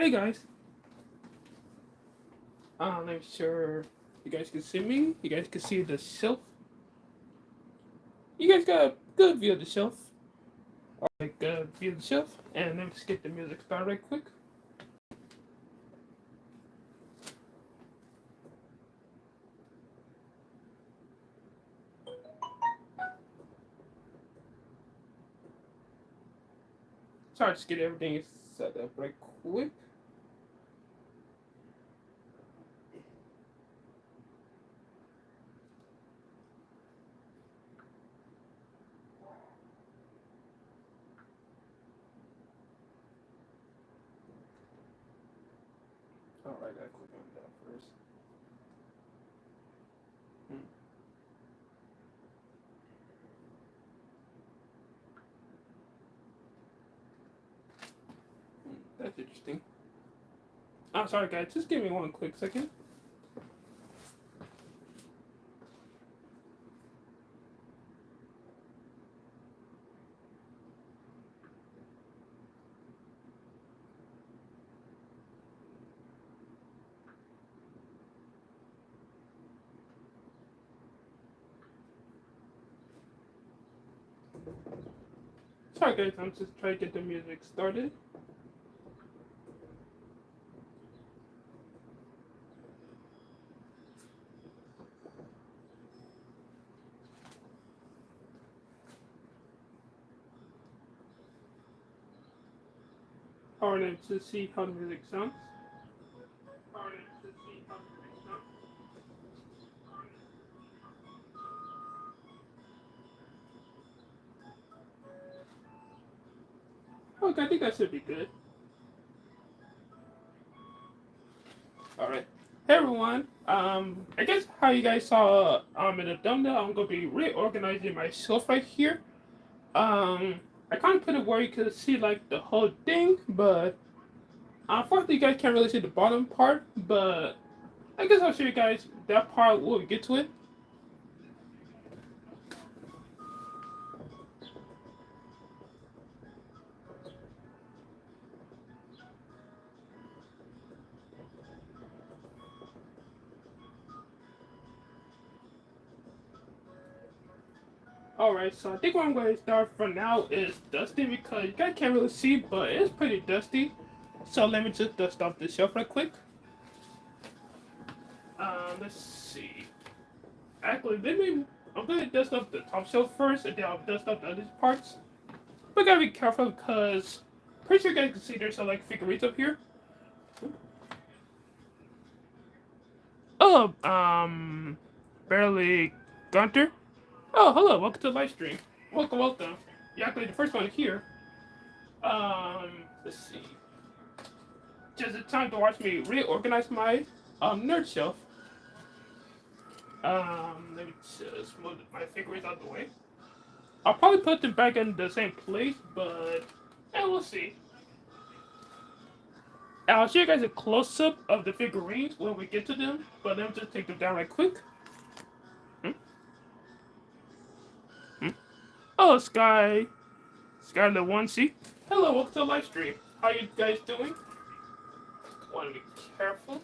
Hey guys, I'm sure you guys can see me. You guys can see the shelf. You guys got a good view of the shelf. Like good view of the shelf. And let me just get the music started right quick. Sorry, just get everything set up right quick. Alright, I gotta click on that first. Hmm. That's interesting. I'm sorry guys, just give me one quick second. Sorry guys, I'm just trying to get the music started. Alright, let's see how the music sounds. Alright, let's see how the music sounds. Okay, I think that should be good. All right. Hey everyone. I guess how you guys saw in the thumbnail, I'm gonna be reorganizing my shelf right here. I kind of put it where you could see like the whole thing, but unfortunately you guys can't really see the bottom part. But I guess I'll show you guys that part when we get to it. Alright, so I think what I'm going to start for now is dusting because you guys can't really see, but it's pretty dusty. So let me just dust off the shelf right quick. Let's see. Actually, maybe I'm going to dust off the top shelf first, and then I'll dust off the other parts. But gotta be careful because pretty sure you guys can see there's some like figurines up here. Oh, barely Gunter. Oh, hello, welcome to the live stream. Welcome, welcome. You're actually the first one here. Let's see. Just the time to watch me reorganize my nerd shelf. Let me just move my figurines out of the way. I'll probably put them back in the same place, but yeah, we'll see. I'll show you guys a close-up of the figurines when we get to them, but let me just take them down right quick. Hmm? Hmm? Oh, Skylar 1C. Hello, welcome to the live stream. How you guys doing? Want to be careful.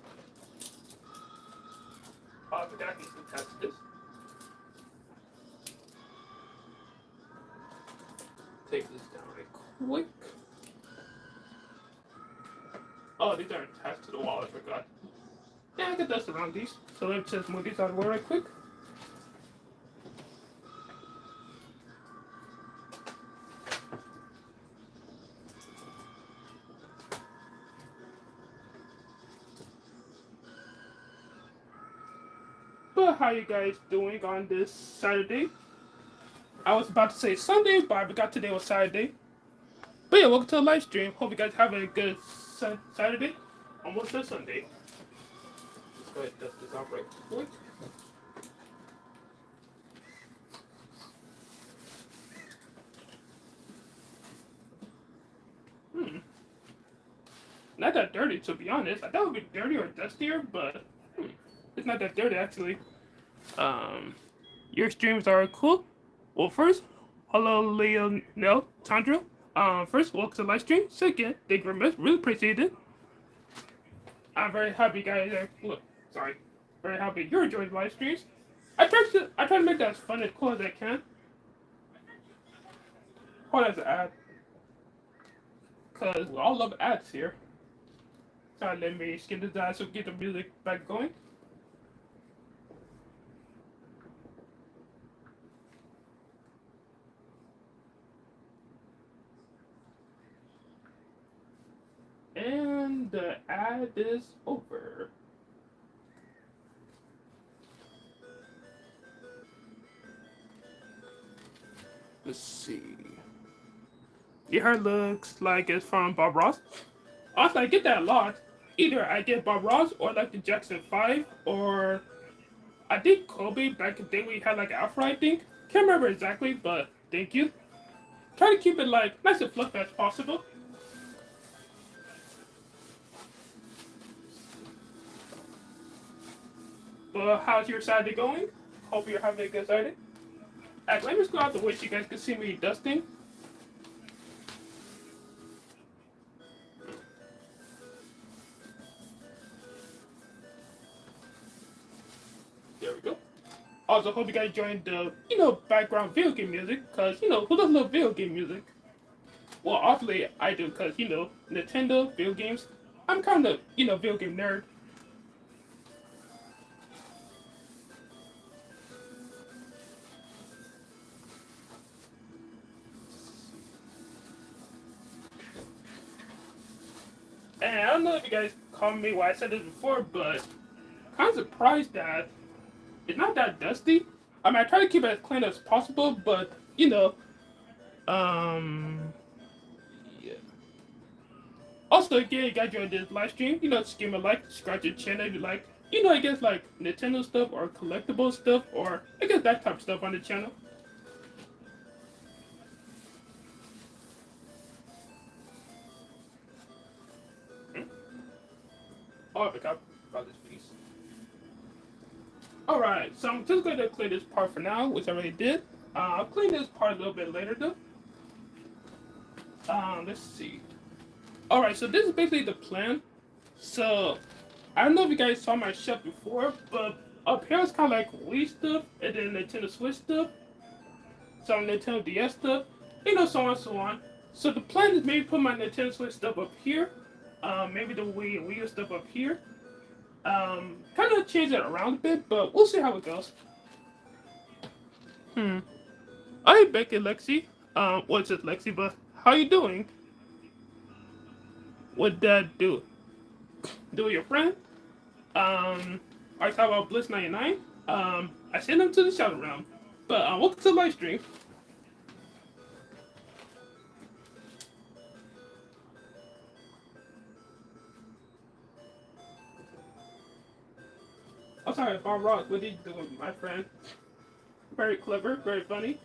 Oh, I forgot I need to test this. Take this down right quick. Oh, these are attached to the wall, I forgot. Yeah, I can dust around these. So let's just move these out of the way right quick. But how you guys doing on this Saturday? I was about to say Sunday, but I forgot today was Saturday. But yeah, welcome to the live stream. Hope you guys have a good Saturday. Almost a Sunday. Let's go ahead and dust this off right quick. Not that dirty, to be honest. I thought it would be dirty or dustier, but it's not that dirty actually. Your streams are cool. Well, first, hello, Leonel Tandra. First, welcome to the live stream. Second, thank you very much. Really appreciate it. I'm very happy, guys. Look, sorry, very happy you're enjoying live streams. I try to make that as fun and cool as I can. Hold on, as an ad, cause we all love ads here. Sorry, let me skip this ad so get the music back going. And the ad is over. Let's see. Your hair looks like it's from Bob Ross. Also, I get that a lot. Either I get Bob Ross or like the Jackson 5 or I think Kobe back in the day we had like Afro, I think. Can't remember exactly, but thank you. Try to keep it like nice and fluffy as possible. But how's your Saturday going? Hope you're having a good Saturday. Let me just go out the way so you guys can see me dusting. There we go. Also, hope you guys joined the, background video game music, because, who doesn't love video game music? Well, obviously, I do, because, Nintendo, video games, I'm kind of, video game nerd. And I don't know if you guys called me why I said this before, but kind of surprised that it's not that dusty. I mean, I try to keep it as clean as possible, but, um, yeah. Also, again, you guys enjoyed this live stream, just give me a like, subscribe to the channel if you like, I guess like Nintendo stuff or collectible stuff or I guess that type of stuff on the channel. Oh, I forgot about this piece. Alright, so I'm just going to clean this part for now, which I already did. I'll clean this part a little bit later though. Let's see. Alright, so this is basically the plan. So, I don't know if you guys saw my shelf before, but up here it's kind of like Wii stuff, and then Nintendo Switch stuff, some Nintendo DS stuff, so on and so on. So the plan is maybe put my Nintendo Switch stuff up here, maybe the Wii U stuff up here. Kind of change it around a bit, but we'll see how it goes. Hi, Becky Lexi. What's it, Lexi? But how you doing? What that do? Do your friend? I talk about Bliss 99. I send them to the shout around. But welcome to the live stream. I'm sorry, Bob Ross. What did you do, my friend? Very clever, very funny.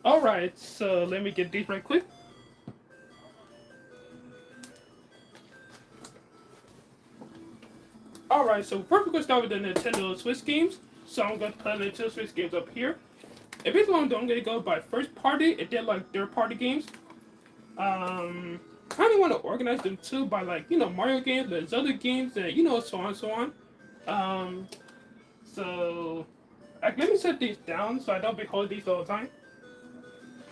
Alright, so let me get these right quick. Alright, so first we're going to start with the Nintendo Switch games. So I'm going to put Nintendo Switch games up here. And basically I'm going to go by first party and then like third party games. Kind of want to organize them too by like, Mario games, there's other games, and so on and so on. So let me set these down so I don't be holding these all the time.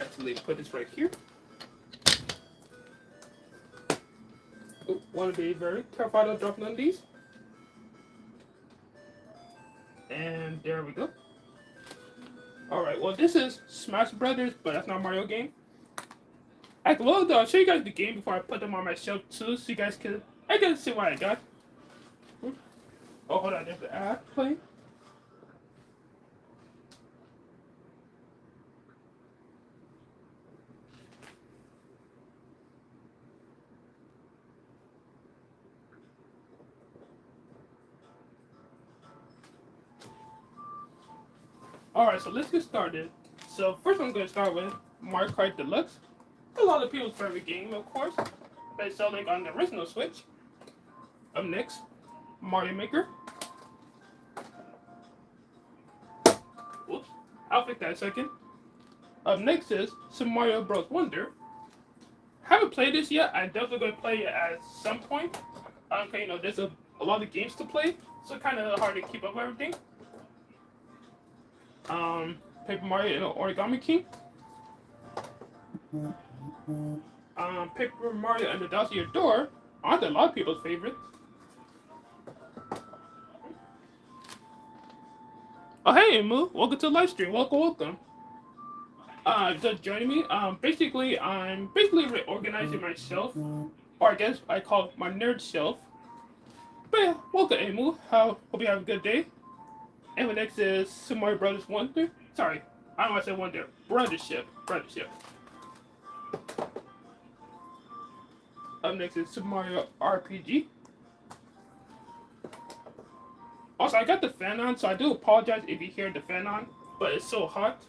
Actually, put this right here. Want to be very careful about dropping on these. And there we go. Alright, well this is Smash Brothers, but that's not a Mario game. Well, I'll show you guys the game before I put them on my shelf too, so you guys can, see what I got. Oh, hold on, there's the ad playing. Alright, so let's get started. So first I'm going to start with Mario Kart Deluxe. A lot of people's favorite game, of course. Been selling on the original Switch. Up next, Mario Maker. Whoops, I'll fix that a second. Up next is Super Mario Bros. Wonder. Haven't played this yet. I'm definitely gonna play it at some point. 'Cause, there's a lot of games to play, so kind of hard to keep up with everything. Paper Mario and Origami King. Paper Mario and the Thousand Year Door aren't a lot of people's favorites. Oh hey Emu, welcome to the live stream. Welcome, welcome. Just joining me. Basically, I'm reorganizing myself, or I guess I call it my nerd self. But yeah, welcome Emu. Hope you have a good day. And the next is Super Mario Brothers Wonder. Sorry, I don't want to say Wonder. Brothership. Brothership. Up next is Super Mario RPG. Also, I got the fan on, so I do apologize if you hear the fan on, but it's so hot.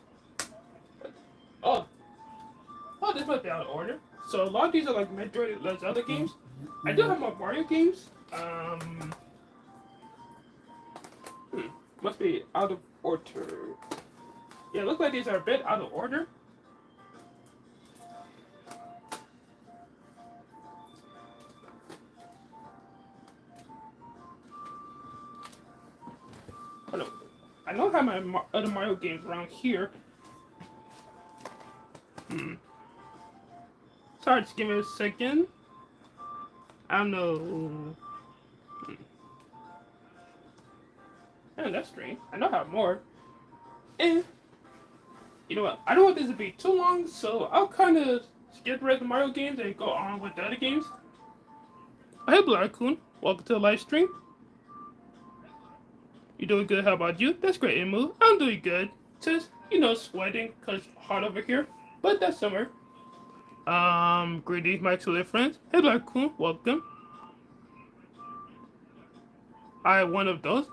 Oh, this might be out of order. So a lot of these are like Metroid, Zelda games. I do have more Mario games. Must be out of order. Yeah, it looks like these are a bit out of order. Oh no, I know I have my other Mario games around here. Sorry, just give me a second. I don't know. And that's strange. I know I have more. And you know what? I don't want this to be too long, so I'll kind of skip the rest of the Mario games and go on with the other games. Hey, Blackcoon. Welcome to the live stream. You doing good? How about you? That's great, Emu. I'm doing good. Just, sweating because it's hot over here. But that's summer. Greetings, my excellent friends. Hey, Blackcoon. Welcome. I have one of those.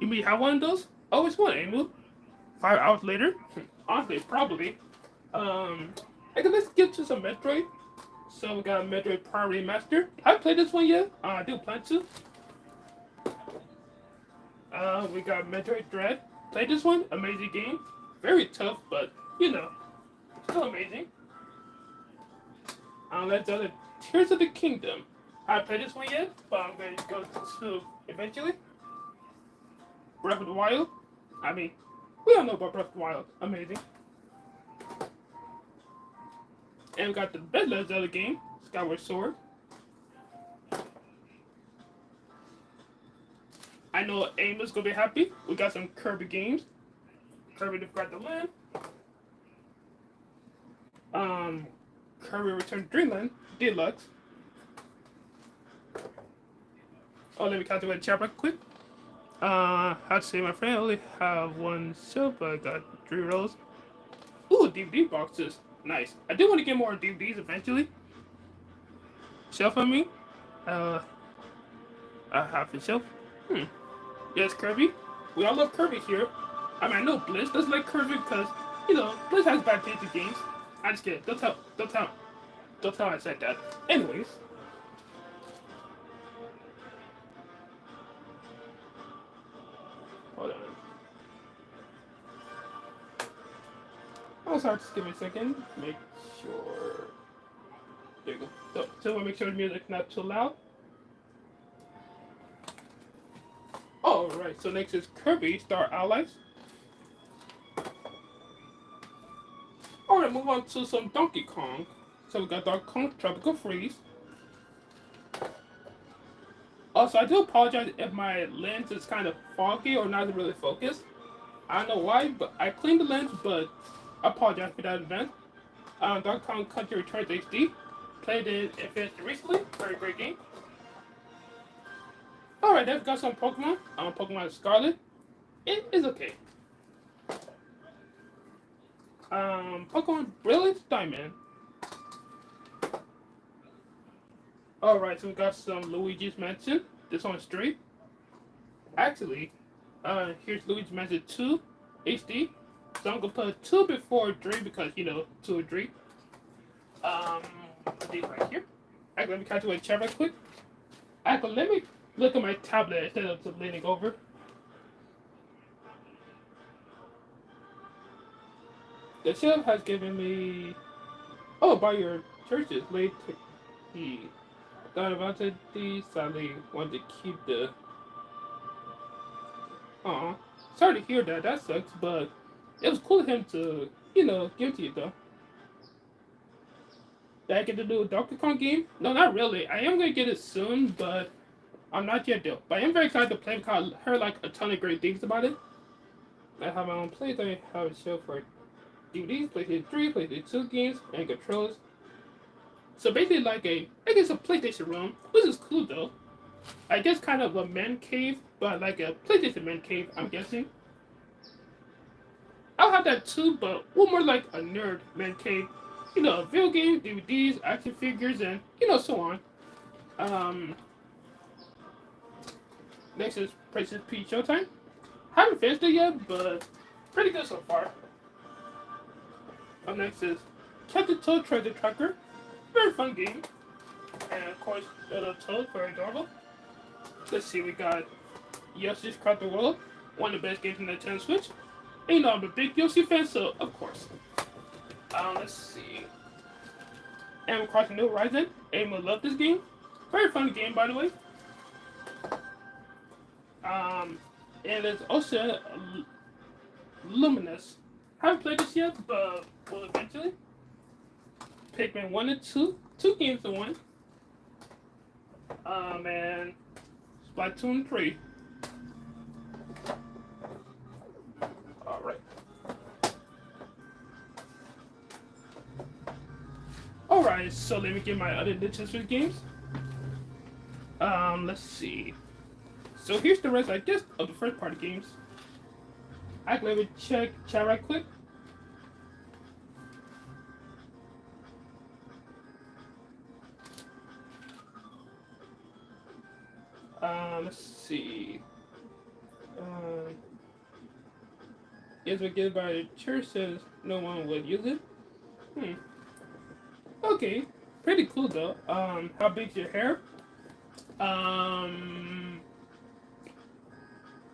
You mean have one of those? Oh, it's one, Emu. 5 hours later? Honestly, probably. Okay, let's get to some Metroid. So we got Metroid Prime Remaster. Haven't played this one yet. I do plan to. We got Metroid Dread. Played this one. Amazing game. Very tough, but still amazing. Let's go to Tears of the Kingdom. I haven't played this one yet, but I'm going to go to eventually. Breath of the Wild. I mean, we all know about Breath of the Wild. Amazing. And we got the best Zelda game, Skyward Sword. I know Aim is gonna be happy. We got some Kirby games. Kirby the Forgotten Land. Kirby Return to Dreamland Deluxe. Oh, let me calculate the chat real quick. How to say my friend? I only have one shelf, but I got 3 rows. Ooh, DVD boxes. Nice. I do want to get more DVDs eventually. Shelf on me. I have a shelf. Yes, Kirby. We all love Kirby here. I mean, I know Blitz doesn't like Kirby because, Blitz has bad taste in games. I just kidding. Don't tell I said that. Anyways. Hold on. Oh, sorry, just give me a second. Make sure. There you go. So we'll make sure the music's not too loud. Alright, so next is Kirby Star Allies. Alright, move on to some Donkey Kong. So we got Donkey Kong Tropical Freeze. Also, I do apologize if my lens is kind of foggy or not really focused. I don't know why, but I cleaned the lens, but I apologize for that in advance. Donkey Kong Country Returns HD. Played it and finished it recently. Very great game. Alright, then we got some Pokemon. Pokemon Scarlet. It is okay. Pokemon Brilliant Diamond. Alright, so we got some Luigi's Mansion. This one's straight. Actually, here's Luigi's Mansion 2 HD. So I'm gonna put 2 before 3 because 2 or 3. Put these right here. Actually, let me calculate chat right quick. Actually, let me look at my tablet instead of just leaning over. The shelf has given me Oh, by your churches late to he thought about it. The sadly wanted to keep the. Aw, sorry to hear that. That sucks, but it was cool of him to, give to you though. Did I get to do a Donkey Kong game? No, not really. I am gonna get it soon, but I'm not yet though. But I am very excited to play because I heard like a ton of great things about it. I have my own plays. I have a show for DVDs, PlayStation 3, PlayStation 2 games, and controls. So basically, like I guess a PlayStation room, which is cool though. I guess kind of a man cave, but like a PlayStation man cave. I'm guessing. I'll have that too, but one more like a nerd man cave. Video games, DVDs, action figures, and so on. Um, Next is Princess Peach Showtime. Haven't finished it yet, but pretty good so far. Up next is Captain Toad Treasure Tracker. Very fun game. And of course, Little Toad, very adorable. Let's see, we got Yoshi's Crafted World, one of the best games in the Nintendo Switch. And I'm a big Yoshi fan, so of course. Let's see. Animal Crossing New Horizon. Amy love this game. Very fun game, by the way. And it's also Luminous. Haven't played this yet, but will eventually. Pikmin 1 and 2. Two games in one. And Splatoon 3. Alright. Alright, so let me get my other Nintendo Switch games. Let's see. So here's the rest, I guess, of the first party games. Let me check chat right quick. Let's see. Yes, but given by the church says no one would use it. Okay, pretty cool though. How big's your hair?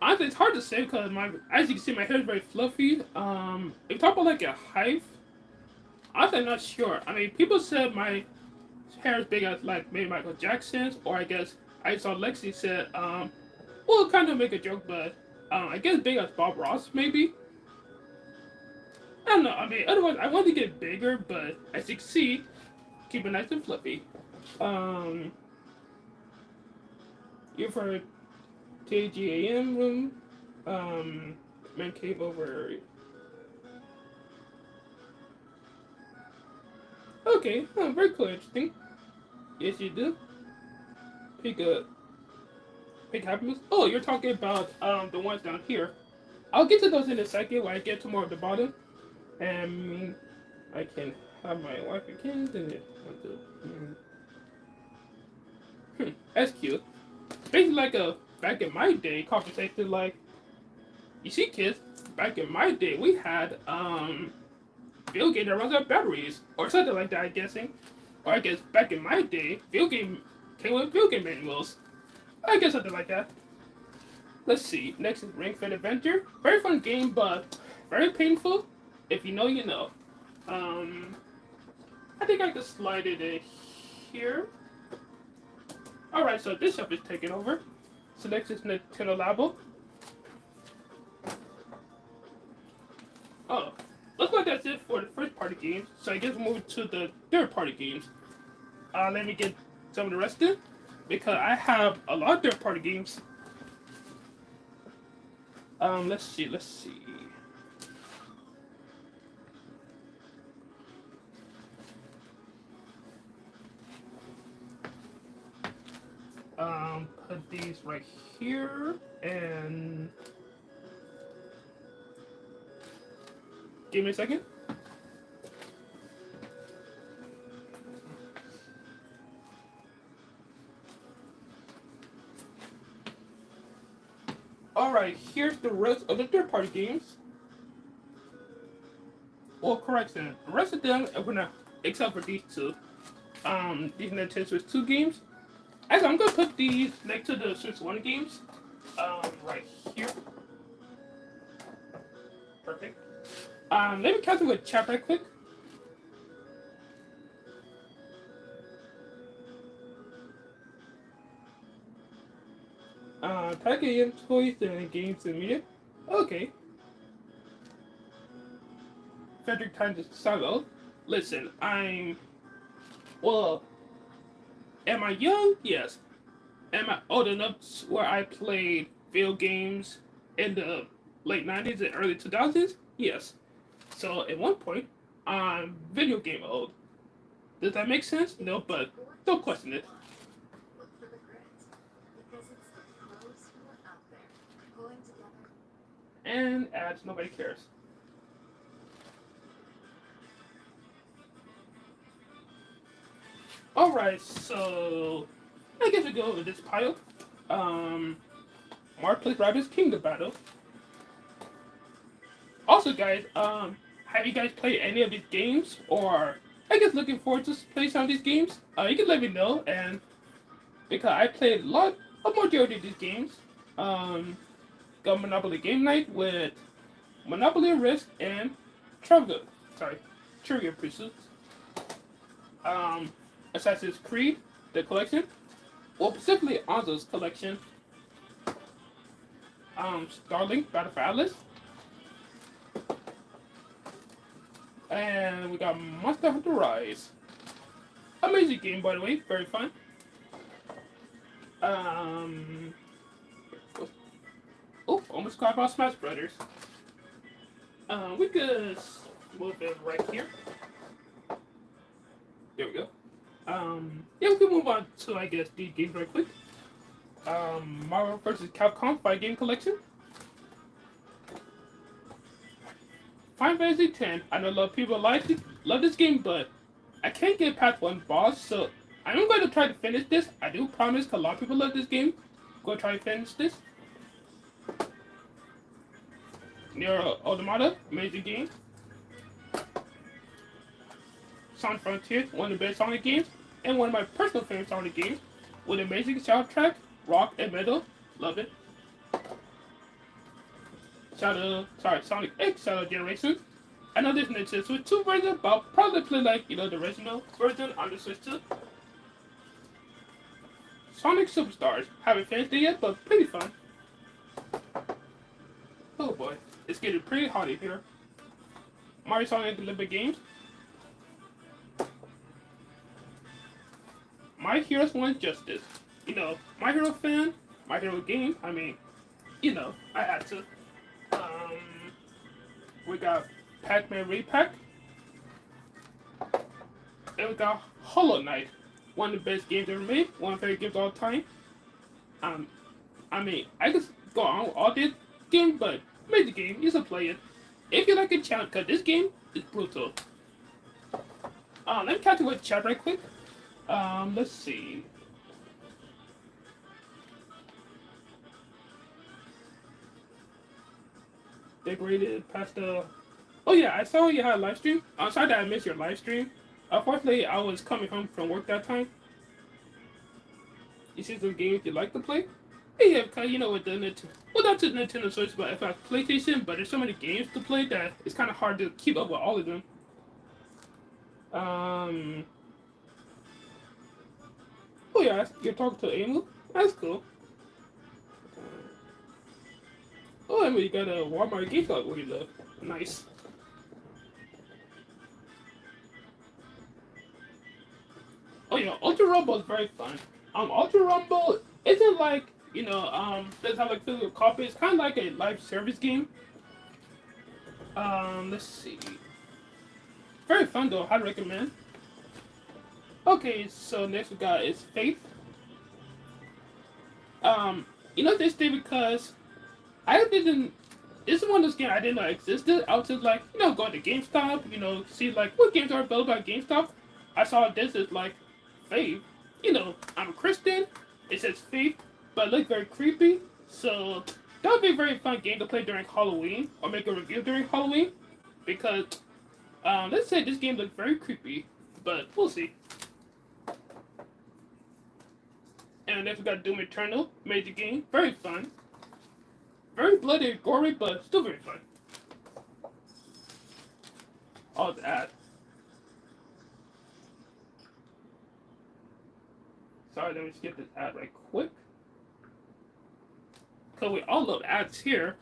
Honestly, it's hard to say because as you can see, my hair is very fluffy. If you talk about like a height, honestly, I'm not sure. I mean, people said my hair is big as like maybe Michael Jackson's, or I guess I saw Lexi said, we'll kind of make a joke, but I guess big as Bob Ross maybe. I don't know. I mean, otherwise I want to get bigger, but as you can see, keep it nice and fluffy. You're for TGAM room, man cave over. Okay, very cool, interesting. Yes, you do. Pick happiness. Oh, you're talking about the ones down here. I'll get to those in a second when I get to more of the bottom, and I can have my wife again. That's cute. Basically like a back in my day conversation, like you see kids, back in my day we had video game that runs out batteries or something like that, I'm guessing. Or I guess back in my day, video game came with video game manuals. I guess something like that. Let's see. Next is Ring Fit Adventure. Very fun game, but very painful. If you know, you know. I think I can slide it in here. Alright, so this stuff is taken over. So next is Nintendo Labo. Oh, looks like that's it for the first party games. So I guess we'll move to the third party games. Let me get some of the rest in, because I have a lot of third party games. Let's see. Put these right here and give me a second. Alright, here's the rest of the third party games. Well, correction. The rest of them are gonna, except for these two. These Nintendo Switch 2 games. Actually, I'm gonna put these next to the Switch 1 games. Right here. Perfect. Let me catch up with chat right quick. Packaging toys and games and media. Okay. Frederick Times is Silo. Listen, well, am I young? Yes. Am I old enough where I played video games in the late 90s and early 2000s? Yes. So at one point, I'm video game old. Does that make sense? No, but don't question it. And ads, nobody cares. Alright, so I guess we go over this pile. Um, Marketplace Rabbit's Kingdom Battle. Also, guys, have you guys played any of these games, or I guess looking forward to play some of these games? You can let me know, and because I played a majority of these games. Got Monopoly Game Night with Monopoly Risk and Travel. Sorry, Trivia Pursuits. Um, Assassin's Creed, the collection. Well, specifically Anzo's collection. Starlink, Battle for Atlas. And we got Monster Hunter Rise. Amazing game, by the way. Very fun. Oh, almost forgot about Smash Brothers. We could move it right here. There we go. Yeah, we can move on to, I guess, these games right quick. Marvel vs. Capcom 5 game collection. Final Fantasy X. I know a lot of people love this game, but I can't get past one boss, so I'm going to try to finish this. I do promise, because a lot of people love this game. I'm going to try to finish this. Nier Automata, amazing game. Sonic Frontiers, one of the best Sonic games, and one of my personal favorite Sonic games, with an amazing soundtrack, rock and metal, love it. Sonic X Shadow Generation. I know there's Nintendo Switch 2 version, but I'll probably play like, the original version on the Switch 2. Sonic Superstars, haven't finished it yet, but pretty fun. Oh boy, it's getting pretty hot in here. Mario Sonic Olympic Games. My Heroes Want Justice. My Hero fan, My Hero game. I mean, I had to. We got Pac-Man Repack. And we got Hollow Knight. One of the best games ever made. One of my favorite games of all time. I could go on all this game, but make the game. You should play it. If you like a challenge, because this game is brutal. Let me catch you with chat right quick. Let's see. Decorated pasta. Oh yeah, I saw you had a live stream. I'm sorry that I missed your live stream. Unfortunately, I was coming home from work that time. You see some games you like to play? Yeah, because with the Nintendo, well, not just Nintendo Switch, but if I have PlayStation, but there's so many games to play that it's kind of hard to keep up with all of them. Oh yeah, you're talking to Emu? That's cool. Oh, I mean, you got a Walmart gift card where you live. Nice. Oh yeah, Ultra Rumble is very fun. Ultra Rumble isn't like, doesn't have like physical copy. It's kind of like a live service game. Let's see. Very fun though, I'd recommend. Okay, so next we got is Faith. This day because I didn't. This is one of those games I didn't know existed. I was just like, going to GameStop, see like what games are available at GameStop. I saw this is like Faith. I'm a Christian. It says Faith, but it looks very creepy. So that would be a very fun game to play during Halloween or make a review during Halloween because let's say this game looks very creepy, but we'll see. And then we got Doom Eternal, major game, very fun. Very bloody and gory, but still very fun. All that. Sorry, let me skip this ad right quick. because we all love ads here.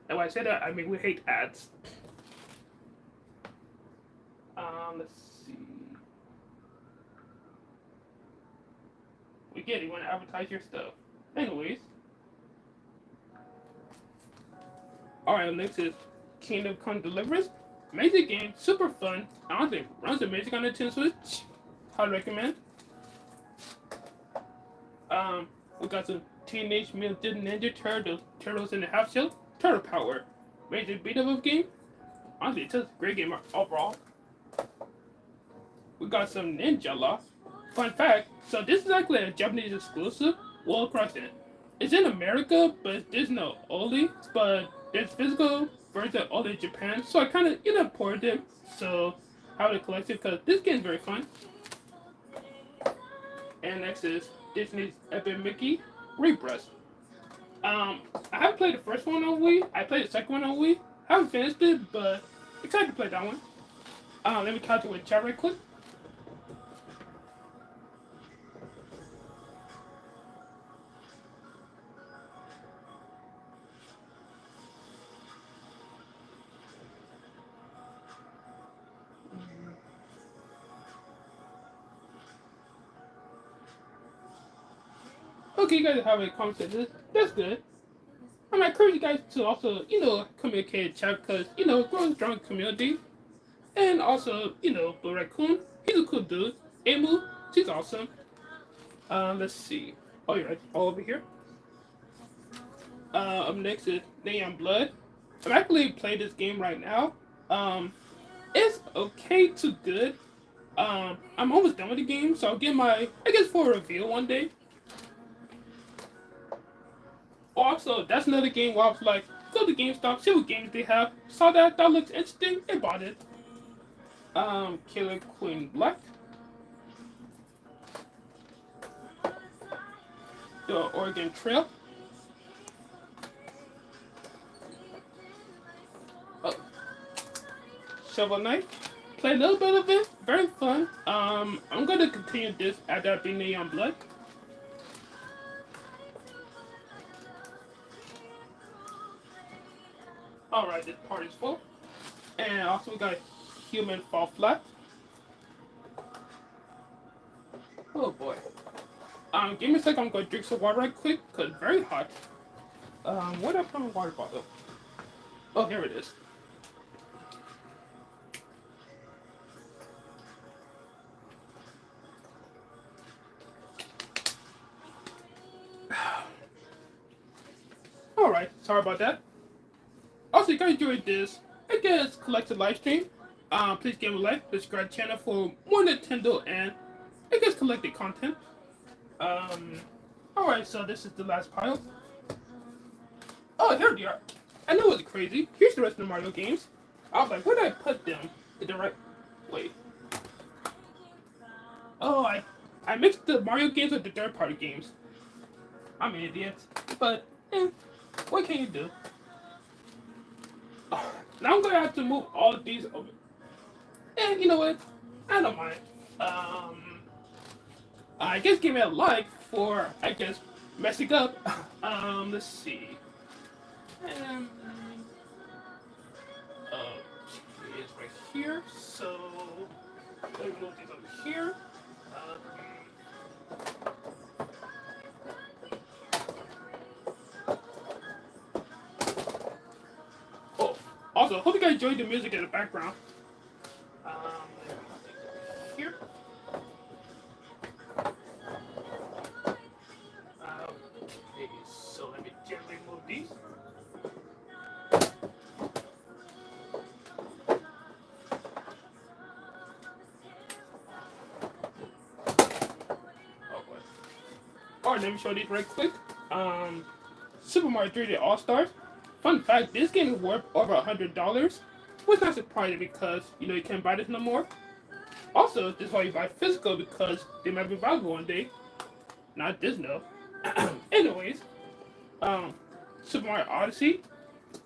And when I say that, I mean we hate ads. Let's see. We get it. You want to advertise your stuff. Anyways. Alright, next is Kingdom Come Deliverance. Amazing game, super fun. Honestly, runs amazing on the Nintendo Switch. Highly recommend. We got some Teenage Mutant Ninja Turtles in the Half Shell. Turtle Power. Amazing beat 'em up game. Honestly, it's just a great game overall. We got some Ninja Law. Fun fact, so this is actually a Japanese exclusive. Well, across it. It's in America, but there's no only. But there's physical version only in Japan. So I kind of, imported it. So I would collect it because this game's very fun. And next is Disney's Epic Mickey Rebirth. I haven't played the first one on Wii. I played the second one on Wii. I haven't finished it, but excited to play that one. Let me calculate with chat right quick. Okay, you guys have a conversation. That's good. I encourage you guys to also, communicate in chat because, growing a strong community. And also, Blue Raccoon, he's a cool dude. Emu, she's awesome. Let's see. Oh, you're right. All over here. Up next is Neon Blood. I'm actually playing this game right now. It's okay to good. I'm almost done with the game, so I'll get my, I guess, for a review one day. Also, that's another game where I was like, go to GameStop, see what games they have. Saw that looks interesting, and bought it. Killer Queen Black. The Oregon Trail. Oh. Shovel Knight. Play a little bit of it, very fun. I'm gonna continue this after I beat Neon Blood. Alright, this part is full. And also we got Human Fall Flat. Oh boy. Give me a second, I'm gonna drink some water right quick, cause it's very hot. Where did I put my water bottle? Oh, here it is. Alright, sorry about that. Also, if you guys enjoyed this, I guess, collected live stream, please give me a like, subscribe to the channel for more Nintendo and, I guess, collected content. Alright, so this is the last pile. Oh, here they are. I know it's crazy. Here's the rest of the Mario games. I was like, where did I put them? In the right... Wait. Oh, I mixed the Mario games with the third-party games. I'm an idiot. But, what can you do? Now I'm gonna have to move all of these over. And you know what? I don't mind. I guess give me a like for, I guess, messing up. Let's see. It's right here. So, let me move these over here. Oh, also, hope you guys enjoyed the music in the background. Here. Okay, so let me gently move these. Alright, let me show these right quick. Super Mario 3D All Stars. Fun fact: this game is worth over $100. Which not surprising because you can't buy this no more. Also, this is why you buy physical because they might be valuable one day. Not this no. Anyways, Super Mario Odyssey.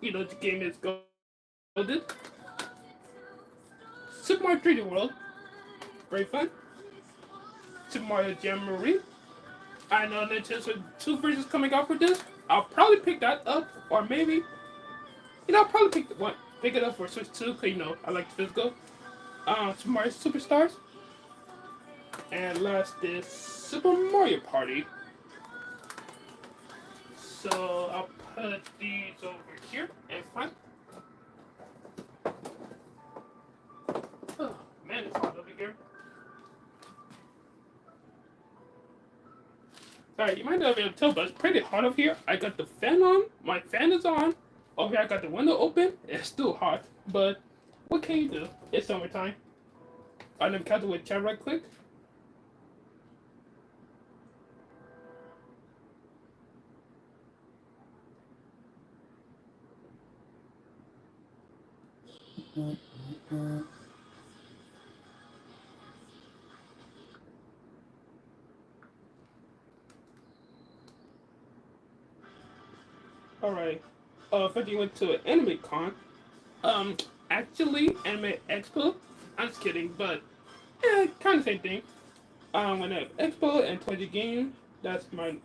The game is golden. Super Mario 3D World. Very fun. Super Mario Jamboree. I know Nintendo's two versions coming out for this. I'll probably pick that up, or maybe I'll probably pick it up for Switch 2, cause I like the physical. Super Mario Superstars, and last is Super Mario Party. So I'll put these over here in front. Oh man, it's hot over here. Sorry, you might not be able to tell, but it's pretty hot over here. I got the fan on. My fan is on. Over here, I got the window open. It's still hot, but what can you do? It's summertime. I never catch it with chat right click. Alright. If you went to an anime con, um, actually, Anime Expo. I'm just kidding, but yeah, kind of same thing. When I Expo and toy the game, that's my.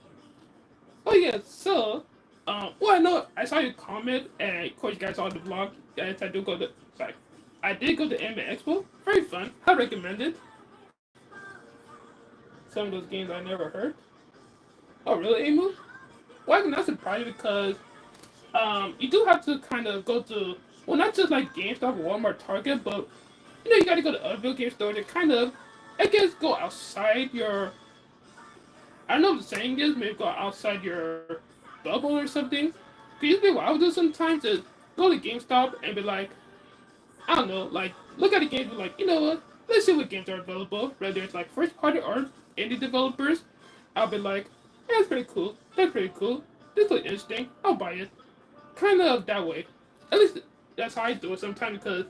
Oh yeah, so, well, I know I saw your comment, and of course, you guys saw the vlog. Guys, I do go to. Sorry, I did go to Anime Expo. Very fun. I recommend it. Some of those games I never heard. Oh really, Emu? Well, I'm not surprised because you do have to kind of go to, well, not just like GameStop, Walmart, Target, but you got to go to other video game stores to kind of, I guess, go outside your. I don't know what the saying is. Maybe go outside your bubble or something. Because usually what I would do sometimes is go to GameStop and be like, I don't know, like look at the games and be like, you know what? Let's see what games are available. Whether it's like first party or indie developers, I'll be like, yeah, that's pretty cool. That's pretty cool. This looks interesting. I'll buy it. Kind of that way. At least that's how I do it sometimes because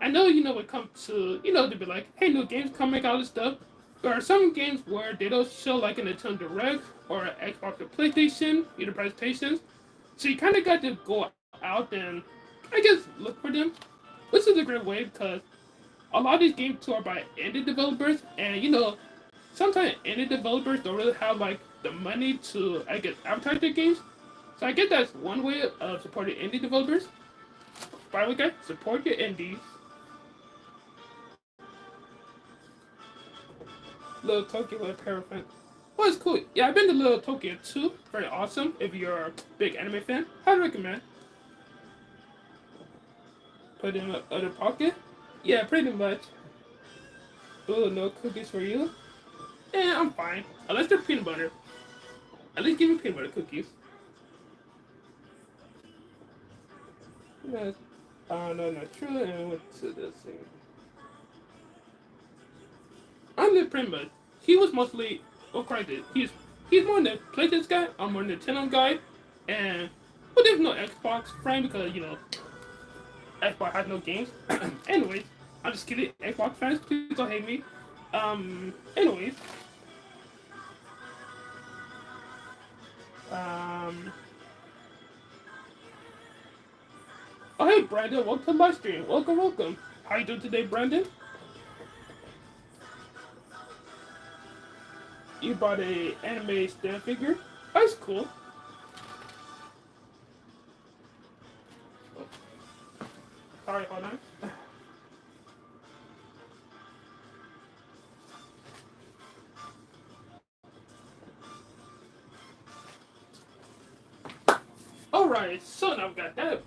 I know when it comes to to be like, hey, new games coming out and stuff. There are some games where they don't show like in a Nintendo Direct or Xbox or PlayStation, either presentations. So you kind of got to go out and I guess look for them, which is a great way because a lot of these games too are by indie developers, and sometimes indie developers don't really have like the money to I guess advertise their games. So I guess that's one way of supporting indie developers. By the way, guys, support your indies. Little Tokyo with a pair of friends. Well, it's cool. Yeah, I've been to Little Tokyo too. Very awesome. If you're a big anime fan, I'd recommend. Put in the other pocket. Yeah, pretty much. Oh, no cookies for you. Yeah, I'm fine. Unless they're peanut butter. At least give me peanut butter cookies. Yes. No, not true. And went to this thing. I'm the pretty much. He was mostly. Oh, Christ, he's more the PlayStation guy. I'm more the Nintendo guy, and but there's no Xbox friend because Xbox has no games. Anyways, I'm just kidding. Xbox fans, please don't hate me. Anyways. Um. Oh, hey, Brandon. Welcome to my stream. Welcome, welcome. How you doing today, Brandon? You bought a anime stand figure. That's cool. Oh, sorry, hold on. Alright, so now we got that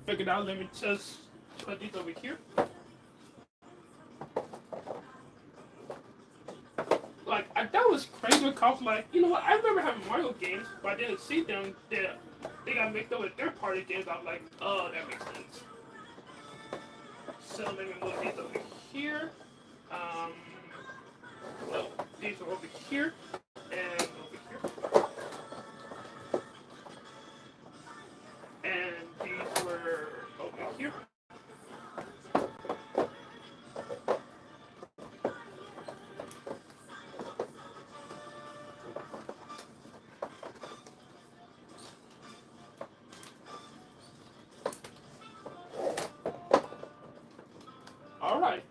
figured out. Let me just put these over here. Like, that was crazy because, like, you know what? I remember having Mario games, but I didn't see them. They got mixed up with third party games. I was like, oh, that makes sense. So let me move these over here. Um, well, these are over here and over here. And these were over here. Alright.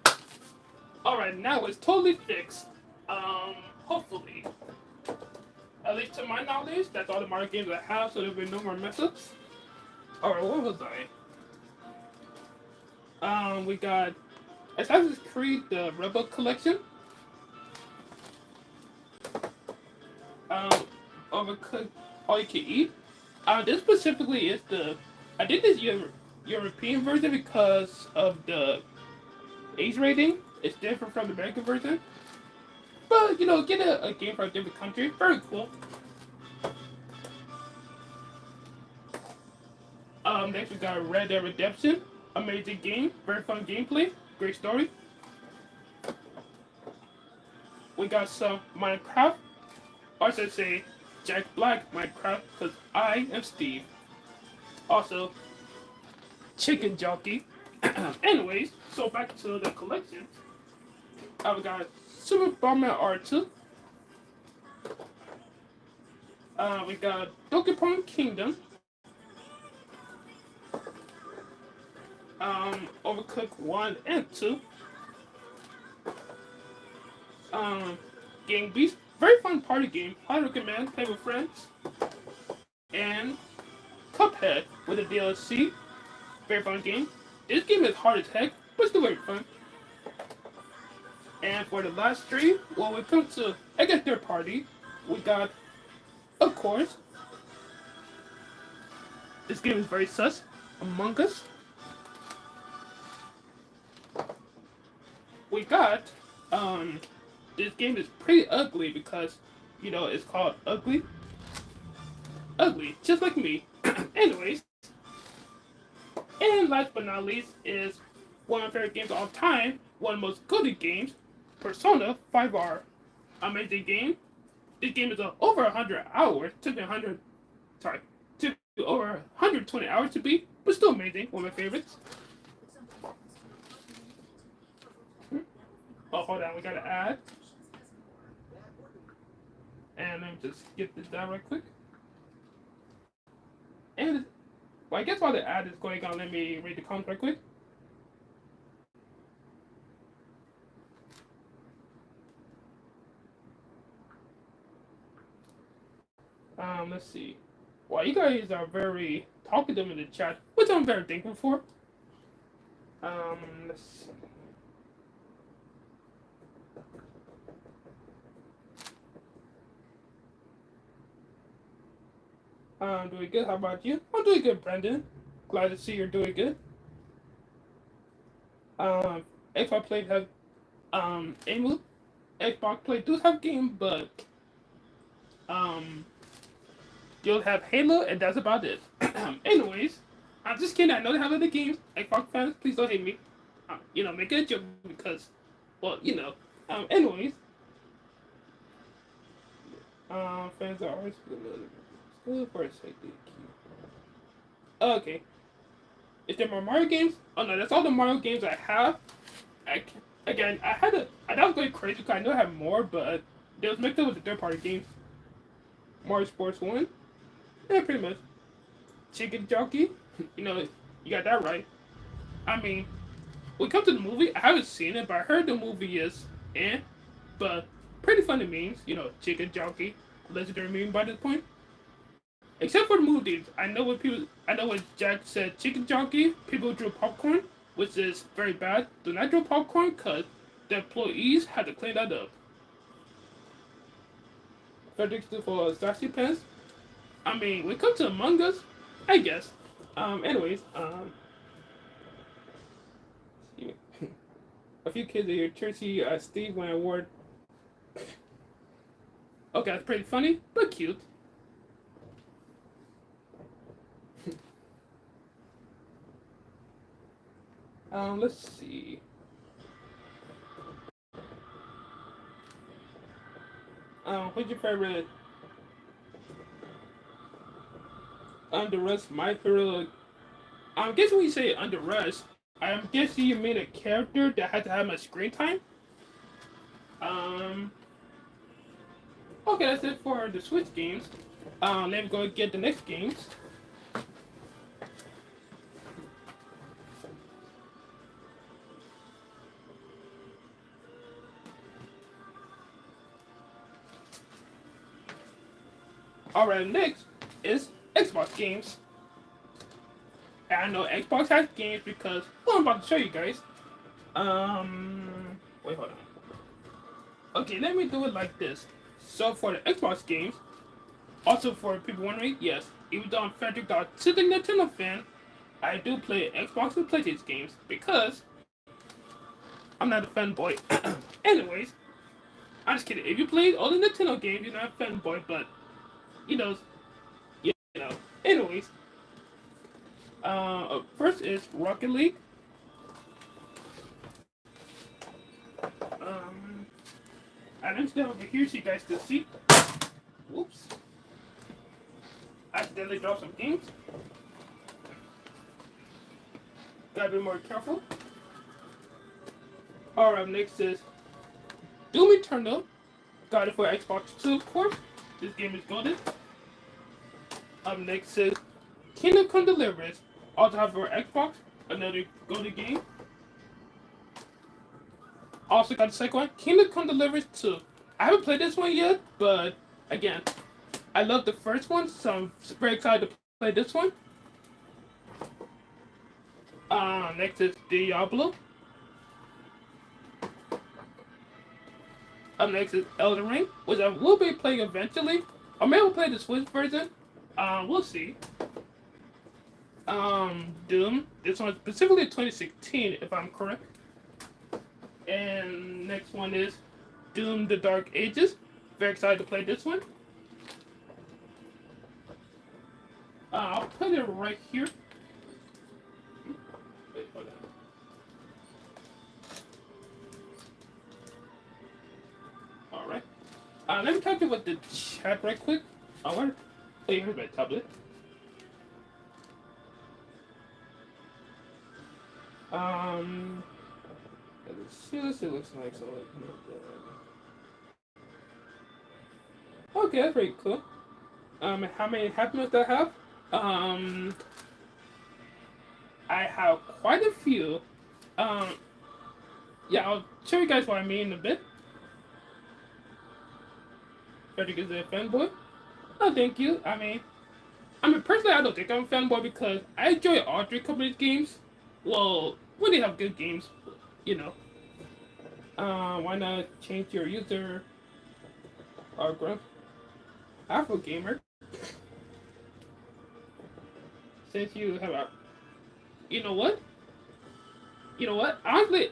Alright, now it's totally fixed. Hopefully. At least to my knowledge, that's all the Mario games I have, so there'll be no more mess-ups. Alright, what was I? We got Assassin's Creed, the Rebel Collection. Um, Overcooked All You Can Eat. This specifically is I did this European version because of the age rating. It's different from the American version. But, get a game from a different country. Very cool. Next we got Red Dead Redemption. Amazing game. Very fun gameplay. Great story. We got some Minecraft. Or I should say Jack Black Minecraft, because I am Steve. Also, Chicken Jockey. Anyways, so back to the collection. We got Super Bomberman R2. We got Donkey Kong Kingdom. Overcooked 1 and 2. Gang Beast. Very fun party game. Highly recommend. Play with friends. And Cuphead with a DLC. Very fun game. This game is hard as heck, but still very fun. And for the last three, when we come to, I guess, third party, we got, of course, this game is very sus, Among Us. We got, this game is pretty ugly because, it's called Ugly. Ugly, just like me. Anyways. And last but not least is one of my favorite games of all time, one of the most good games, Persona 5R. Amazing game. This game is over 100 hours. Took me over 120 hours to beat, but still amazing. One of my favorites. Oh, hold on, we gotta add. And let me just get this down right quick. And, well, I guess while the ad is going on, let me read the comments right quick. Let's see. Well, you guys are very talkative in the chat, which I'm very thankful for. Let's see. Doing good. How about you? I'm doing good, Brendan. Glad to see you're doing good. Xbox Play have Emu. Xbox Play do have game, but you'll have Halo, and that's about it. Anyways, I'm just kidding. I know they have other games. Xbox fans, please don't hate me. Make it a joke because, well, anyways, fans are always good for a second. Okay. Is there more Mario games? Oh no, that's all the Mario games I have. I was going crazy because I know I have more, but they was mixed up with the third-party games. Mario Sports 1. Yeah, pretty much. Chicken Jockey. You got that right. I mean, when it comes to the movie, I haven't seen it, but I heard the movie is but pretty funny memes. Chicken Jockey. Legendary meme by this point. Except for the movies, I know when Jack said chicken jockey, people drew popcorn, which is very bad. Do not draw popcorn because the employees had to clean that up. Frederick's for sassy pants. I mean, when it comes to Among Us, I guess. Anyways, a few kids at your church see Steve win an award. Okay, that's pretty funny, but cute. Let's see. What's your favorite? Under Rush, my favorite. I'm guessing when you say Under Rush, I'm guessing you mean a character that had to have much screen time. Okay, that's it for the Switch games. Let me go get the next games. Alright, next is Xbox games. And I know Xbox has games because, well, I'm about to show you guys. Wait, hold on. Okay, let me do it like this. So for the Xbox games, also for people wondering, yes, even though I'm Frederick Dot, sitting Nintendo fan, I do play Xbox and PlayStation games because I'm not a fanboy. Anyways, I'm just kidding. If you play all the Nintendo games, you're not a fanboy, but you know, you know. Anyways, first is Rocket League. Um, I didn't stay over here so you guys can see. Whoops. I accidentally dropped some games. Gotta be more careful. Alright, next is Doom Eternal. Got it for Xbox 2, of course. This game is golden. Up next is Kingdom Come Deliverance. Also have for Xbox. Another golden game. Also got the second one, Kingdom Come Deliverance 2. I haven't played this one yet, but again, I love the first one, so I'm very excited to play this one. Next is Diablo. Up next is Elden Ring, which I will be playing eventually. Or maybe I'll play the Switch version. We'll see. Doom. This one specifically 2016, if I'm correct. And next one is Doom: The Dark Ages. Very excited to play this one. I'll put it right here. Wait, hold on. Alright. Let me talk to you with the chat right quick. I want to play here my tablet. Let's see what it looks like. So, okay, that's pretty cool. How many happiness do I have? I have quite a few. Um, yeah, I'll show you guys what I mean in a bit. Frederick is a fanboy. Oh, thank you. I mean, personally, I don't think I'm a fanboy because I enjoy all three companies' games. Well, when they have good games, you know. Why not change your user or graph? Afro Gamer. Since you have a, you know what? You know what? Honestly,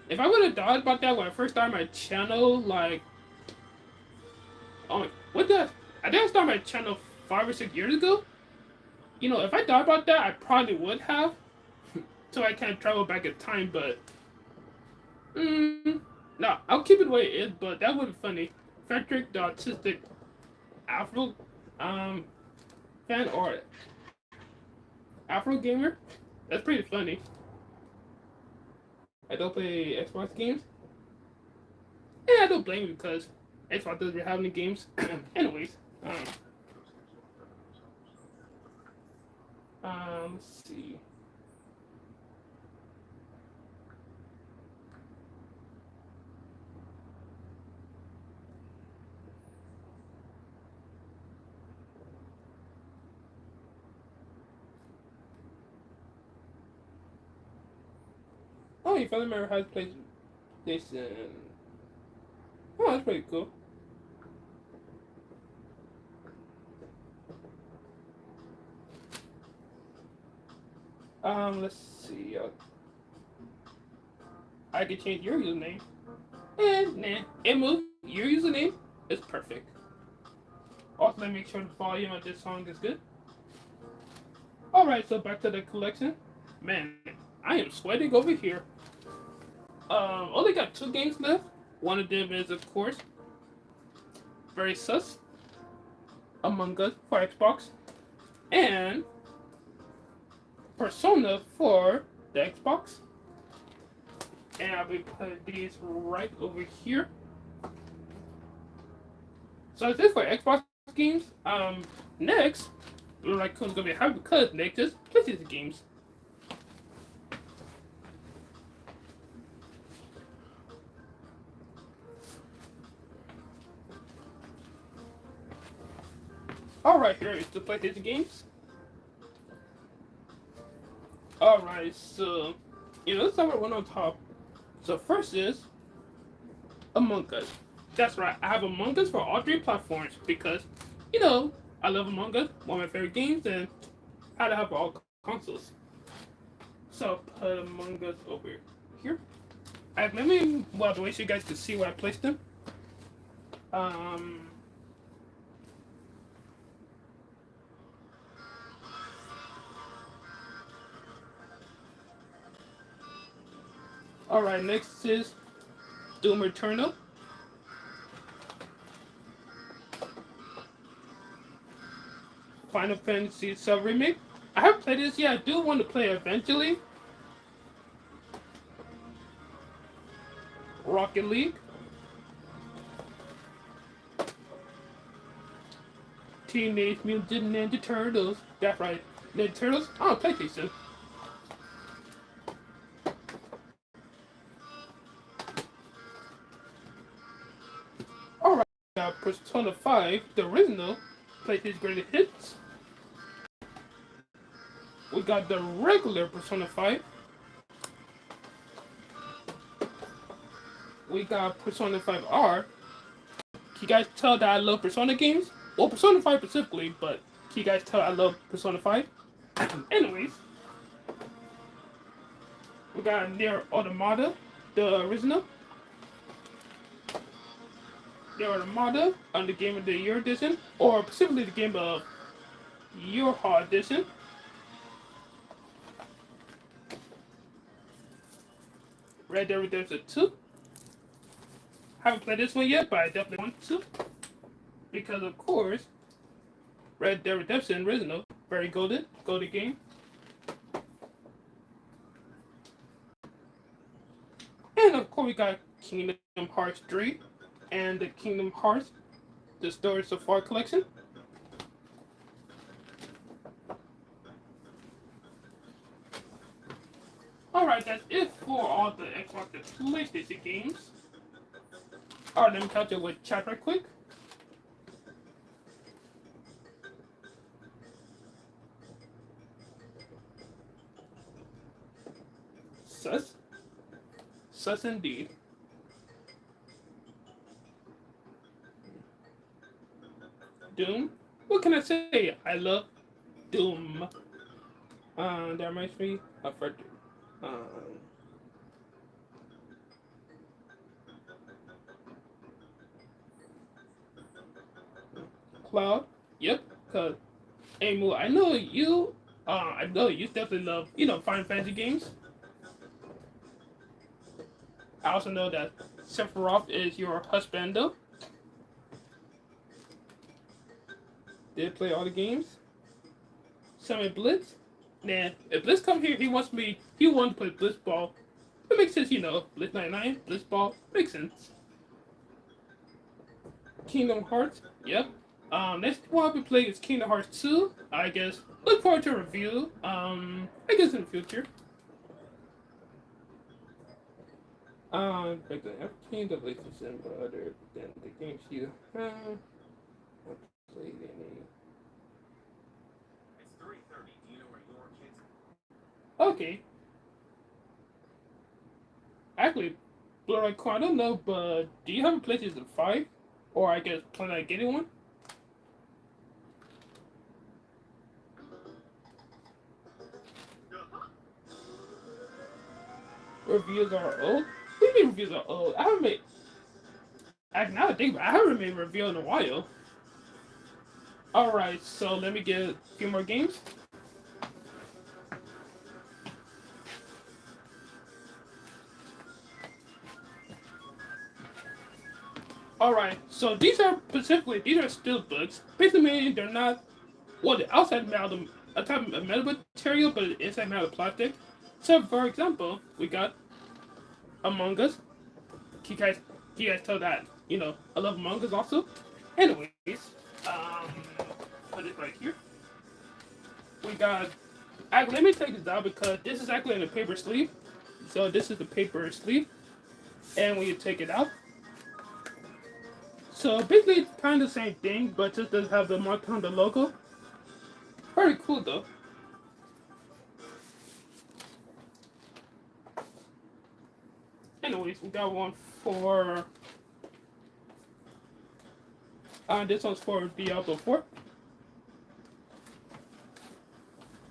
if I would have thought about that when I first started my channel, like, oh, what the? I didn't start my channel 5 or 6 years ago. You know, if I thought about that, I probably would have. So I can't travel back in time, but no, I'll keep it the way it is. But that would be funny. Frederick the autistic Afro fan or Afro gamer. That's pretty funny. I don't play Xbox games. Yeah, I don't blame you because Xbox doesn't have any games. Anyways, let's see. Oh, your family member has PlayStation. Oh, that's pretty cool. Let's see. I could change your username. Nah. Emu, your username is perfect. Also, let me make sure the volume of this song is good. Alright, so back to the collection. Man, I am sweating over here. Only got 2 games left. One of them is, of course, very sus. Among Us for Xbox. And Persona for the Xbox. And I'll be putting these right over here. So that's it for Xbox games. Next, like who's gonna be happy because next is PlayStation games. Alright, here is the PlayStation games. Alright, so, let's start with one on top. So first is Among Us. That's right, I have Among Us for all three platforms because, I love Among Us, one of my favorite games, and I have all consoles. So put Among Us over here. Let me, well, the way so you guys can see where I placed them. Um, Alright, next is Doom Eternal. Final Fantasy VII Remake. I haven't played this yet. I do want to play it eventually. Rocket League. Teenage Mutant Ninja Turtles. That's right. Ninja Turtles on PlayStation. Alright, got Persona 5, the original, PlayStation Greatest Hits. We got the regular Persona 5. We got Persona 5R. Can you guys tell that I love Persona games? Well, Persona 5 specifically, but can you guys tell I love Persona 5? Anyways, we got Nier Automata, the original. Nier Automata on the Game of the Year edition, or specifically the Game of Year edition. Red Dead Redemption 2. Haven't played this one yet, but I definitely want to. Because, of course, Red Dead Redemption original, very golden game. And, of course, we got Kingdom Hearts 3 and the Kingdom Hearts, the Story So Far collection. Alright, that's it for all the Xbox and PlayStation games. Alright, let me count it with chat right quick. Sus indeed. Doom? What can I say? I love Doom. That reminds me of Frederick. Cloud? Yep, cause Amu, I know you definitely love, Final Fantasy games. I also know that Sephiroth is your husband though. Did play all the games. Summon Blitz. Nah, if Blitz come here, he wants to play Blitz Ball. It makes sense, Blitz 99, Blitz Ball, makes sense. Kingdom Hearts, yep. Next one I'll be playing is Kingdom Hearts 2. I guess look forward to a review. I guess in the future. But the F-King of Listen other than the games you have played any. It's 3:30. Do you know where your kids are? Okay. Actually, Blur I don't know, but do you have a PlayStation 5? Or I guess plan on getting one? Reviews are old? What do you mean reviews are old? I haven't made. Now I think about it, I haven't made a review in a while. Alright, so let me get a few more games. Alright, so these are still books. Basically, they're not. Well, the outside metal, a type of metal material, but inside metal plastic. So, for example, we got Among Us. Can you guys tell that, I love Among Us also? Anyways, put it right here. We got, let me take this out because this is actually in a paper sleeve. So this is the paper sleeve. And when you take it out, So basically, it's kind of the same thing, but just doesn't have the mark on the logo. Very cool though. Anyways, we got one for. This one's for Diablo 4.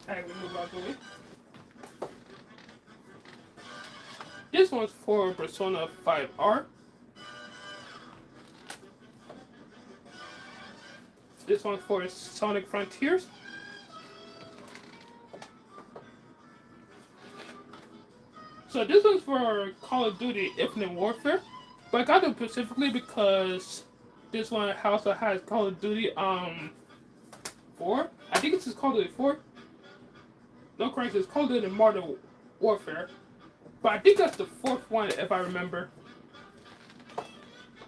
Alright, we move out the way. This one's for Persona 5R. This one's for Sonic Frontiers. So this one's for Call of Duty Infinite Warfare. But I got it specifically because this one also has Call of Duty 4. I think it's just Call of Duty 4. No correct, it's Call of Duty Modern Warfare. But I think that's the fourth one if I remember.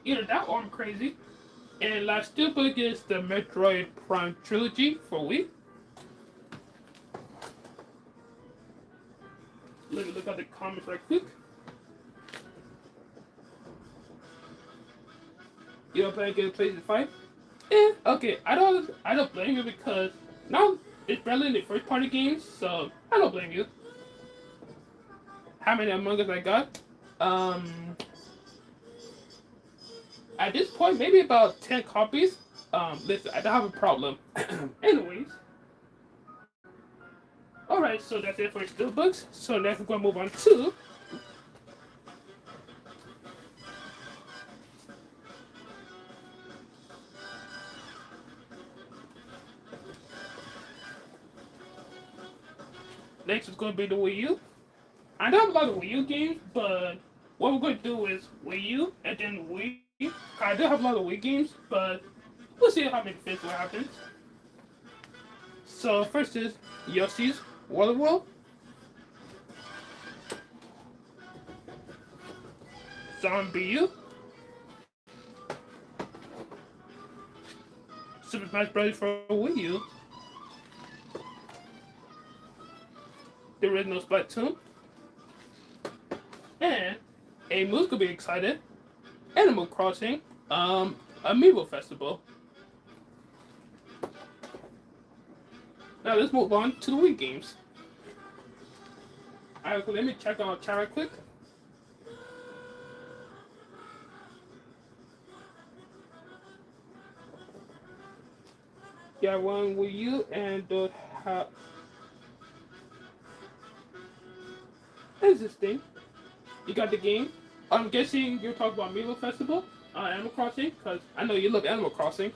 Either that or I'm crazy. And last steelbook is the Metroid Prime Trilogy for Wii. Let me look at the comments right quick. You don't play against PlayStation 5? Okay. I don't blame you because now it's barely in the first party games, so I don't blame you. How many Among Us I got? At this point, maybe about 10 copies. Listen, I don't have a problem. Anyways. Alright, so that's it for steelbooks. So next we're going to move on to next is going to be the Wii U. I don't have a lot of Wii U games, but what we're going to do is Wii U and then Wii. I do have a lot of Wii games, but we'll see how many fits what happens. So first is Yoshi's Woolly World, Zombie U, Super Smash Bros. For Wii U, the original Splatoon, and a moose could be excited, Animal Crossing, Amiibo Festival. Now let's move on to the Wii games. Alright, let me check out chat right quick. Yeah, one Wii U and don't have. What is this thing? You got the game? I'm guessing you're talking about Amiibo Festival, Animal Crossing, because I know you love Animal Crossing.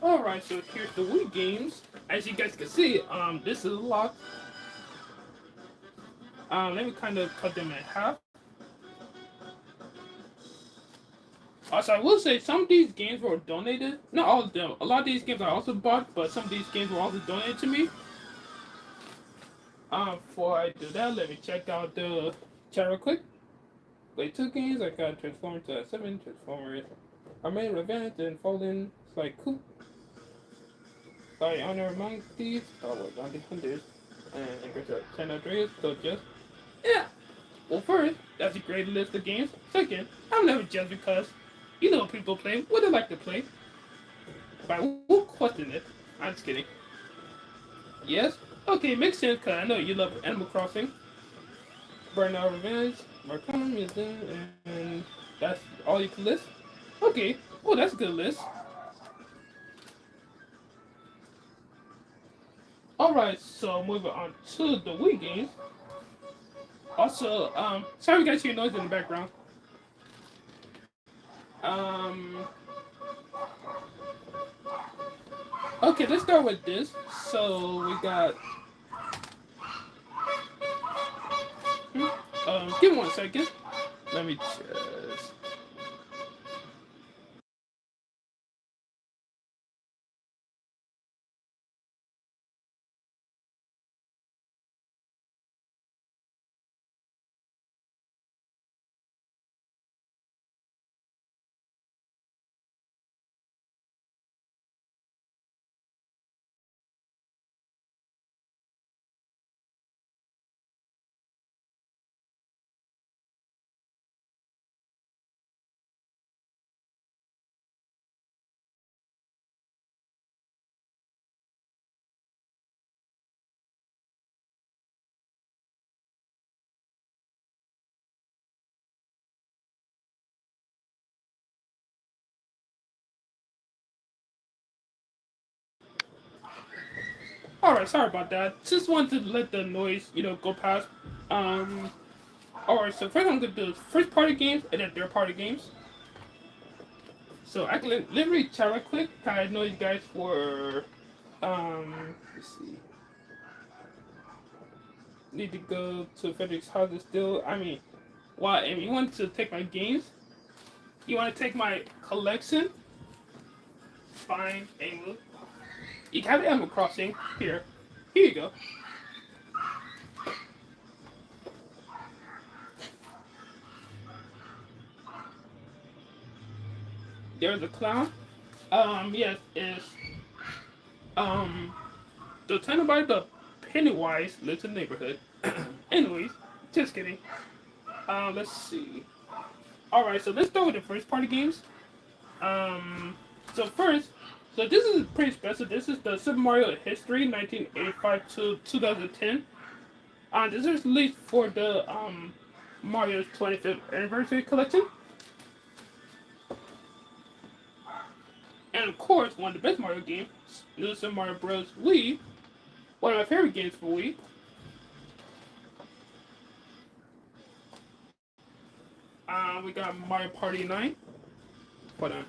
Alright, so here's the Wii games. As you guys can see, this is locked. Let me kind of cut them in half. Also, I will say some of these games were donated. Not all of them. A lot of these games I also bought, but some of these games were also donated to me. Before I do that, let me check out the chat real quick. Play two games. I got Transformers 7, Transformers Armade Revenge, and Fallen Cool. By Honor Among Thieves, Star Wars Bounty Hunters, and San Andreas, so just, yeah. Well, first, that's a great list of games. Second, I'm never just because you know people play what they like to play. But I won't question it. I'm just kidding. Yes? Okay, makes sense because I know you love Animal Crossing. Burnout Revenge, Marcon, and that's all you can list? Okay, well, that's a good list. Alright, so moving on to the Wii games. Also, sorry guys hear noise in the background. Okay, let's start with this. So we got. Give me 1 second. Let me just. Alright, sorry about that. Just wanted to let the noise, go past. Um, Alright, so first I'm gonna do first party games and then third party games. So I can literally chat right quick. I know you guys were, let's see, need to go to Frederick's house still. I mean, why? If you want to take my games, you want to take my collection, fine, Amy. You can have the Animal Crossing here. Here you go. There's a clown. Yes, it's um the tenant by the Pennywise lives in the neighborhood. Anyways, just kidding. Let's see. All right, so let's start with the first party games. Um, so first, so this is pretty special. This is the Super Mario History 1985 to 2010. This is released for the Mario's 25th anniversary collection. And of course, one of the best Mario games, New Super Mario Bros. Wii, one of my favorite games for Wii. We got Mario Party 9. Hold on.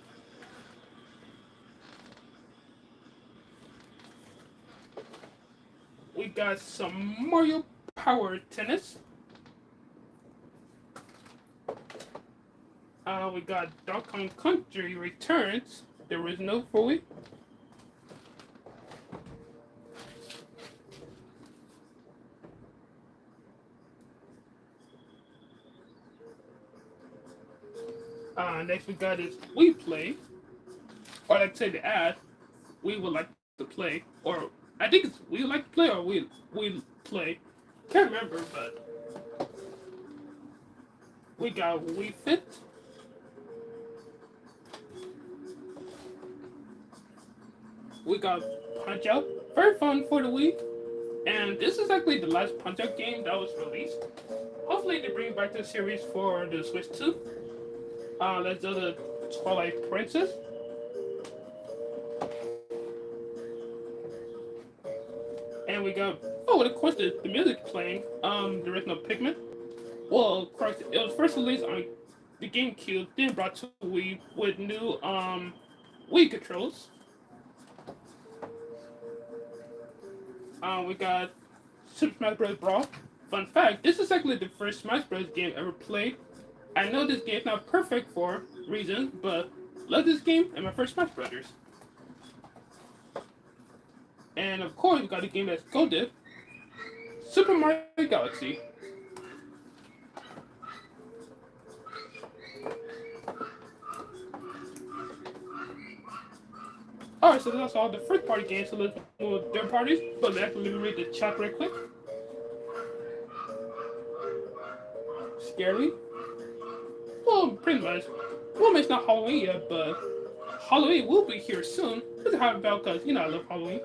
We got some Mario Power Tennis. We got Donkey Kong Country Returns, the original for Wii. Next we got is We Play, or like say the ad, we would like to play, or I think it's we would like to play or we play. Can't remember, but we got We Fit. We got Punch Out, very fun for the Wii, and this is actually the last Punch Out game that was released. Hopefully they bring back the series for the Switch 2. Let's do the Twilight Princess. And we got, oh, of course, the music playing, the original Pikmin. Well, of course, it was first released on the GameCube, then brought to Wii with new, Wii controls. We got Super Smash Bros. Brawl. Fun fact, this is actually the first Smash Bros. Game ever played. I know this game's not perfect for reasons, but love this game and my first Smash Brothers. And of course, we got a game that's goated, Super Mario Galaxy. Alright, so that's all the first party games, so let's move to third parties. But let me read the chat right quick. Scary? Well, pretty much. Well, it's not Halloween yet, but Halloween will be here soon. This is how about because, I love Halloween.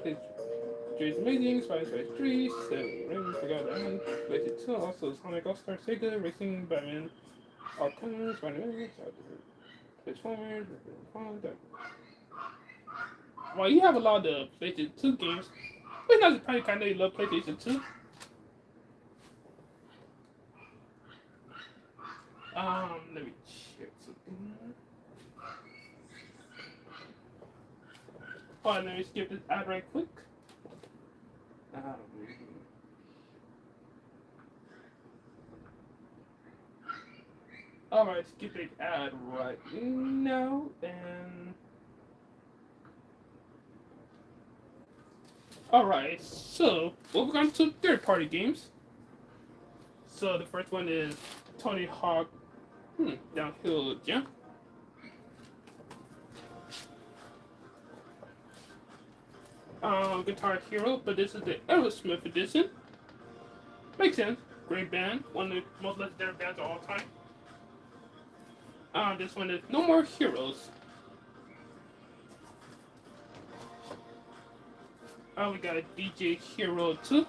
Please. Dre's Amazing, Spider 3, 7 Rings, Forgot the End, Basic 2, also Sonic All-Star, Sega, Racing, Batman, Arkham, Spider-Man, Transformers, well, you have a lot of PlayStation 2 games, but it's not surprising kind of you love PlayStation 2. Let me check something. Oh, let me skip this ad right quick. Alright, skip the ad right now, and alright, so we're going to third-party games. So the first one is Tony Hawk Downhill Jump. Guitar Hero, but this is the Aerosmith edition. Makes sense. Great band, one of the most legendary bands of all time. This one is No More Heroes. We got DJ Hero 2.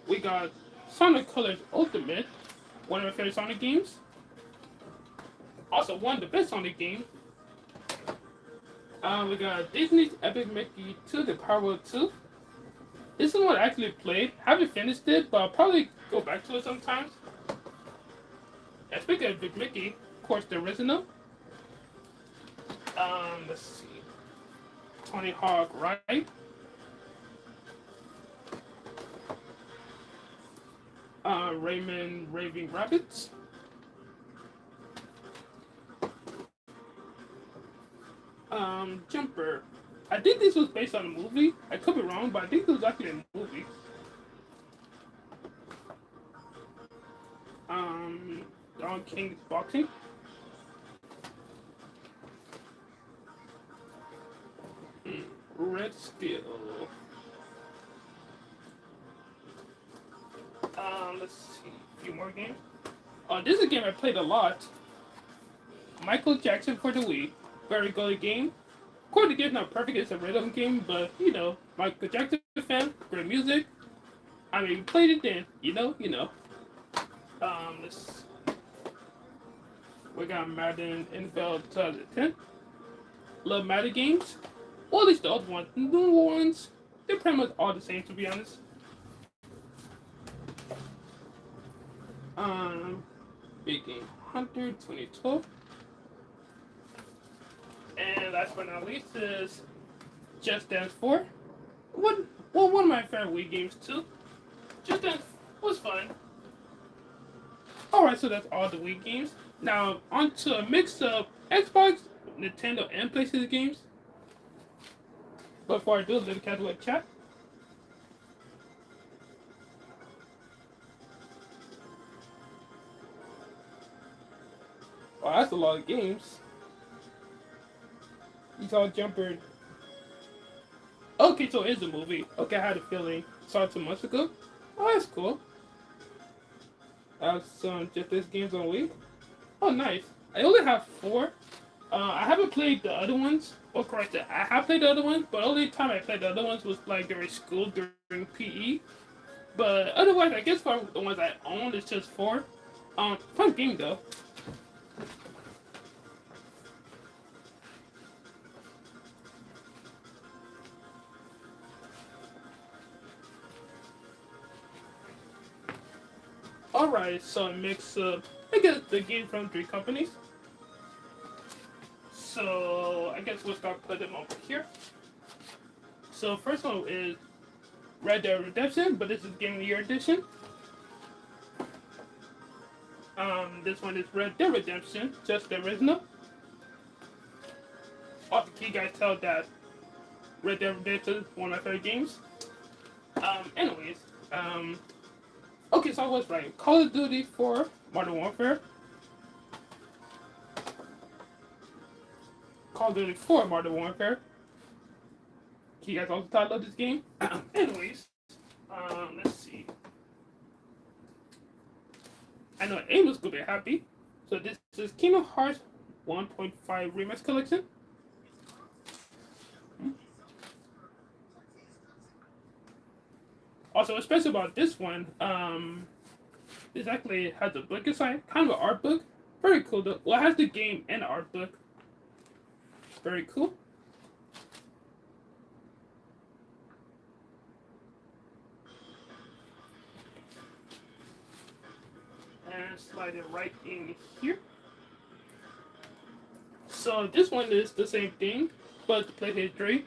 We got Sonic Colors Ultimate, one of my favorite Sonic games. Also, one of the best Sonic games. We got Disney's Epic Mickey 2, The Power World 2. This is one I actually played. Haven't finished it, but I'll probably go back to it sometimes. And speaking of Epic Mickey, of course, the original. Let's see. Tony Hawk Ride. Raymond Raving Rabbits. Jumper. I think this was based on a movie. I could be wrong, but I think it was actually a movie. Don King's Boxing. Red Steel. Let's see. A few more games. This is a game I played a lot. Michael Jackson for the Wii. Very good game. Of course, the game's not perfect. It's a rhythm game, but you know, Michael Jackson fan, great music. I mean, you played it then. You know. Let's. We got Madden NFL 2010. Love Madden games. Well, at least the old ones. The new ones, they're pretty much all the same, to be honest. Big Game Hunter 2012. And last but not least is Just Dance 4. One of my favorite Wii games too. Just Dance was fun. Alright, so that's all the Wii games. Now, on to a mix of Xbox, Nintendo, and PlayStation games. Before I do, let me catch with chat. Oh, that's a lot of games. You saw Jumper. Okay, so it's a movie. Okay, I had a feeling. Saw it 2 months ago. Oh, that's cool. I have some Just Dance games on Wii. Oh, nice. I only have 4. I haven't played the other ones. Oh, correct. I have played the other ones, but the only time I played the other ones was like during school, during PE. But otherwise, I guess for the ones I own, it's just 4. Fun game though. Alright, so a mix of, I guess, the game from 3 companies. So, I guess we'll start putting them over here. So, first one is Red Dead Redemption, but this is Game of the Year edition. This one is Red Dead Redemption, just the original. Also, can you guys tell that Red Dead Redemption is one of my favorite games? Anyways, okay, so I was right. Call of Duty 4 Modern Warfare. Call of Duty 4 Modern Warfare. Can you guys also tell I love this game? Anyways, let's see. I know Amos gonna be happy. So this is Kingdom Hearts 1.5 Remix Collection. Also, what's special about this one, this actually has a book inside, kind of an art book. Very cool though. Well, it has the game and the art book. Very cool. And slide it right in here. So this one is the same thing, but the PlayStation 3.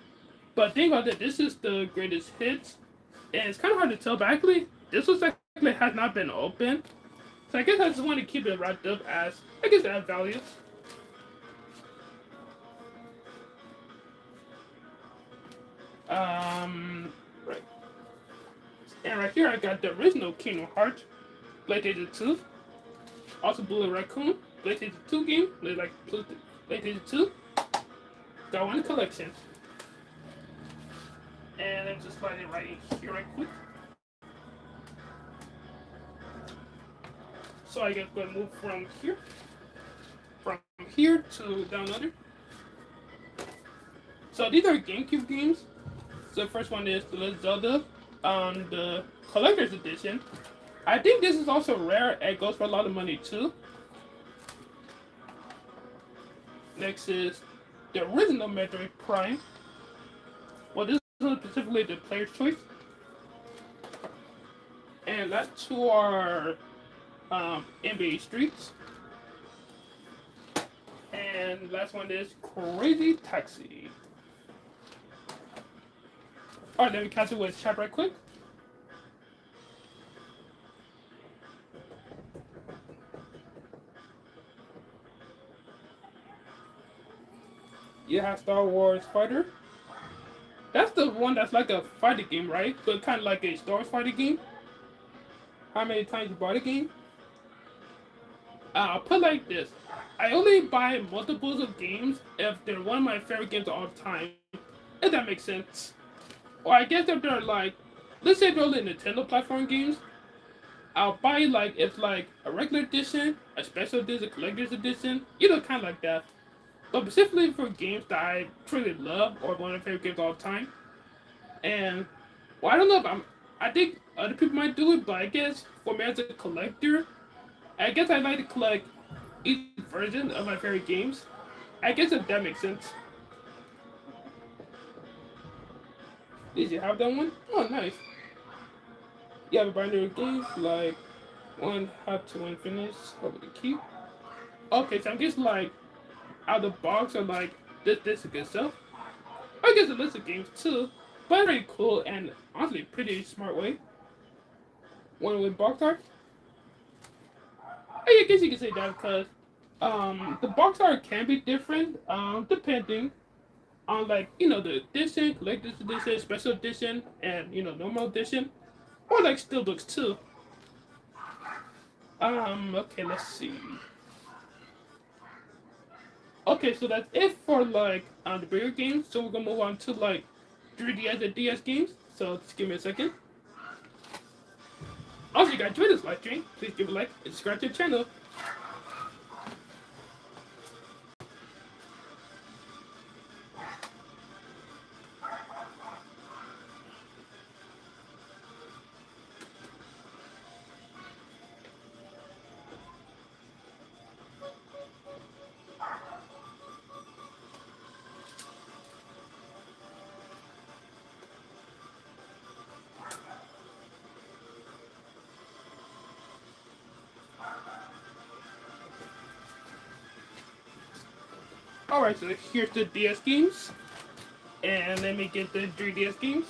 But think about it, this is the greatest hits. And it's kind of hard to tell, but actually, this was actually has not been open. So I guess I just want to keep it wrapped up as, I guess, add value. Right. And right here I got the original Kingdom Hearts, PlayStation 2. Also Blue Raccoon, PlayStation 2 game, like PlayStation 2. Got one collection. And I'm just slide it right in here right quick. So I get going to move from here to down under. So these are GameCube games. So the first one is The Legend of Zelda, the collector's edition. I think this is also rare. It goes for a lot of money too. Next is the original Metroid Prime. Well, this is specifically the player's choice. And that to our NBA Streets. And last one is Crazy Taxi. Alright, let me catch it with chat right quick. You have Star Wars Fighter. That's the one that's like a fighting game, right? But kind of like a Star Wars fighting game. How many times you bought a game? I'll put like this. I only buy multiples of games if they're one of my favorite games of all time. If that makes sense. Or I guess if they're like, let's say they're only Nintendo platform games, I'll buy like, it's like a regular edition, a special edition, a collector's edition, kind of like that. But specifically for games that I truly love or one of my favorite games of all time. And, well, I don't know if I think other people might do it, but I guess for me as a collector, I guess I like to collect each version of my favorite games. I guess if that makes sense. Did you have that one? Oh, nice. You have a binary of games like one half to one finish, over the key. Okay, so I'm just like out of the box or like this is good stuff. I guess a list of games too, but very cool and honestly pretty smart way. One with box art. I guess you can say that because the box art can be different depending on like the edition, collector's edition, special edition, and normal edition, or like steelbooks too. Okay, let's see. Okay, so that's it for like the bigger games. So we're gonna move on to like 3DS and DS games. So just give me a second. Also, if you guys enjoyed this live stream, please give a like and subscribe to the channel. Alright, so here's the DS games. And let me get the 3DS games.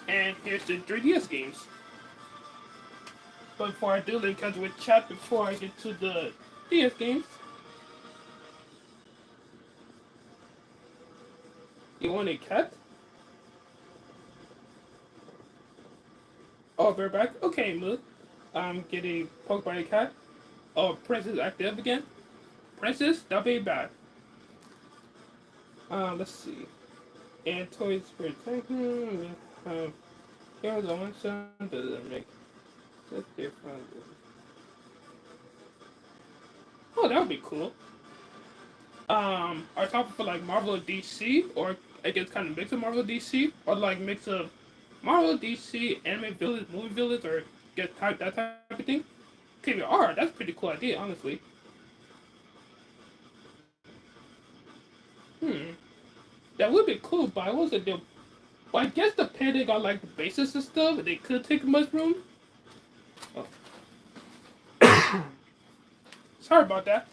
And here's the 3DS games. But before I do, let me catch with chat before I get to the DS games. You want a cat? Oh, we're back. Okay, Mood. I'm getting poked by a cat. Oh, Princess active again. Princess, that'll be bad. Let's see. And toys for attacking. Here's the one sound doesn't make the difference. Oh, that would be cool. Our topic for like Marvel or DC, or I guess kind of mix of Marvel DC, or like mix of Marvel DC, anime villains, movie villains, or get type that type of thing. KVR, that's a pretty cool idea, honestly. That would be cool, but I wasn't there. Well, I guess depending on like the basis and stuff, they could take much room. Oh. Sorry about that.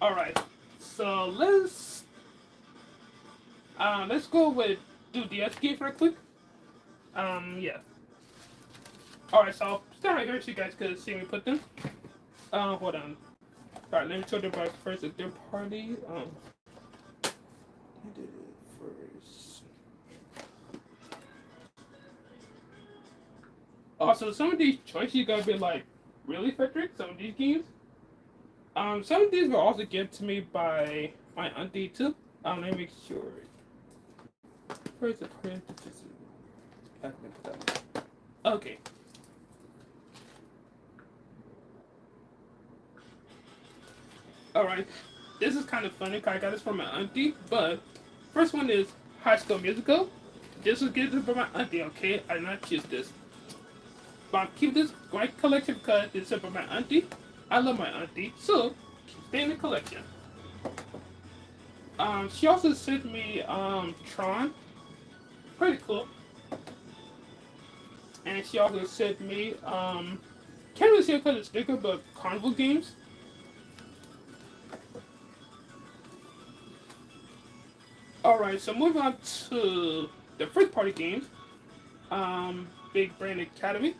All right, so let's go with do DS games right quick. Yeah. All right, so I'll stand right here so you guys could see me put them. Hold on. All right, let me show them by first a third party. I did it first. Also, some of these choices you gotta be like, really, Frederick? Some of these games. Some of these were also given to me by my auntie too. Let me make sure. Where's the parenthesis? Okay. Alright. This is kind of funny because I got this from my auntie, but first one is High School Musical. This was given by my auntie, okay? I did not choose this. But I'll keep this great collection because it's sent by my auntie. I love my auntie, so stay in the collection. She also sent me Tron, pretty cool. And she also sent me can't really see it because it's sticker, but Carnival games. Alright, so moving on to the first party games. Big Brain Academy.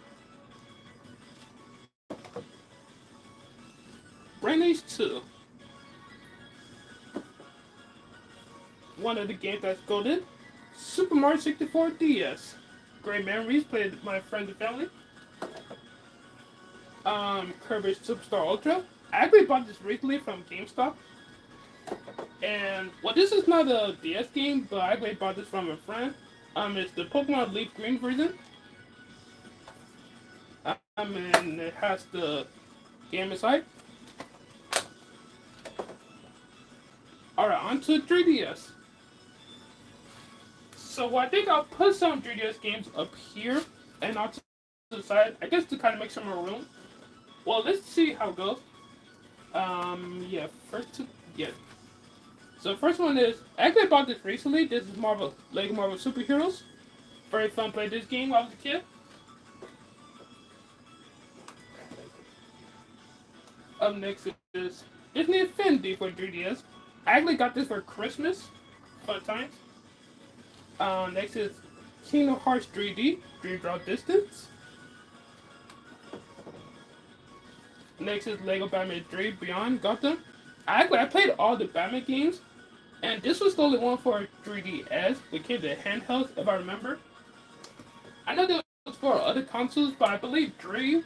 Brain Age 2. One of the games that's golden. Super Mario 64 DS. Great memories, played with my friends and family. Kirby Superstar Ultra. I actually bought this recently from GameStop. And, well, this is not a DS game, but I actually bought this from a friend. It's the Pokemon Leaf Green version. And it has the game inside. Alright, on to 3DS. So I think I'll put some 3DS games up here and on to the side, I guess to kind of make some more room. Well, let's see how it goes. Yeah, yeah. So first one is, I actually bought this recently. This is Lego Marvel Superheroes. Very fun playing this game when I was a kid. Up next is Disney Infinity for 3DS. I actually got this for Christmas. Fun times. Next is Kingdom Hearts 3D, Dream Drop Distance. Next is Lego Batman 3 Beyond Gotham. I played all the Batman games, and this was the only one for 3DS, which came to handhelds, if I remember. I know there was for other consoles, but I believe 3,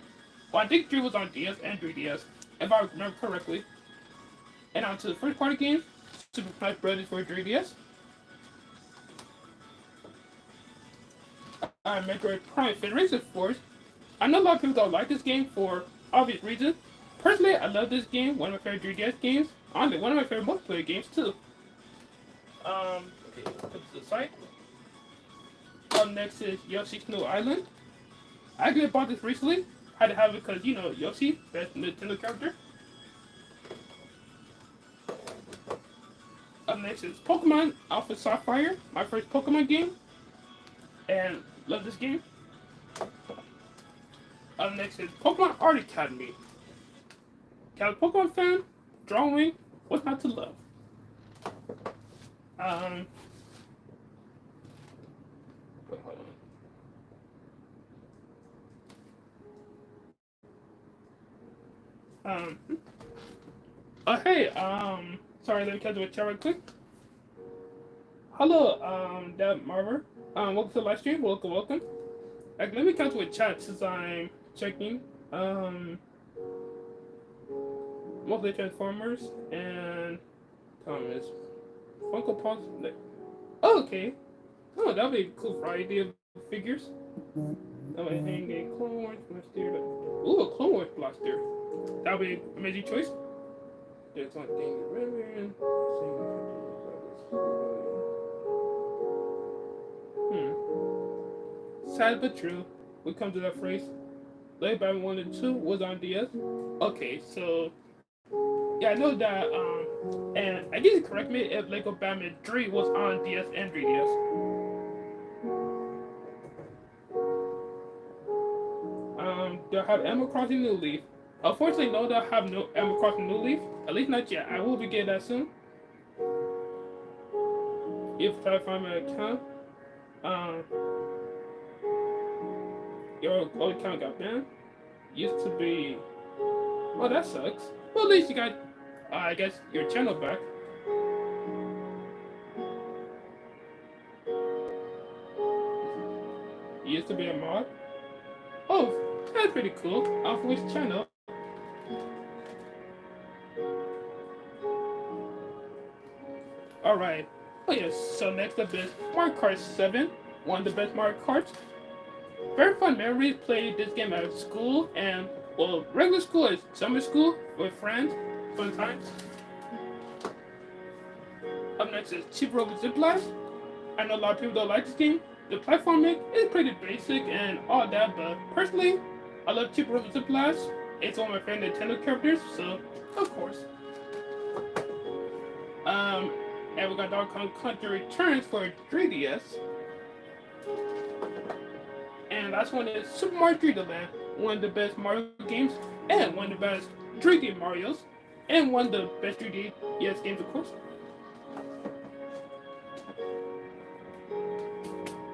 well, I think 3 was on DS and 3DS, if I remember correctly. And on to the first party game, Super Smash Bros. For 3DS. Metroid Prime Federation Force. I know a lot of people don't like this game for obvious reasons. Personally, I love this game, one of my favorite 3DS games. Honestly, one of my favorite multiplayer games too. Okay, put to the side. Up next is Yoshi's New Island. I actually bought this recently. Had to have it because, you know, Yoshi, best Nintendo character. Up next is Pokemon Alpha Sapphire, my first Pokemon game. And love this game. Up next is Pokemon Art Academy. Cat Pokemon fan, drawing, what's not to love? Wait, hold on. Oh hey, sorry, let me catch you with chat right quick. Hello, Deb Marver. Welcome to the live stream. Welcome. Let me catch you with chat since I'm checking. Mostly Transformers and Thomas. Funko Pops. Oh, okay. Oh, that'll be a cool variety of figures. That would hang a Clone Wars blaster. Ooh, a Clone Wars blaster. That'll be an amazing choice. There's one thing to remember. Sad but true. We come to that phrase. Lego Batman 1 and 2 was on DS. Okay, so yeah, I know that. And I guess you correct me if Lego Batman 3 was on DS and 3DS. They'll have Animal Crossing New Leaf. Unfortunately, no, they'll have no Animal Crossing New Leaf. At least not yet. I will be getting that soon. If I try to find my account. Your old account got banned. Used to be. Oh, that sucks. Well, at least you got, I guess, your channel back. You used to be a mod. Oh, that's pretty cool. Off which channel? Alright. Oh yes, so next up is Mario Kart 7. One of the best Mario Karts. Very fun memories. Played this game at school and, well, regular school is summer school with friends. Fun times. Up next is Cheap Robo Zip Blast. I know a lot of people don't like this game. The platforming is pretty basic and all that, but personally, I love Super Robot Zip Blast. It's one of my favorite Nintendo characters, so of course. Um, and we got Donkey Kong Country Returns for 3DS. And last one is Super Mario 3D Land, one of the best Mario games, and one of the best 3D Marios, and one of the best 3DS games, of course.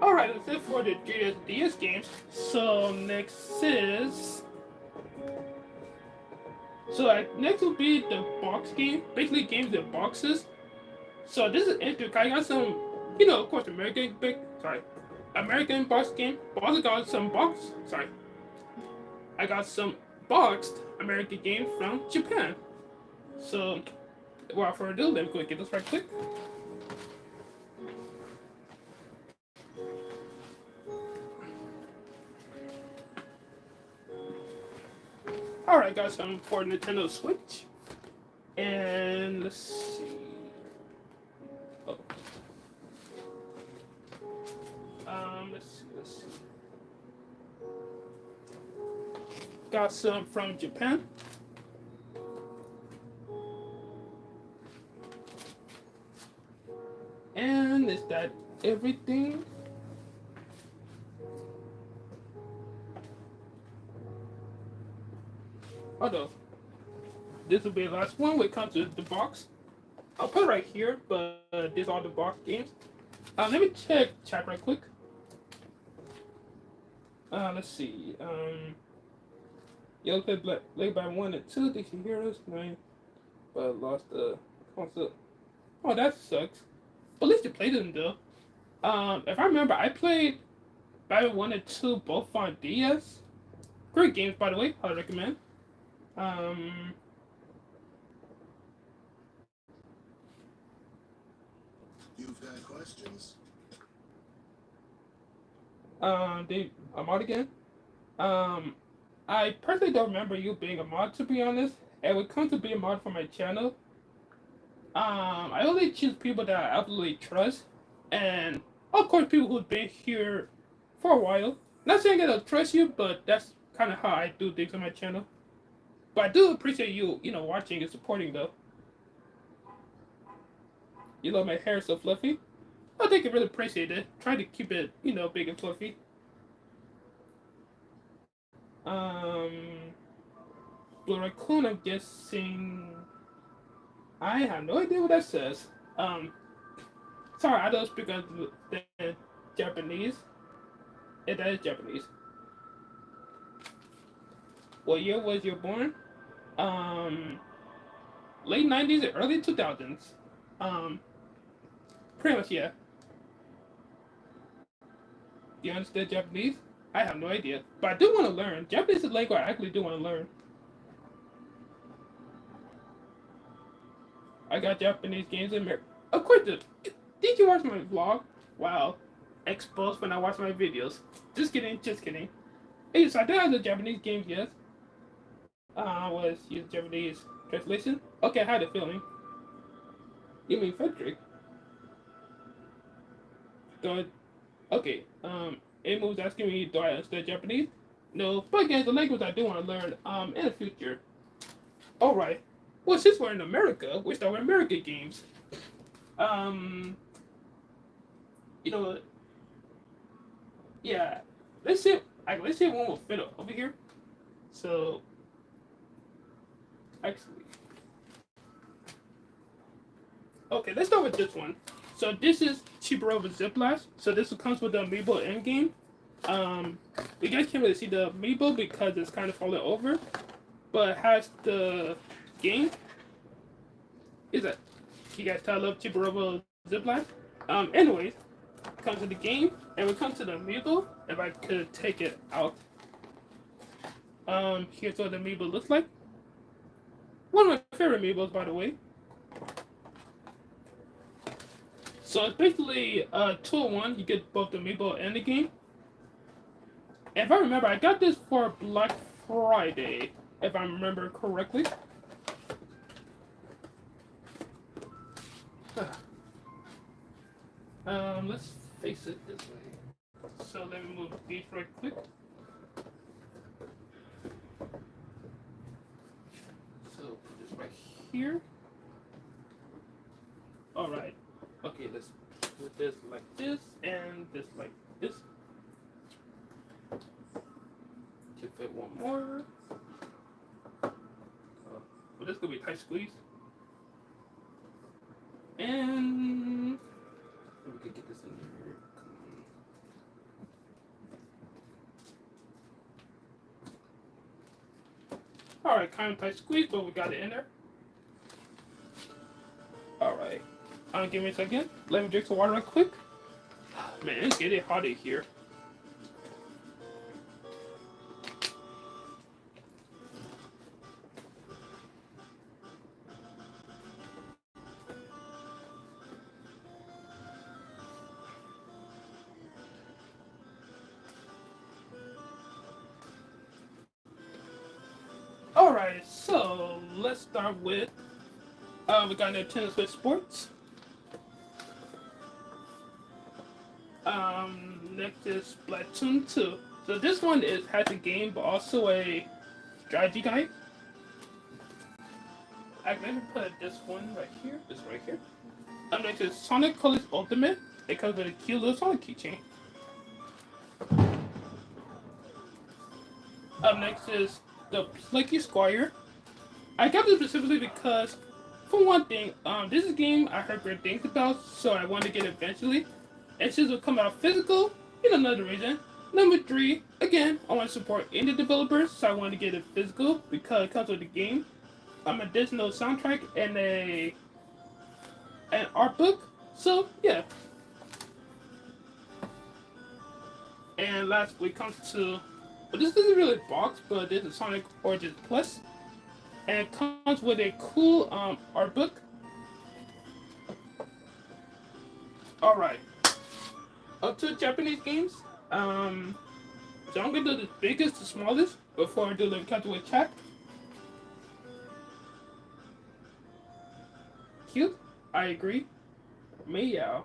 Alright, that's it for the 3DS DS games. So next is... next will be the box game, basically games in boxes. So this is interesting. I got some, of course, American box game, but also got some I got some boxed American game from Japan. So, without further ado, let me go get this right quick. Alright, got some for Nintendo Switch. And let's see. Oh. Let's see. Got some from Japan. And is that everything? Although, this will be the last one when it comes to the box. I'll put it right here, but these are the box games. Let me check chat right quick. Let's see. Yellow played Black by 1 and 2. DC Heroes 9, but lost the console. Oh, that sucks. But at least you played them though. If I remember, I played Batman 1 and 2 both on DS. Great games, by the way. I recommend. You've got questions? A mod again? I personally don't remember you being a mod, to be honest. And when it comes to being a mod for my channel, I only choose people that I absolutely trust. And, of course, people who've been here for a while. Not saying that I'll trust you, but that's kind of how I do things on my channel. But I do appreciate you, watching and supporting, though. You love my hair so fluffy? I think I really appreciate it. Try to keep it, big and fluffy. Blue Raccoon, I'm guessing... I have no idea what that says. Sorry, I don't speak the Japanese. Yeah, that is Japanese. What year was you born? Late 90s and early 2000s. Pretty much, yeah. Do you understand Japanese? I have no idea. But I do want to learn. Japanese is a language I actually do want to learn. I got Japanese games in America. Of course, did you watch my vlog? Wow. Exposed when I watch my videos. Just kidding, just kidding. Hey, so I did have the Japanese games, yes. Was using Japanese translation? Okay, I had a feeling. You mean Frederick? Good. Okay, Amy was asking me, do I understand Japanese? No, but again, the language I do want to learn, in the future. Alright. Well, since we're in America, we start with American games. You know, yeah. Let's see if one will fit over here. So, actually, okay, let's start with this one. So this is cheaper over Zip Blast. So this comes with the Amiibo endgame. You guys can't really see the Amiibo because it's kind of falling over, but it has the game. Is that you guys tell I love cheaper over Zip Blast? Anyways, comes to the game, and when it comes to the Amiibo, if I could take it out. Here's what the Amiibo looks like. One of my favorite Amiibos, by the way. So it's basically 2-in-1. You get both the Amiibo and the game. And if I remember, I got this for Black Friday, if I remember correctly. Let's face it this way. So let me move these right quick. So put this right here. Alright. Okay, let's put this like this and this like this. To fit one more. Well, this could be a tight squeeze. And we could get this in here. Alright, kind of tight squeeze, but we got it in there. Alright. Give me a second. Let me drink some water real quick. Man, it's getting hot in here. Alright, so let's start with we got Nintendo Switch Sports. Next is Splatoon 2. So this one has a game but also a strategy guide. I'm gonna put this one right here, this right here. Next is Sonic Colors Ultimate. It comes with a cute little Sonic keychain. Up next is the Plucky Squire. I got this specifically because, for one thing, this is a game I heard great things about, so I wanted to get it eventually. And since it'll come out physical, another reason. Number 3, again, I want to support indie developers, so I wanted to get it physical because it comes with the game, additional soundtrack, and an art book. So yeah. And last we come to, well, this isn't really a box, but this is Sonic Origins Plus, and it comes with a cool art book. All right. Up to Japanese games. So I'm gonna do the biggest to smallest before I do the counterweight chat. Cute, I agree. Meow.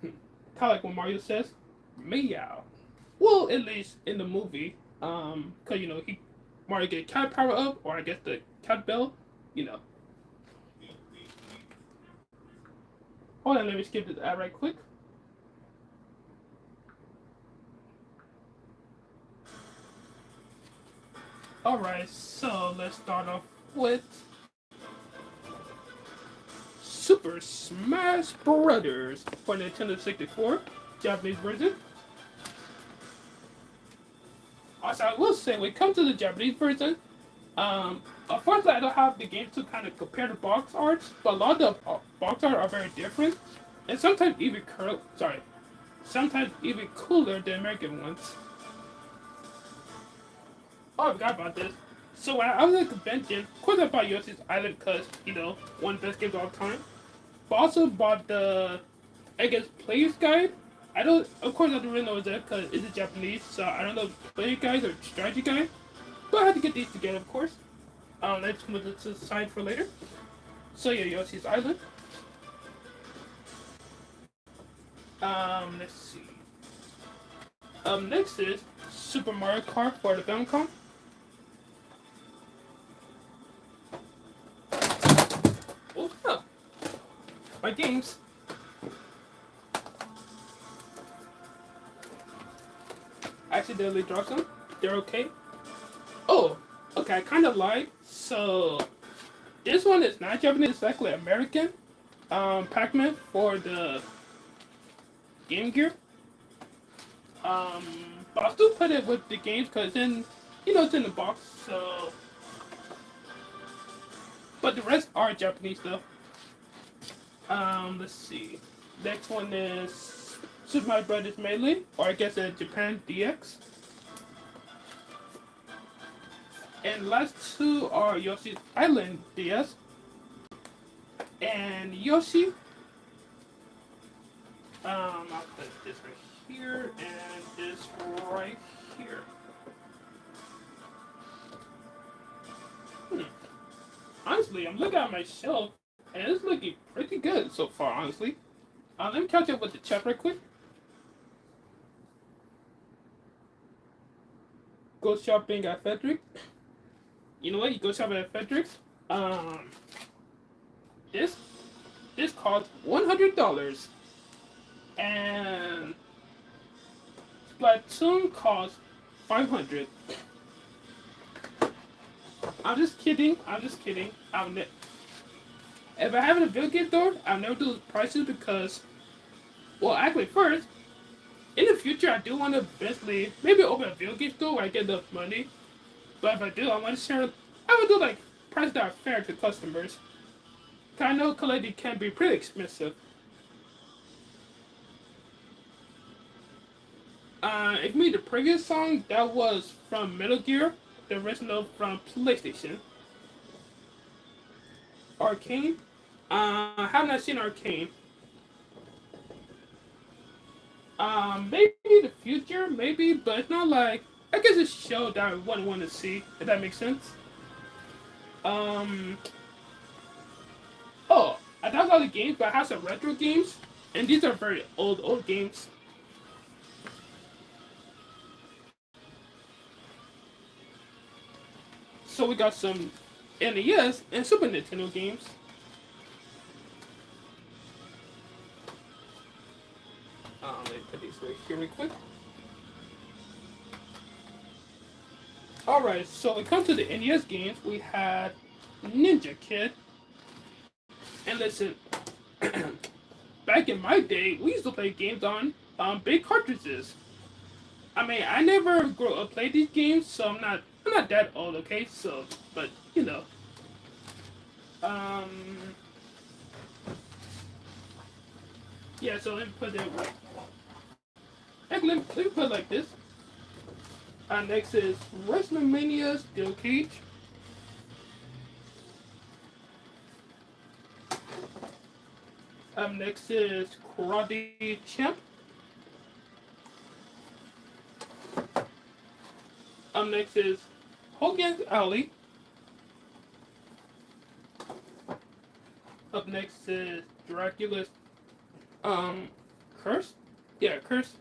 Kind of like when Mario says, meow. Well, at least in the movie, cause Mario get cat power up, or I guess the cat bell, Hold on, let me skip this ad right quick. Alright, so let's start off with Super Smash Brothers for Nintendo 64, Japanese version. Also, I will say, when it comes to the Japanese version, unfortunately I don't have the game to kind of compare the box arts, but a lot of the box art are very different, and sometimes even cooler than American ones. Oh, I forgot about this. So when I was at a convention, of course I bought Yoshi's Island because, one of the best games of all time. But also bought the, Player's Guide. Of course I don't really know what's that because it's Japanese, so I don't know if Player Guide or Strategy Guide. But I had to get these together, of course. Let's move it to the side for later. So yeah, Yoshi's Island. Let's see. Next is Super Mario Kart for the Famicom. Oh, no. My games. Accidentally dropped them. They're okay. Oh, okay, I kind of lied. So, this one is not Japanese, it's actually American. Pac-Man for the Game Gear. But I'll still put it with the games because it's in the box, so. But the rest are Japanese though. Let's see. Next one is Super Mario Brothers Melee, or I guess Japan DX. And last two are Yoshi's Island DS and Yoshi. I'll put this right here and this right here. Honestly, I'm looking at my shelf and it's looking pretty good so far, honestly. Let me catch up with the chat right quick. go shopping at Frederick. You know what? You go shopping at Frederick's. Um, this this costs $100, and Splatoon costs 500. I'm just kidding. I'm just kidding. If I have a video game store, I'll never do prices because, well, actually, first, in the future, I do want to eventually maybe open a video game store where I get enough money. But if I do, I want to share. I would do like prices that are fair to customers. 'Cause I know collecting can be pretty expensive. If me the previous song that was from Metal Gear, the original from PlayStation. Arcane. I have not seen Arcane. Maybe the future, maybe, but it's not like I guess it's a show that I wouldn't want to see. If that makes sense. Um. Oh, I thought all the games, but I have some retro games, and these are very old games. So we got some NES and Super Nintendo games. Let me put these right here real quick. Alright, so when it comes to the NES games, we had Ninja Kid. And listen, back in my day, we used to play games on big cartridges. I mean, I never grew up played these games, so I'm not that old, okay? So, but you know, um, yeah. So let me put it. Heck, let me put it like this. Next is WrestleMania Steel Cage. Next is Karate Champ. Next is Hogan's Alley. Up next is Dracula's Curse. Yeah, Curse.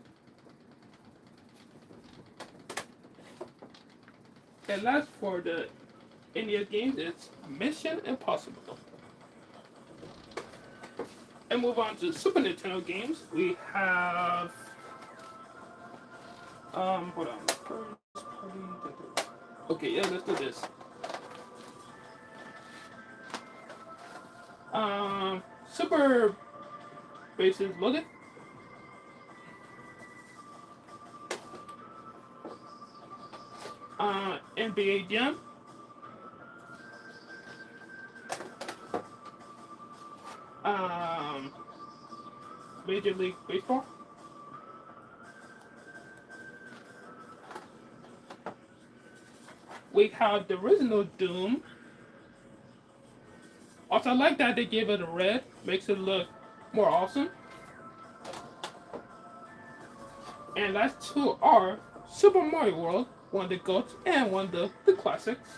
And last for the NES games is Mission Impossible. And move on to Super Nintendo games. We have hold on. First party. Okay, yeah, let's do this. Super Bases Loaded. NBA Jam. Um, Major League Baseball. We have the original Doom. Also, I like that they gave it a red. Makes it look more awesome. And last two are Super Mario World, one of the GOATs and one of the classics.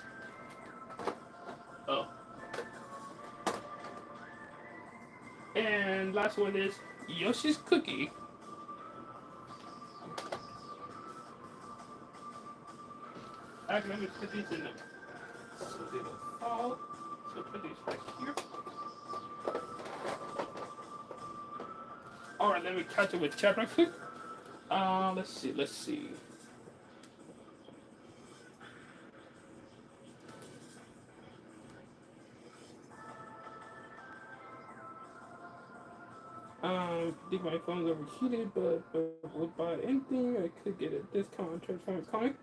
Oh. And last one is Yoshi's Cookie. Actually, let me put these in them so they don't fall. So put these right here. Alright, let me catch it with chat right quick. Let's see. I think my phone's overheated, but would buy anything, I could get a discount on Transformers comic.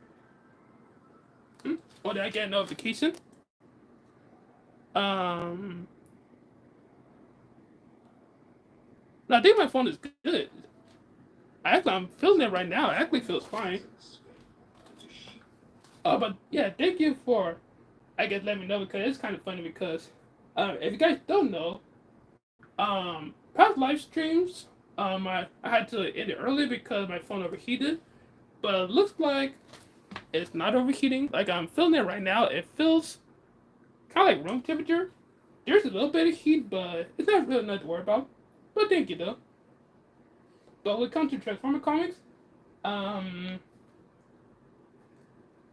Oh, did I get a notification? Um, no, I think my phone is good. I'm feeling it right now. It actually feels fine. But yeah, thank you for, I guess, let me know because it's kind of funny because, if you guys don't know, past live streams, I had to end it early because my phone overheated, but it looks like it's not overheating. Like I'm feeling it right now. It feels kind of like room temperature. There's a little bit of heat, but it's not really nothing to worry about. But thank you though. But when it comes to Transformer comics, um,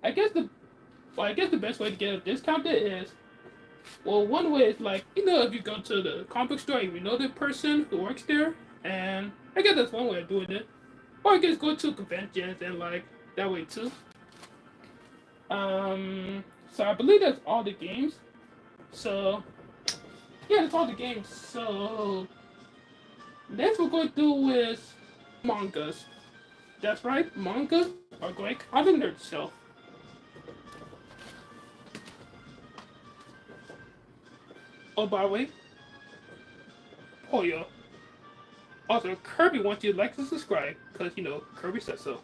I guess the best way to get it discounted is, well, one way is like, if you go to the comic book store and you know the person who works there, and I guess that's one way of doing it. Or I guess go to conventions and like that way too. So I believe that's all the games. So yeah, that's all the games. So next we're going to do is mangas. That's right, mangas are going out of nerd shelf. Oh, by the way, Poyo. Also, Kirby wants you to like and subscribe because Kirby said so.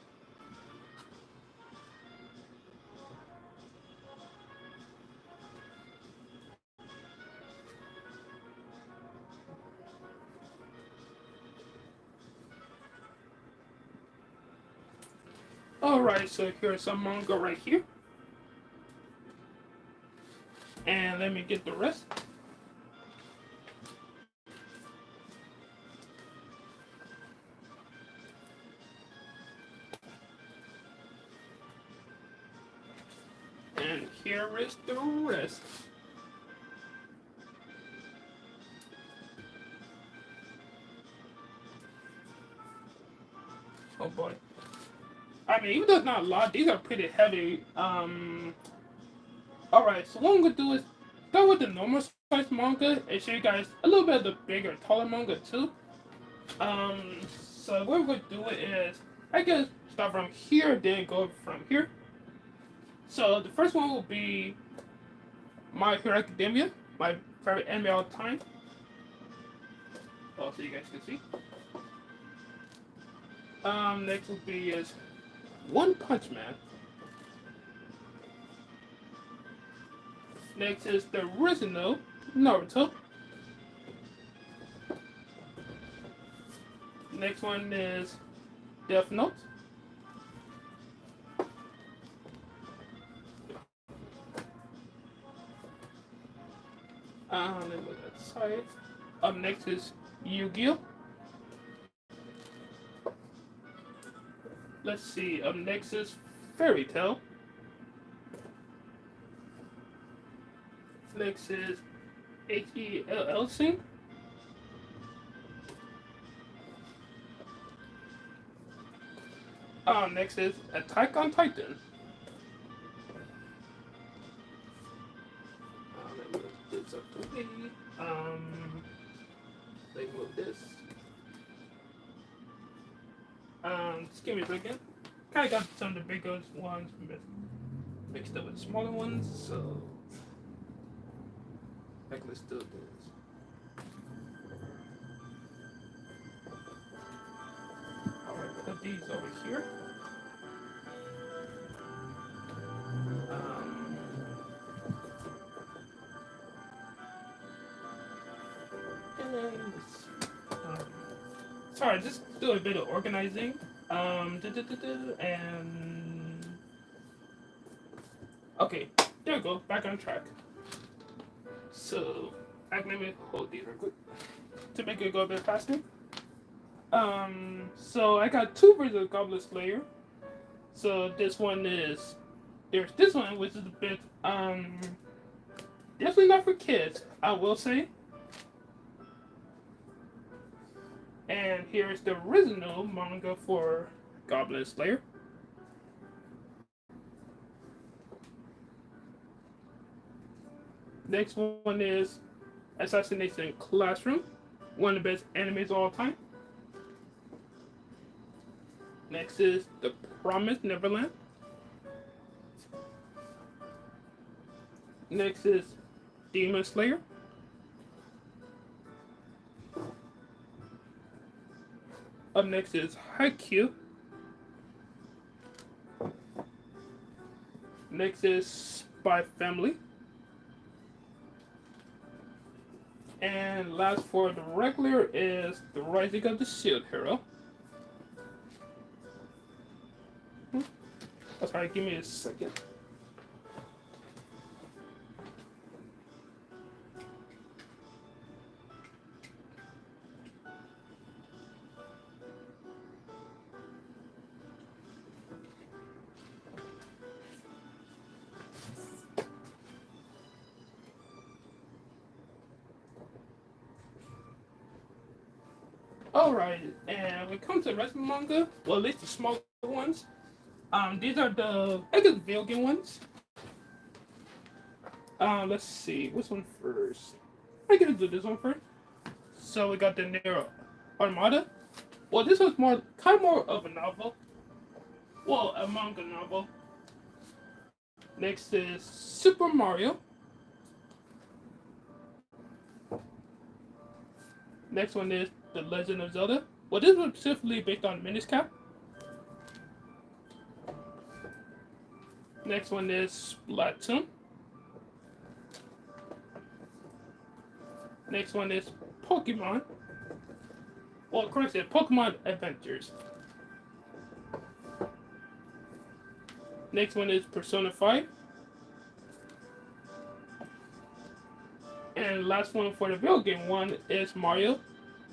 Alright, so here's some manga right here. And let me get the rest. And here is the rest. Oh boy. I mean, even though it's not a lot, these are pretty heavy. Alright, so what I'm gonna do is start with the normal size manga and show you guys a little bit of the bigger, taller manga too. So what we're gonna do is, I guess, start from here, then go from here. So the first one will be My Hero Academia, my favorite anime of all time. Oh, so you guys can see. Next will be is One Punch Man. Next is the original Naruto. Next one is Death Note. Let me look at the side. Up next is Yu-Gi-Oh! Let's see. Up next is Fairy Tail. Next is Hellsing. Next is Attack on Titan. Let me move this up to me. Let me move this. Just give me a second. Kind of got some of the bigger ones mixed up with smaller ones, so let's do this. Alright, put these over here. Sorry, just do a bit of organizing. And okay, there we go, back on track. So, let me hold these real quick to make it go a bit faster. So I got two versions of Goblin Slayer. So there's this one which is a bit definitely not for kids, I will say. And here's the original manga for Goblin Slayer. Next one is Assassination Classroom, one of the best animes of all time. Next is The Promised Neverland. Next is Demon Slayer. Up next is Haikyuu. Next is Spy Family. And last for the regular is The Rising of the Shield Hero. Oh, sorry, give me a second. Alright, and when it comes to the rest of the manga, well, at least the smaller ones, these are the, I guess, video game ones. Let's see, which one first? I guess do this one first. So we got the Nero Armada. Well, this one's more, kind of more of a novel. Well, a manga novel. Next is Super Mario. Next one is The Legend of Zelda. Well, this was specifically based on Minish Cap. Next one is Splatoon. Next one is Pokemon. Well, correct it, Pokemon Adventures. Next one is Persona 5. And last one for the video game one is Mario.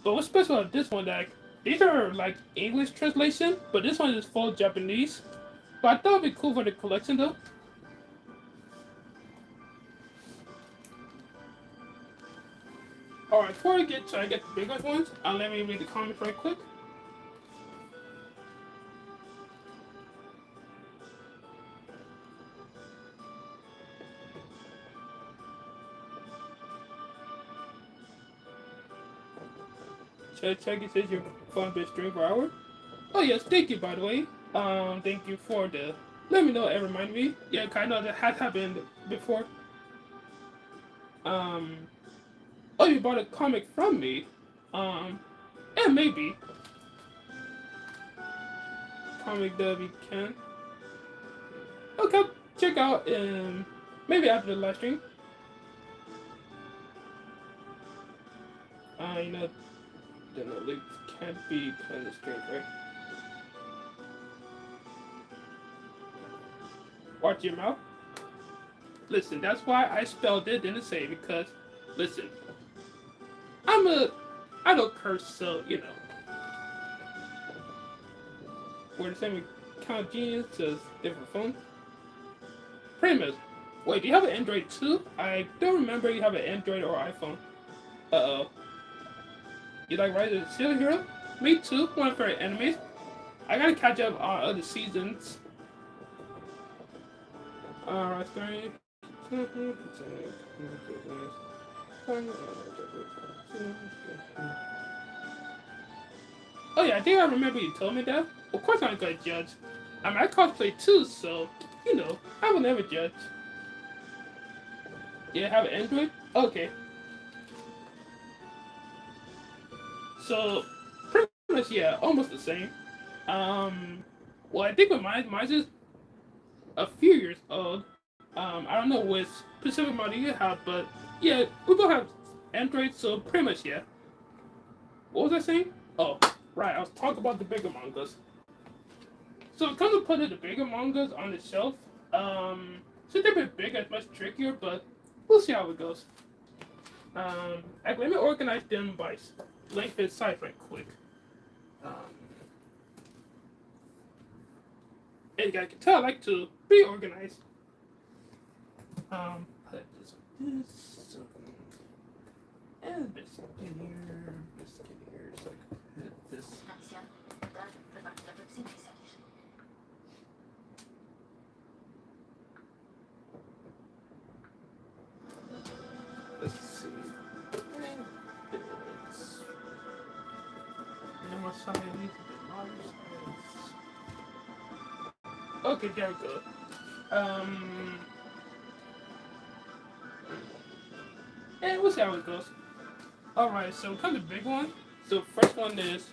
But what's special about this one, that these are like English translation, but this one is full Japanese. But I thought it'd be cool for the collection though. Alright, before I get to the bigger ones, let me read the comments right quick. Check it says your phone been streamed for hours. Oh yes, thank you by the way. Thank you for the let me know and remind me. Yeah, kind of that has happened before. Oh, you bought a comic from me. Yeah, maybe. Comic W can. Okay, check out maybe after the live stream. You know, the links can't be playing the stream, right? Watch your mouth. Listen, that's why I spelled it in the same because, listen, I don't curse, so you know. We're the same account genius, just different phone. Primus, wait, do you have an Android too? I don't remember you have an Android or iPhone. Uh oh. You like Rise of the Shield Hero? Me too. One of my favorite animes. I gotta catch up on other seasons. Alright, sorry. Oh yeah, I think I remember you told me that. Of course I'm gonna judge. I cosplay too, so you know I will never judge. Yeah, have an Android? Okay. So pretty much yeah, almost the same. Well I think with mine's just a few years old. I don't know which specific model you have, but yeah, we both have Android, so pretty much yeah. What was I saying? Oh, right, I was talking about the bigger mangas. So kind of putting the bigger mangas on the shelf, since they're a bit bigger, it's much trickier, but we'll see how it goes. Let me organize them by length and size right quick. And you guys can tell I like to be organized. Put this like this, and this in here, this in here, so I can put this. Let's see. And my size needs a bit larger size. Okay, there we go. And we'll see how it goes. Alright, so kind of big one. So first one is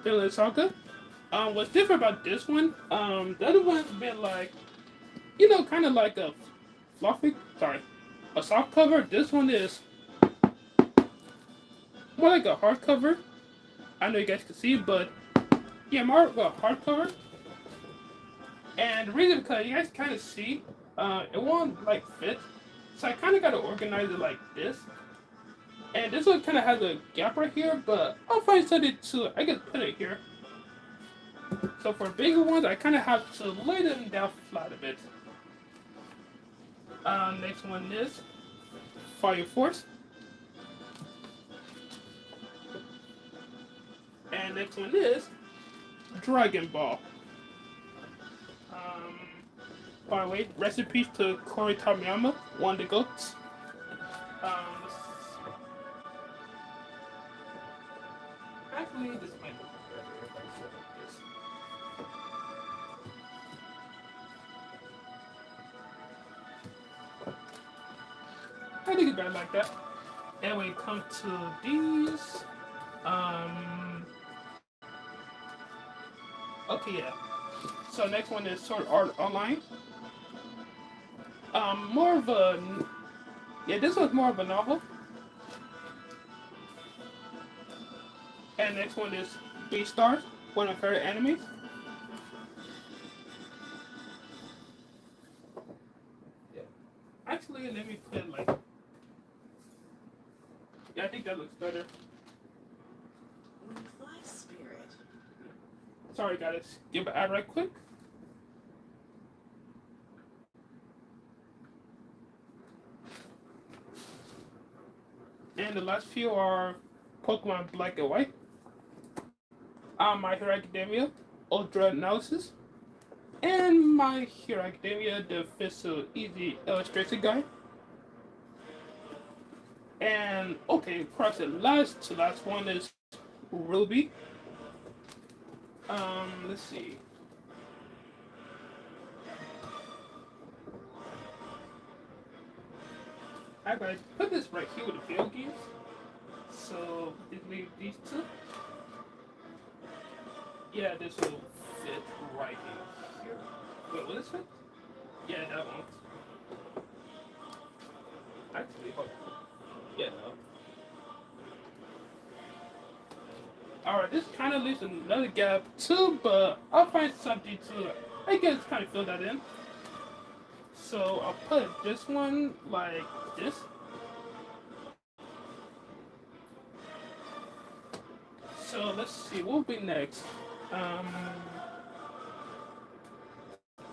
Vinland Saga. What's different about this one? The other one's been like, you know, kind of like a a soft cover. This one is more like a hardcover. I know you guys can see, but yeah, more of a hardcover. And the reason because you guys kind of see, it won't like fit. So I kind of got to organize it like this. And this one kind of has a gap right here, but I'll find something to, I can put it here. So for bigger ones, I kind of have to lay them down flat a bit. Next one is Fire Force. And next one is Dragon Ball. Um, by the way, recipes to Corey Tamiyama, one of the goats. Um, actually, this might be better. I think it's better like that. And when it comes to these, um, okay, yeah. So next one is Sword Art Online. More of a, yeah, this was more of a novel. And next one is Beastars, one of her enemies. Yeah. Actually, let me put like, yeah, I think that looks better. With thy spirit. Sorry, guys. Give an ad right quick. And the last few are Pokemon Black and White, My Hero Academia, Ultra Analysis, and My Hero Academia, the official easy illustration guide. And okay, perhaps the last one is Ruby. Let's see. I gotta put this right here with the video games. So just leave these two. Yeah, this will fit right in here. Wait, will this fit? Yeah, that won't. Actually, hold on. Yeah, no. Alright, this kind of leaves another gap too, but I'll find something to, I guess, kind of fill that in. So I'll put this one like this. So let's see, what will be next? Um,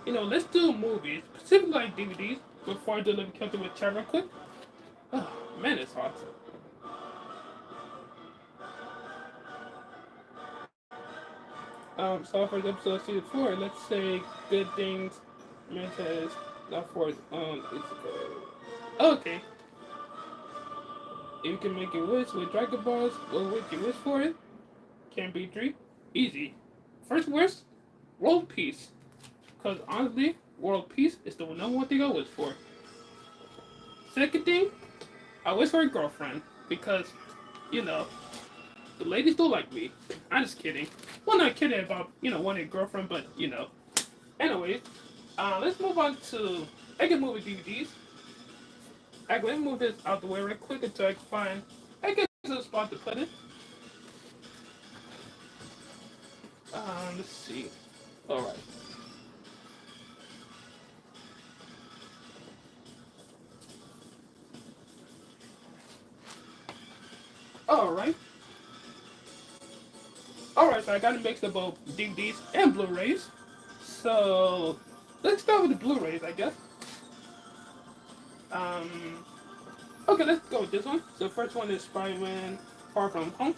let's do movies, specifically like DVDs, before I do Living Kilter with chat real quick. Oh, man, it's hot. So for episode season 4, let's say good things meant as not for okay. If you can make a wish with Dragon Balls, what would you wish for it? Can be 3. Easy. First wish, world peace. Because honestly, world peace is the number one thing I wish for. Second thing, I wish for a girlfriend. Because, you know, the ladies don't like me. I'm just kidding. Well, not kidding about, wanting a girlfriend, but, Anyways, let's move on to action movie DVDs. Actually, let me move this out the way real quick until I can find, I guess, a spot to put it. Let's see. Alright. Alright. Alright, so I got a mix of both DVDs and Blu-rays. So, let's start with the Blu-rays, I guess. Okay, let's go with this one. So, the first one is Spider-Man Far From Home.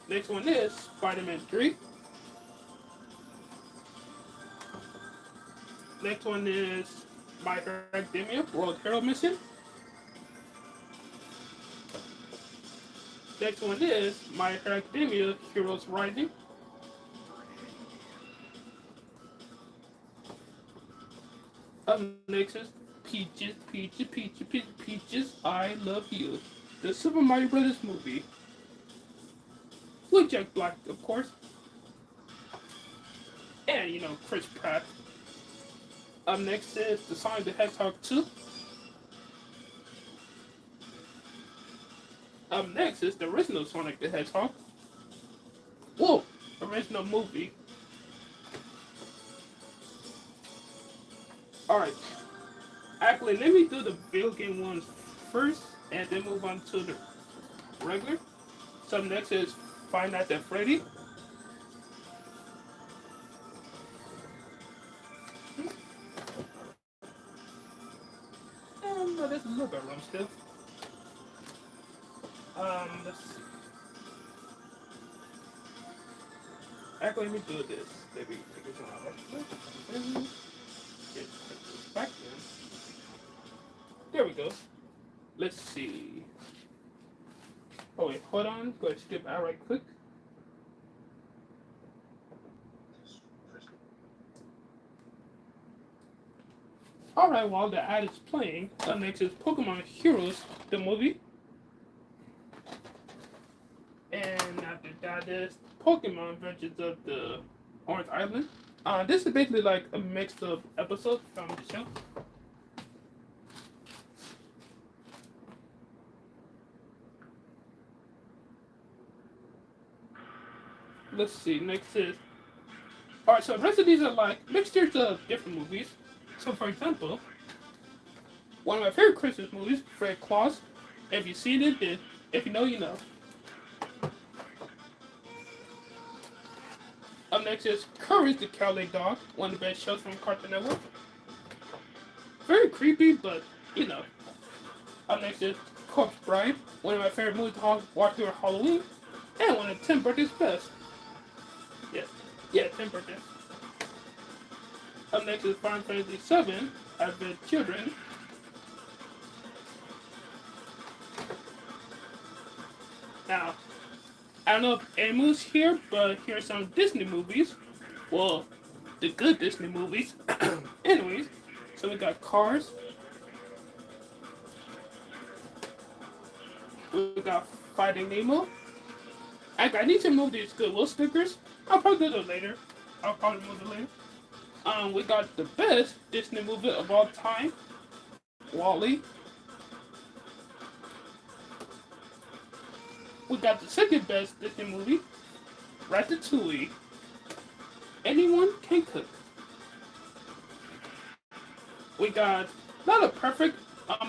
Next one is Spider-Man 3. Next one is My Hero Academia World Hero Mission. Next one is My Hero Academia Heroes Rising. Up next is Peaches, Peaches, Peaches, Peaches, Peaches, I Love You. The Super Mario Brothers movie. With Jack Black, of course. And, Chris Pratt. Up next is The Sonic the Hedgehog 2. Up next is the original Sonic the Hedgehog. Whoa! Original movie. Alright. Actually, let me do the video game ones first, and then move on to the regular. So next is Five Nights at Freddy. No, there's a little bit of room still. Let's actually let me do this. Maybe take this one out right quick. And get this back in. There we go. Let's see. Oh wait, hold on. Go ahead, skip out right quick. Alright, while the ad is playing, up next is Pokemon Heroes, the movie. And after that is Pokemon Adventures of the Orange Island. This is basically like a mix of episodes from the show. Let's see, next is... Alright, so the rest of these are like mixtures of different movies. So for example, one of my favorite Christmas movies, Fred Claus. If you've seen it, then if you know, you know. Up next is Courage the Cowardly Dog, one of the best shows from Cartoon Network. Very creepy, but you know. Up next is Corpse Bride, one of my favorite movies to watch during Halloween, and one of Tim Burton's best. Yeah, Tim Burton. Up next is Final Fantasy VII, Advent Children. Now, I don't know if Emu's here, but here are some Disney movies. Well, the good Disney movies. Anyways, so we got Cars. We got Finding Nemo. I need to move these Goodwill stickers. I'll probably do it later. We got the best Disney movie of all time, Wall-E. We got the second best Disney movie, Ratatouille. Anyone can cook. We got not a perfect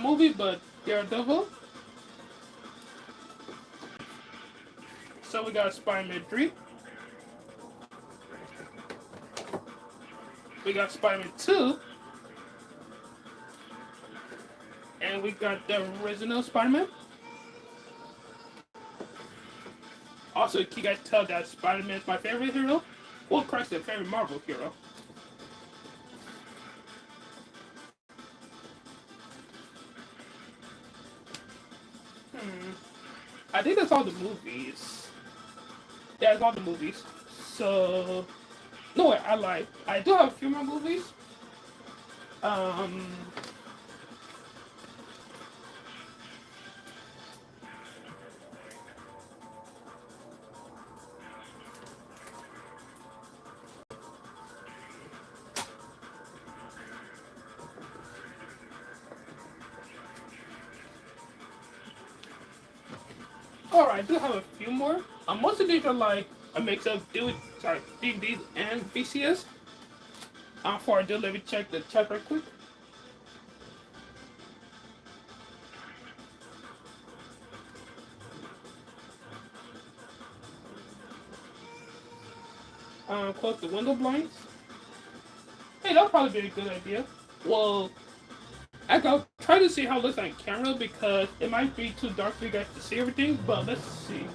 movie, but Daredevil. So we got Spider-Man 3. We got Spider-Man 2. And we got the original Spider-Man. Also, can you guys tell that Spider-Man is my favorite hero? Well, Christ, my favorite Marvel hero. I think that's all the movies. Yeah, that's all the movies. So, no, wait, I lied. I do have a few more movies. Um, Alright, I do have a few more. Most of these are like a mix of DVDs and VCS. Before I do, let me check the chat right quick. Close the window blinds. Hey, that'll probably be a good idea. Well, I'll try to see how it looks on camera because it might be too dark for you guys to see everything, but let's see.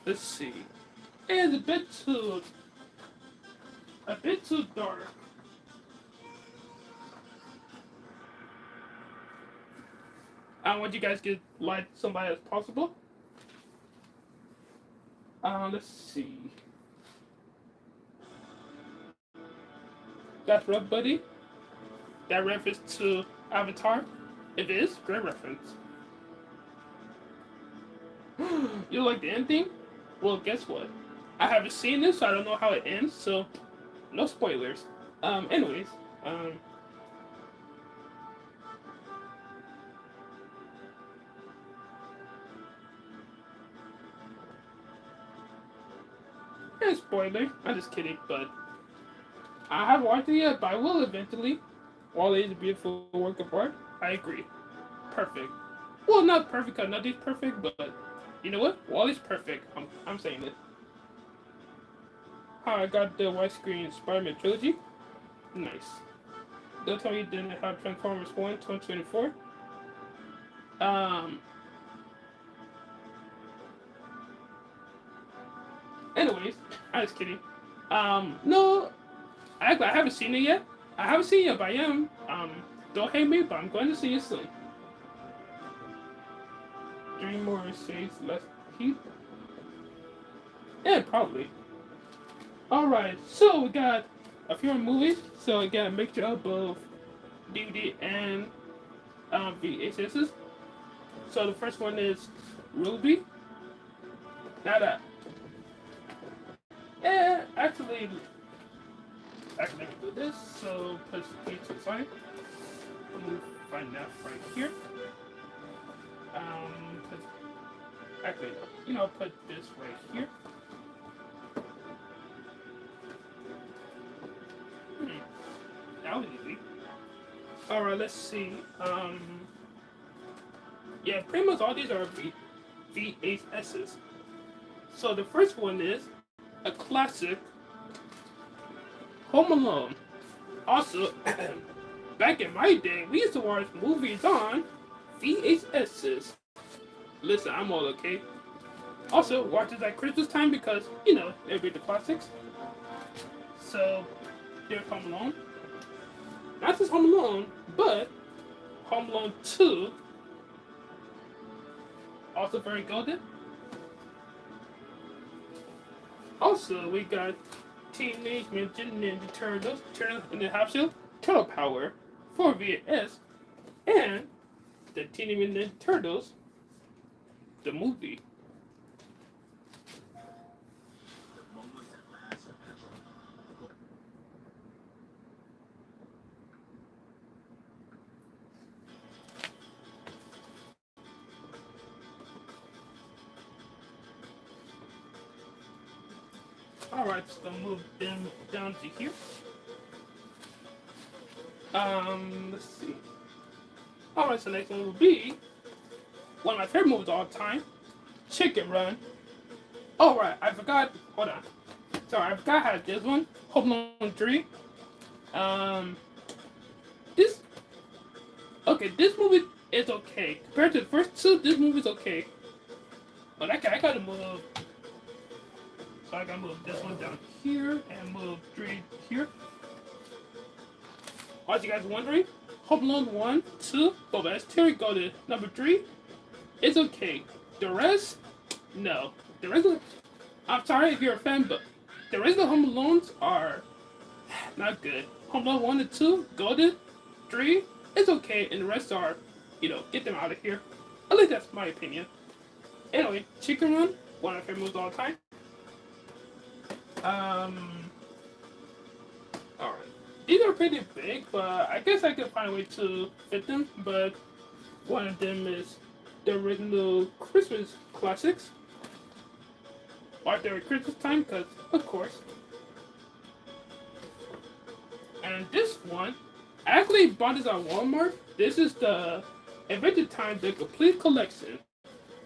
Let's see. It's a bit too dark. I want you guys to get light somebody as possible. Let's see. That's Rough Buddy. That reference to Avatar. It is great reference. You like the ending? Well, guess what? I haven't seen this, so I don't know how it ends. So, no spoilers. Anyways, spoiler. I'm just kidding, but I haven't watched it yet, but I will eventually. Wall-E is a beautiful work of art. I agree. Perfect. Well, not perfect, because nothing's perfect, but you know what? Wall-E's perfect. I'm saying it. how I got the widescreen Spider-Man trilogy. Nice. Don't tell me you didn't have Transformers 1 2024. Um. Anyways, I was kidding. No, I haven't seen it yet. I haven't seen it, but I am. Don't hate me, but I'm going to see it soon. Three more says less heat. Yeah, probably. Alright, so we got a few more movies. So we got a mixture of both DVD and VHSs. So the first one is Ruby. Now that, actually let me do this. So push the key to the side. I'm gonna find that right here. Put, actually, put this right here. That was easy. Alright, let's see. Yeah, pretty much all these are VHSs. So the first one is a classic, Home Alone. Also, back in my day, we used to watch movies on VHSs. Listen, I'm all okay. Also, watch this at Christmas time because, they'll be the classics. So, there's Home Alone. Not just Home Alone, but Home Alone 2. Also very golden. Also, we got Teenage Mutant Ninja Turtles, Turtles in the Half Shell, Turtle Power for VHS, and the Teenage Mutant Ninja Turtles, the movie. Alright, so move them down to here. Let's see. Alright, so next one will be one of my favorite movies of all time, Chicken Run. Alright, I forgot. Hold on. Sorry, I forgot how this one. Home Alone 3. This. Okay, this movie is okay. Compared to the first two, this movie's okay. But I gotta move. So I gotta move this one down here and move 3 here. As you guys wondering, Home Alone 1, 2, but let's go to number 3. It's okay. The rest, no. The rest of, I'm sorry if you're a fan, but the rest of the Home Alones are not good. Home Alone 1 and 2, golden. 3, it's okay, and the rest are, get them out of here. At least that's my opinion. Anyway, Chicken Run, one of my favorite movies of all time. Alright. These are pretty big, but I guess I could find a way to fit them. But one of them is the original Christmas classics. Or they're at Christmas time, because, of course. And this one, I actually bought this on Walmart. This is the Adventure Time, the complete collection.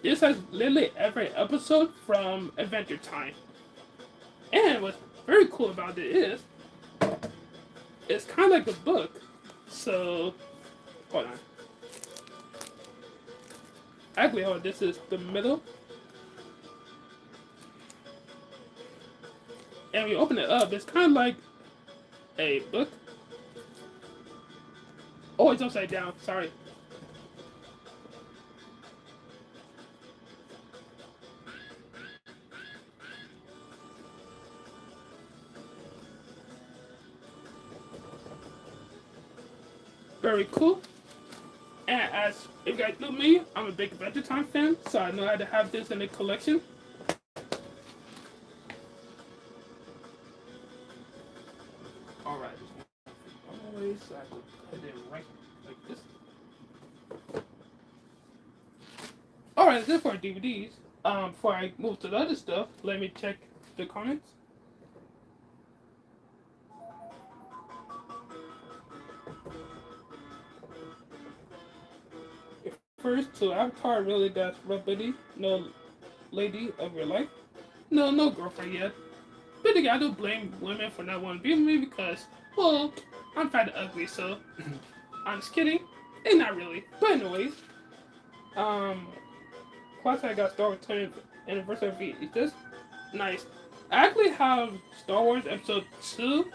This has literally every episode from Adventure Time. And what's very cool about it is, it's kind of like a book. So, hold on. Actually, this is the middle. And when you open it up, it's kind of like a book. Oh, it's upside down. Sorry. Very cool. And as if you guys know me, I'm a big Adventure Time fan, so I know how to have this in the collection. Alright. Always, so I have to put it right like this. Alright, that's it for DVDs. Before I move to the other stuff, let me check the comments. First, to Avatar really got rubbery. No lady of your life. No girlfriend yet. But again, I don't blame women for not wanting to be with me because, well, I'm fat and ugly, so I'm just kidding. And not really. But anyways, um, plus I got Star Wars 20th anniversary. It's just nice. I actually have Star Wars Episode 2.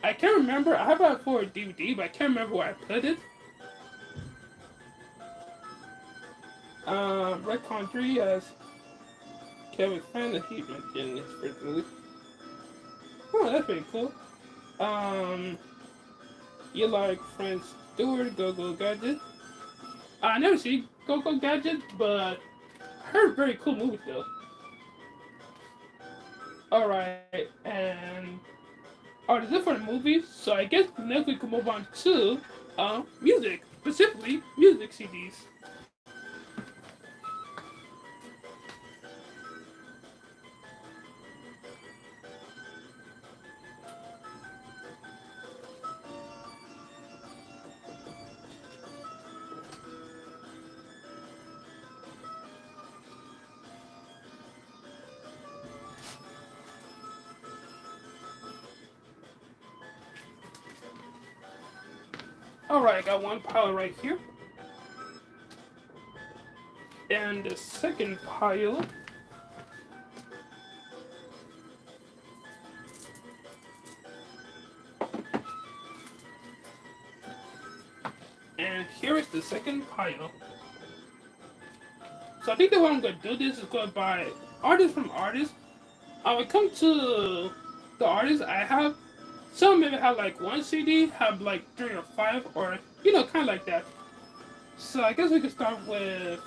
I can't remember. I have it for a DVD, but I can't remember where I put it. Red Country as Kevin Fan that he mentioned in his first movie. Oh, that's pretty cool. Um, you like Friends Stewart, Go Go Gadget. I never seen Go Go Gadget, but I heard very cool movie though. Alright, and that's it for the movies. So I guess next we can move on to music, specifically music CDs. Alright, I got one pile right here. And the second pile. And here is the second pile. So I think the way I'm going to do this is going by artist from artist. When it comes to the artists I have, some maybe have like one CD, have like 3 or 5, or kind of like that. So I guess we could start with,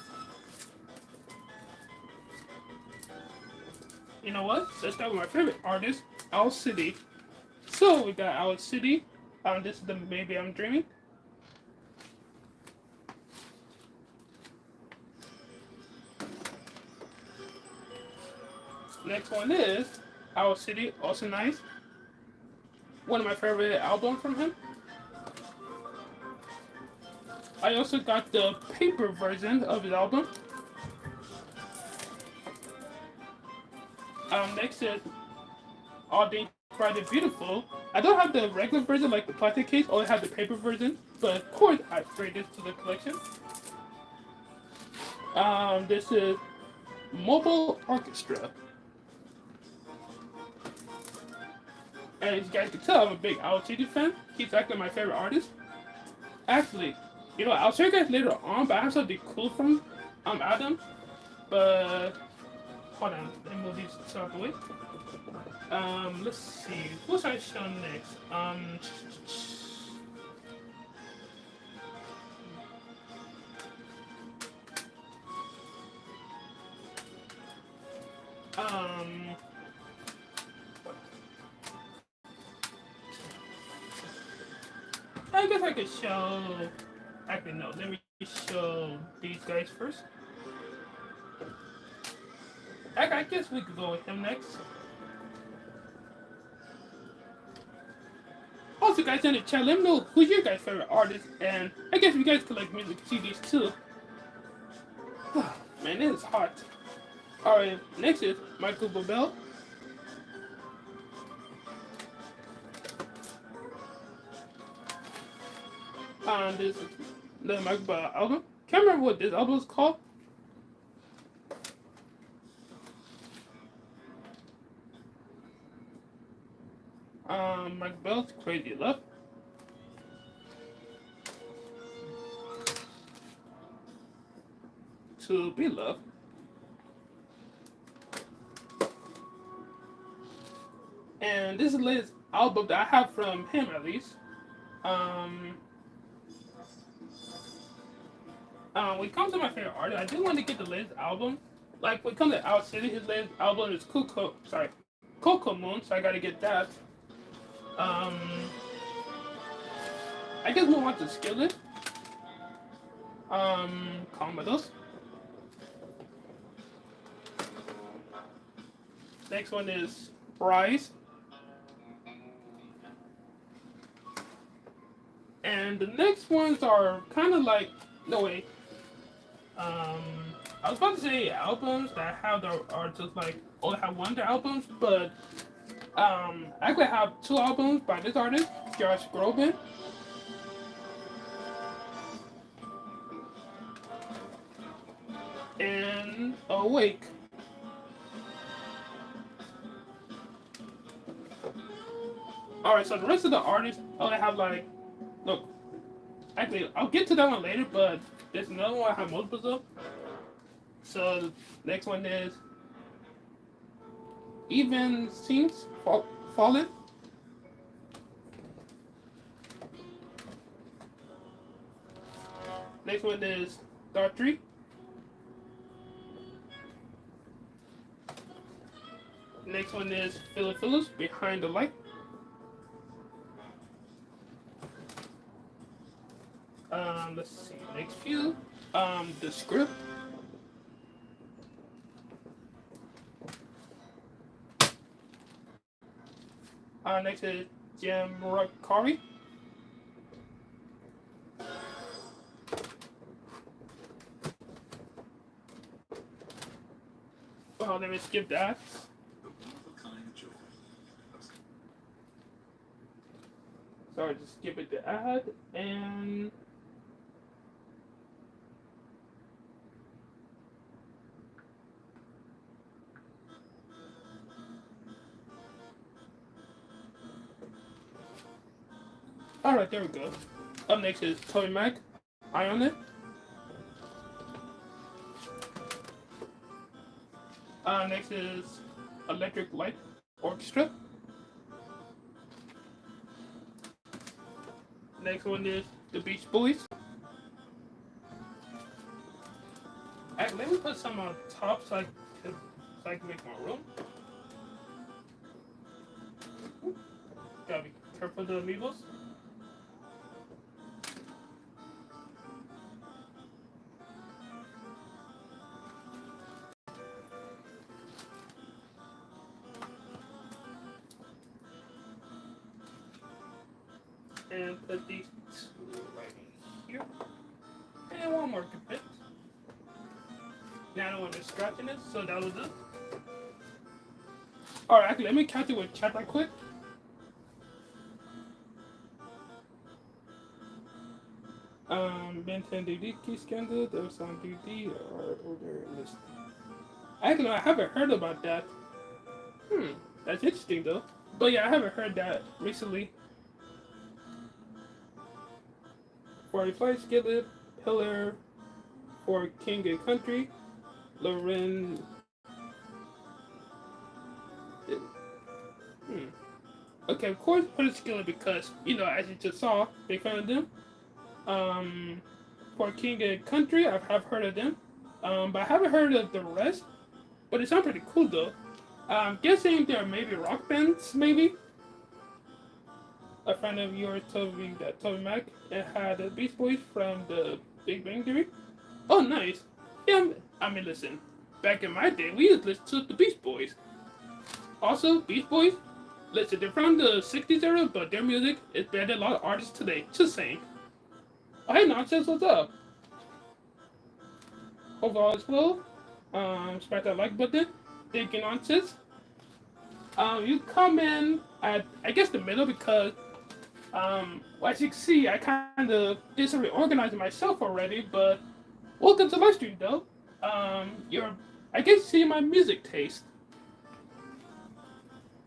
you know what? Let's start with my favorite artist, Owl City. So we got Owl City. This is the Maybe I'm Dreaming. Next one is Owl City, also nice. One of my favorite albums from him. I also got the paper version of his album. Next is All Day Friday Beautiful. I don't have the regular version like the plastic case, only have the paper version, but of course I bring this to the collection. This is Mobile Orchestra. And as you guys can tell, I'm a big Owl City fan. He's actually my favorite artist. Actually, I'll show you guys later on, but I have something cool from Adam. But hold on, let me move these out of the way. Let's see. What should I show next? I guess I could show. Actually, no. Let me show these guys first. I guess we could go with him next. Also, guys, in the chat, let me know who's your guys' favorite artist, and I guess you guys collect music CDs too. Man, it is hot. Alright, next is Michael Bublé. This is the Michael Bublé album. Can't remember what this album is called. Michael Bell's Crazy Love. To Be Loved. And this is the latest album that I have from him, at least. When it comes to my favorite artist, I do want to get the latest album. Like when it comes to Out City, his latest album is Coco Moon, so I gotta get that. I guess we'll want to Skillet. Commodus. Next one is Rise. And the next ones are kind of like, no wait. I was about to say albums that have the are just like only have one of their albums, but I actually have two albums by this artist, Josh Groban, and Awake. All right, so the rest of the artists only have like, look, actually I'll get to that one later, but there's another one I have multiples of. So next one is Even Sings Fallen. Next one is Star 3. Next one is Philip Behind the Light. Let's see. Next few. The Script. Next is Jim Rakari. Well, let me skip that. Sorry, just skip it to add and. Alright, there we go. Up next is Toby Mac, Eye on It. Next is Electric Light Orchestra. Next one is The Beach Boys. Let me put some on top so I can make more room. Gotta be careful of the amigos. And put these two right in here. And one more can fit. Now I don't want to scratching it, so that was it. Alright, actually, let me count it with chat right quick. Ben 10 DD key scandal, there was some DD or order list. Actually, I haven't heard about that. That's interesting though. But yeah, I haven't heard that recently. 45 Skillet, Pillar, for King and Country, Loren. Okay, of course, put a Skillet because, as you just saw, big fan of them. For King and Country, I've heard of them. But I haven't heard of the rest. But it sounds pretty cool though. I'm guessing there are maybe rock bands, maybe. A friend of yours told me that Toby Mac had the Beach Boys from the Big Bang Theory. Oh, nice. Yeah, I mean, listen. Back in my day, we used to listen to the Beach Boys. Also, Beach Boys, listen, they're from the 60s era, but their music is better than a lot of artists today. Just saying. Oh, hey, Nonsense, what's up? Hope all is well. Smash that like button. Thank you, Nonsense. You come in at, I guess, the middle because well, as you can see, I kind of did some reorganizing myself already, but welcome to live stream though. I guess, see my music taste.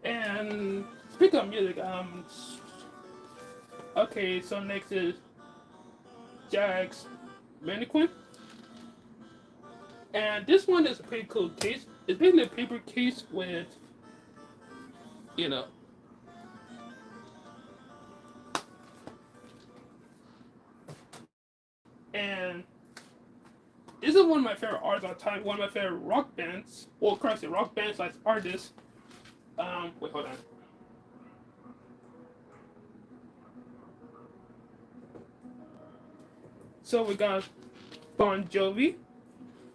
And speaking of music, okay, so next is Jack's Mannequin. And this one is a pretty cool case. It's basically a paper case with, and this is one of my favorite artists all time. One of my favorite rock bands. Well, currently rock bands like artists. Wait, hold on. So we got Bon Jovi,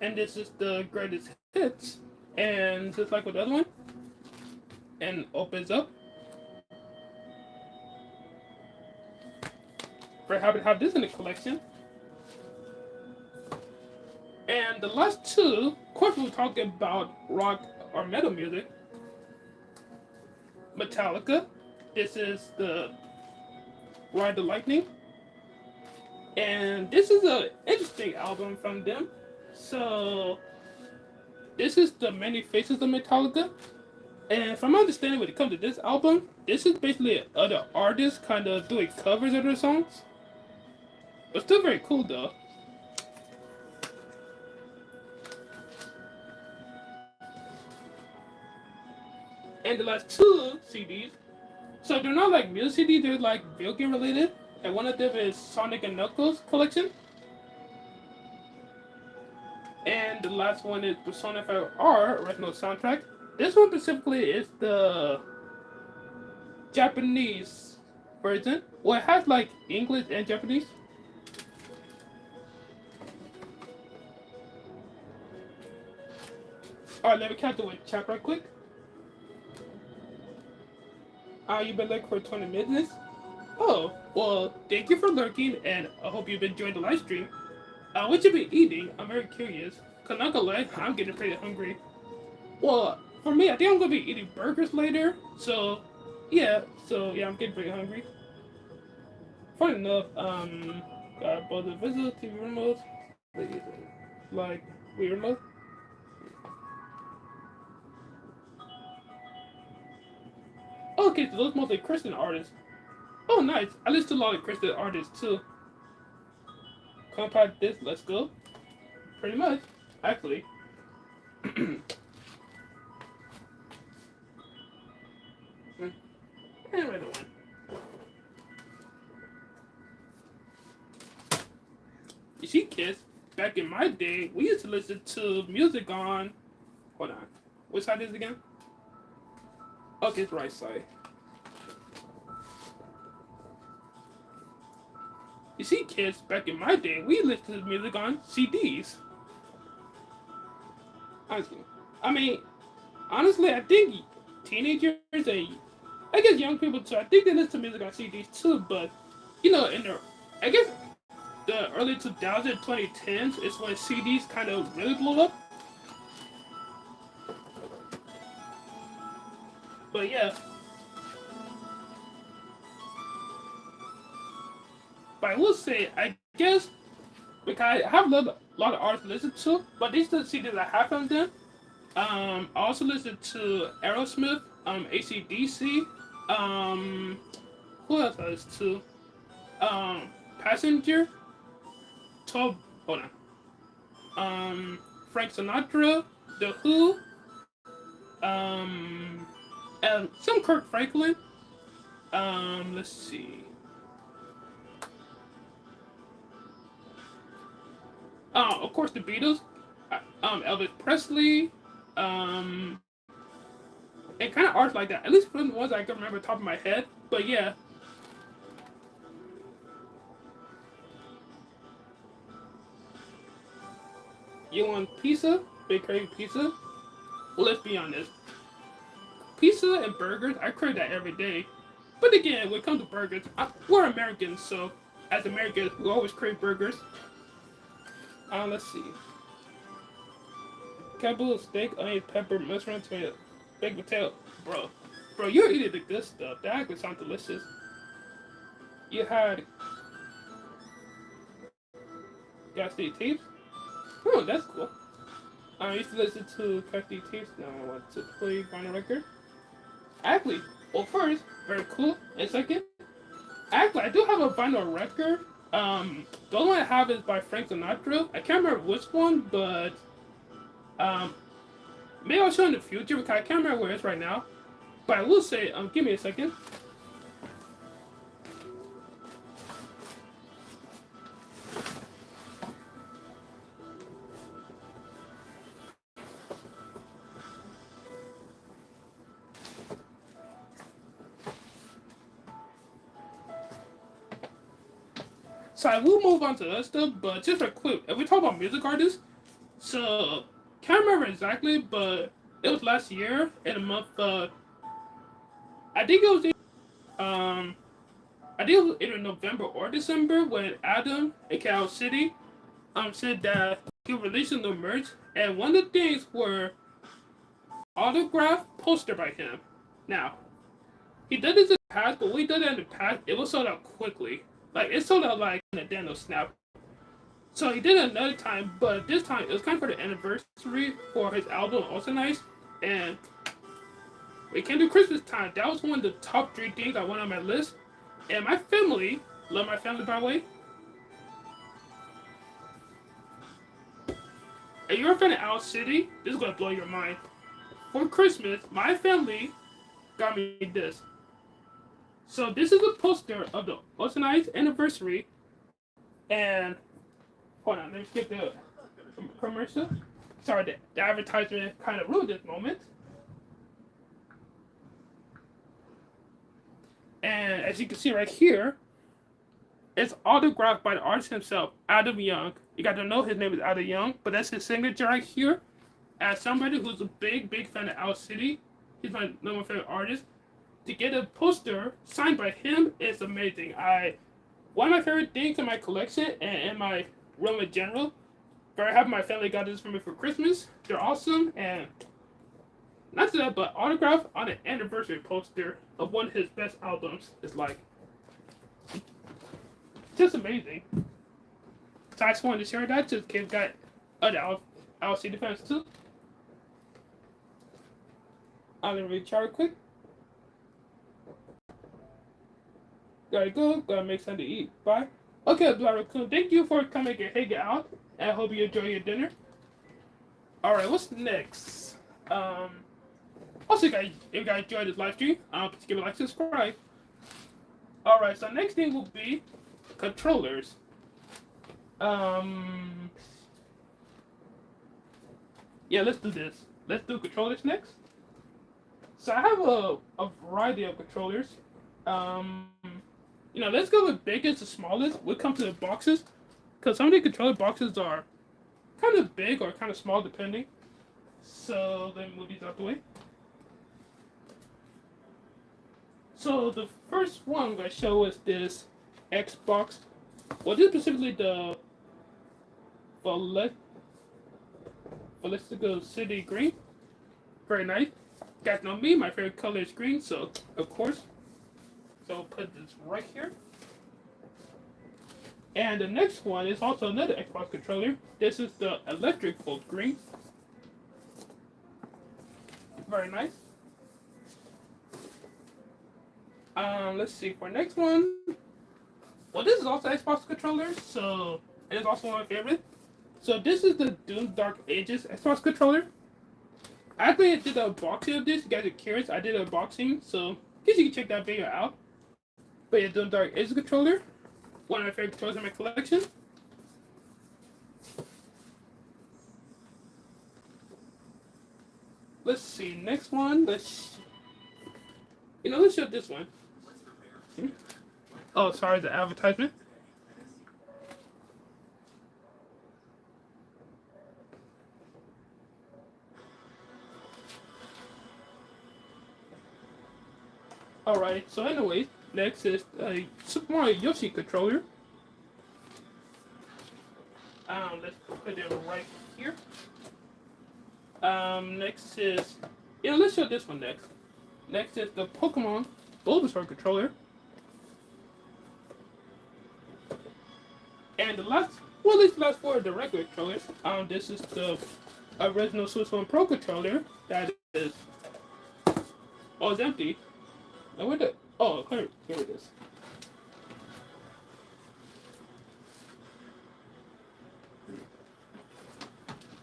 and this is the greatest hits. And just like with the other one, and opens up. Very happy to have this in the collection. And the last two, of course, we'll talk about rock or metal music. Metallica. This is the Ride the Lightning. And this is an interesting album from them. So, this is the Many Faces of Metallica. And from my understanding, when it comes to this album, this is basically other artists kind of doing covers of their songs. But still very cool though. And the last two CDs, so they're not like music CDs, they're like video game related. And one of them is Sonic and Knuckles collection. And the last one is Persona 5R original soundtrack. This one specifically is the Japanese version. Well, it has like English and Japanese. Alright, let me count the chat right quick. You've been lurking for 20 minutes? Oh, well, thank you for lurking, and I hope you've enjoyed the live stream. What you been eating? I'm very curious. Cause not gonna lie, I'm getting pretty hungry. Well, for me, I think I'm gonna be eating burgers later. So yeah, I'm getting pretty hungry. Funny enough, got both the visible TV remotes, like weird remote. Okay, so those mostly Christian artists. Oh, nice. I listen to a lot of Christian artists too. Compact this, let's go. Pretty much, actually. Anyway, the one. You see, kids, back in my day, we used to listen to music on. Hold on. Which side is it again? Okay, it's right side. You see, kids, back in my day, we listened to music on CDs. Honestly. I mean, honestly, I think teenagers and I guess young people too, I think they listen to music on CDs too, but you know, I guess the early 2000s, 2010s is when CDs kind of really blew up. But yeah. But I will say, I guess, because I have a lot of artists to listen to, but these are the CDs I have from them. I also listen to Aerosmith, AC/DC, who else I listen to? Passenger, 12, hold on. Frank Sinatra, The Who, and some Kirk Franklin. Let's see. Of course, the Beatles, Elvis Presley, and kind of arts like that. At least from the ones I can remember top of my head. But yeah. You want pizza? Big crave pizza? Well, let's be honest. Pizza and burgers, I crave that every day. But again, when it comes to burgers, we're Americans, so as Americans, we always crave burgers. Let's see. Capital steak, onion, pepper, mushroom, tomato, baked potato. Bro, you're eating the good stuff. That actually sounds delicious. You had Cassidy tapes. Oh, that's cool. I used to listen to Cassidy tapes. Now I want to play vinyl record. Actually, well, first, very cool. And second, actually, I do have a vinyl record. The only one I have is by Frank Sinatra. I can't remember which one, but maybe I'll show in the future because I can't remember where it is right now. But I will say, give me a second. So I will move on to other stuff, but just a quick, if we talk about music artists, so can't remember exactly, but it was last year in the month. I think it was um, I think it was either November or December when Adam, aka City, said that he released new merch, and one of the things were autograph poster by him. Now, he did this in the past, but when he did it in the past, it was sold out quickly. Like, it sold out like in a Daniel Snap. So he did it another time, but this time it was kind of for the anniversary for his album Also Nice. And we came to Christmas time. That was one of the top 3 things I went on my list. And my family, love my family by the way. If you're a fan of Owl City, this is gonna blow your mind. For Christmas, my family got me this. So this is a poster of the Also Nice anniversary. And hold on, let me skip the commercial. Sorry, the advertisement kind of ruined this moment. And as you can see right here, it's autographed by the artist himself, Adam Young. You got to know his name is Adam Young, but that's his signature right here. As somebody who's a big fan of Owl City, he's my number one favorite artist. To get a poster signed by him is amazing. One of my favorite things in my collection and in my room in general. Very happy my family got this for me for Christmas. They're awesome, and not that, but autograph on an anniversary poster of one of his best albums is like just amazing. So I just wanted to share that just in case got other Owl City fans too. I'm gonna read real quick. Gotta go, gotta make something to eat. Bye. Okay, Black Raccoon, thank you for coming and hanging out, and I hope you enjoy your dinner. Alright, what's next? Also, guys, if you guys enjoyed this live stream, please give it a like, subscribe. Alright, so next thing will be controllers. Yeah, let's do this. Let's do controllers next. So I have a variety of controllers. Let's go with biggest to smallest. We'll come to the boxes, because some of the controller boxes are kind of big or kind of small depending. So let me move these out the way. So the first one I'm going to show is this Xbox. Well, this is specifically the Ballistico City Green. Very nice. You guys know me, my favorite color is green, so of course. So I'll put this right here. And the next one is also another Xbox controller. This is the Electric Bolt Green. Very nice. Let's see for next one. Well, this is also Xbox controller, so it is also my favorite. So this is the Doom Dark Ages Xbox controller. I actually did an unboxing of this. You guys are curious, I did an unboxing, so I guess you can check that video out. But yeah, Doom Dark Ages controller. One of my favorite controllers in my collection. Let's see, next one. Let's show this one. Oh, sorry, the advertisement. Alright, so anyways, next is a Super Mario Yoshi controller. Let's put it right here. Next is, let's show this one next. Next is the Pokemon Bulbasaur controller. And the last four are the regular controllers. This is the original Swiss One Pro controller. That is, it's empty. Now where here it is.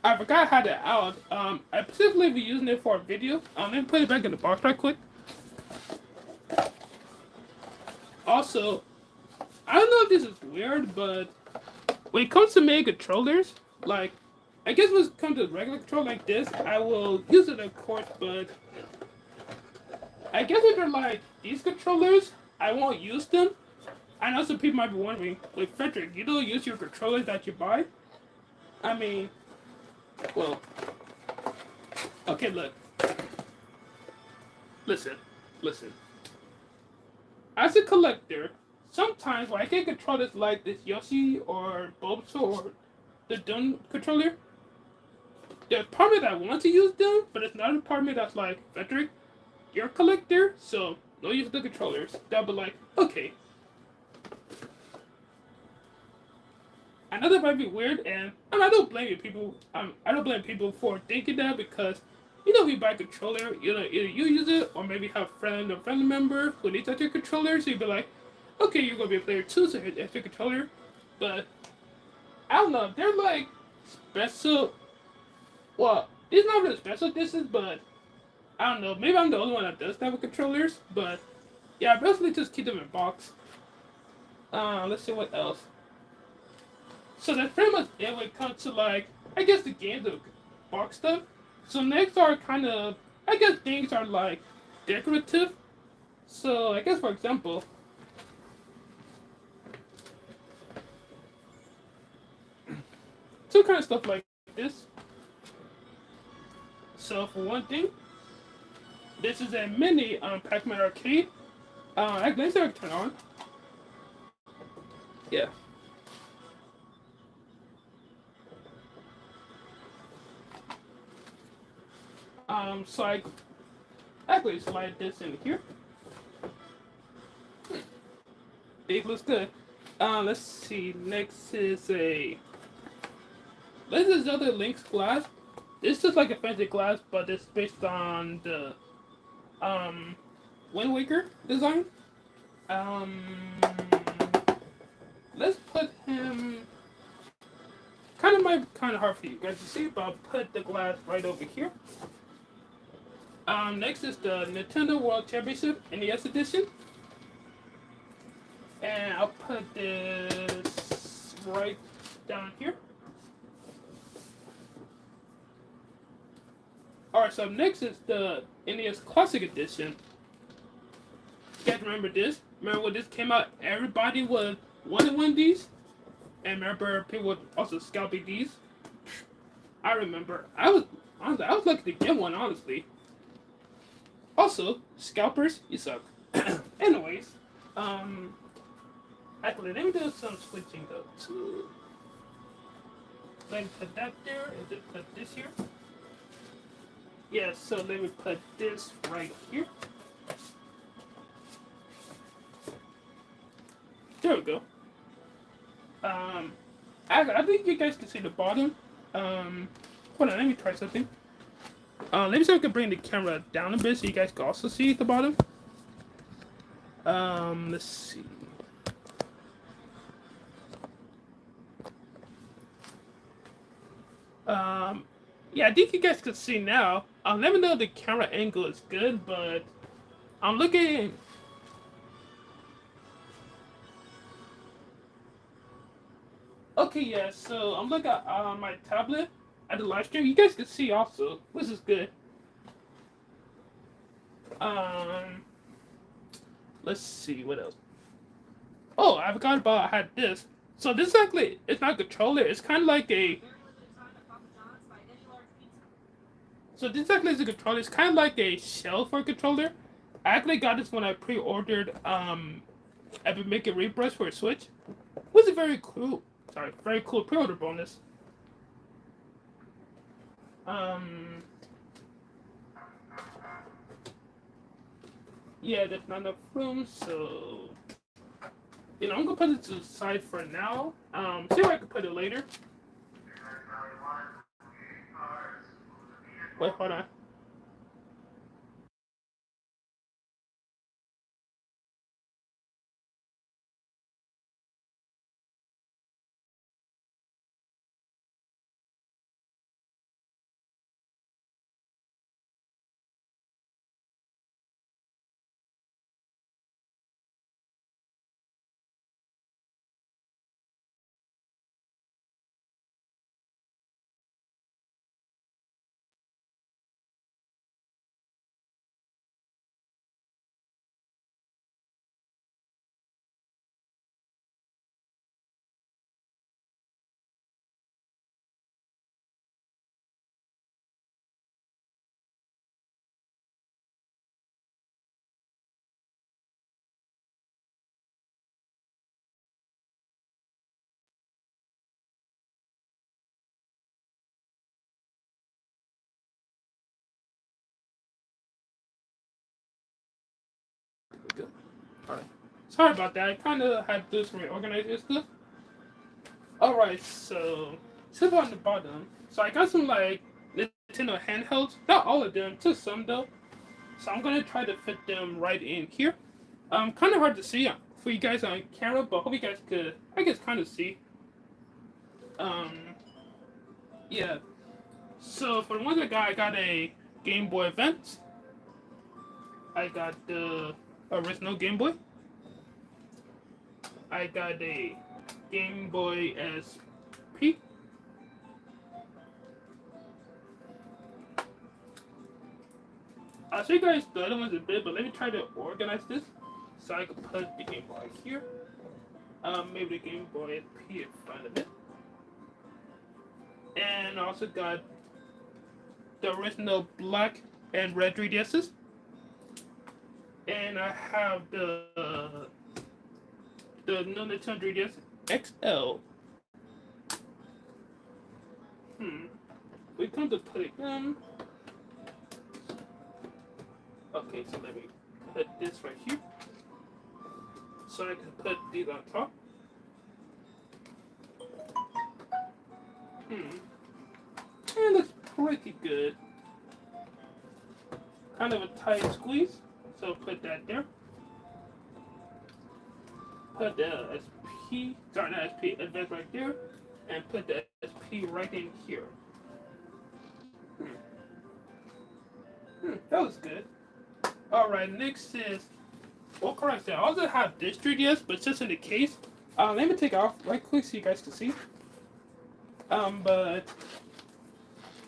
I forgot how to out. I specifically be using it for a video. Let me put it back in the box right quick. Also, I don't know if this is weird, but when it comes to making controllers, like, I guess when it comes to a regular controller like this, I will use it of course, but I guess if they're like these controllers, I won't use them. I know some people might be wondering, like, Frederick, you don't use your controllers that you buy? I mean, well, okay, look. Listen. As a collector, sometimes when I get controllers like this Yoshi or Bulbasaur the Doom controller. The department that wants to use Doom, but it's not a department that's like Frederick, you're a collector, so no use of the controllers. They'll be like, okay. I know that might be weird, and I don't blame you people. I don't blame people for thinking that because if you buy a controller, either you use it or maybe have a friend or family member who needs extra controller, so you'd be like, okay, you're gonna be a player too, so here's the extra controller. But I don't know, they're like special. Well, it's not really special editions, but I don't know. Maybe I'm the only one that does have controllers, but yeah, I basically just keep them in box. Let's see what else. So that's pretty much it when it comes to like I guess the games of box stuff. So next are kind of I guess things are like decorative. So I guess for example, some kind of stuff like this. So for one thing, this is a mini Pac-Man arcade. Let's see if I can turn on. Yeah. So I actually slide this in here. It looks good. Let's see. Next is a. This is other Link's glass. This is like a fancy glass, but it's based on the um Wind Waker design. Um, let's put him. Kind of might kind of hard for you guys to see, but I'll put the glass right over here. Next is the Nintendo World Championship NES edition, and I'll put this right down here. Alright, so next is the NES Classic Edition. You guys remember this? Remember when this came out? Everybody was wanting one of these, and remember people would also scalping these. I remember. I was lucky to get one, honestly. Also, scalpers, you suck. Anyways, um, actually, let me do some switching though. To let me put that there and then put this here. Yeah, so let me put this right here. There we go. Um, I think you guys can see the bottom. Um, hold on, let me try something. Let me see if I can bring the camera down a bit so you guys can also see the bottom. Let's see. Um, yeah, I think you guys can see now. Let me know if the camera angle is good, but I'm looking. Okay, yeah, so I'm looking at my tablet at the live stream. You guys can see also, which is good. Um, let's see what else. Oh, I forgot about I had this. So this is actually it's not a controller. It's kind of like a. So this actually is a controller. It's kind of like a shell for a controller. I actually got this when I pre-ordered Epic Make It Rebrush for a Switch. It was a very cool. Sorry, very cool pre-order bonus. Um, yeah, there's not enough room, so I'm gonna put it to the side for now. See if I can put it later. Wait, hold on. Alright. Sorry about that. I kind of had to do some reorganizing stuff. Alright, so stuff on the bottom. So I got some like Nintendo handhelds. Not all of them, just some though. So I'm gonna try to fit them right in here. Kind of hard to see for you guys on camera, but hope you guys could, I guess, kind of see. Um, yeah. So for the ones I got a Game Boy Advance. I got the original Game Boy. I got a Game Boy SP. I'll show you guys the other ones a bit, but let me try to organize this so I can put the Game Boy here. Maybe the Game Boy SP in front of it. And I also got the original black and red 3DSs. And I have the no Nintendo 3DS XL. We come to put it in. Okay, so let me put this right here. So I can put these on top. It looks pretty good. Kind of a tight squeeze. So put that there. Put the SP, sorry, not SP, Advance right there. And put the SP right in here. That was good. Alright, next is, well, correct. I also have this 3DS, but it's just in the case. Let me take it off right quick so you guys can see. But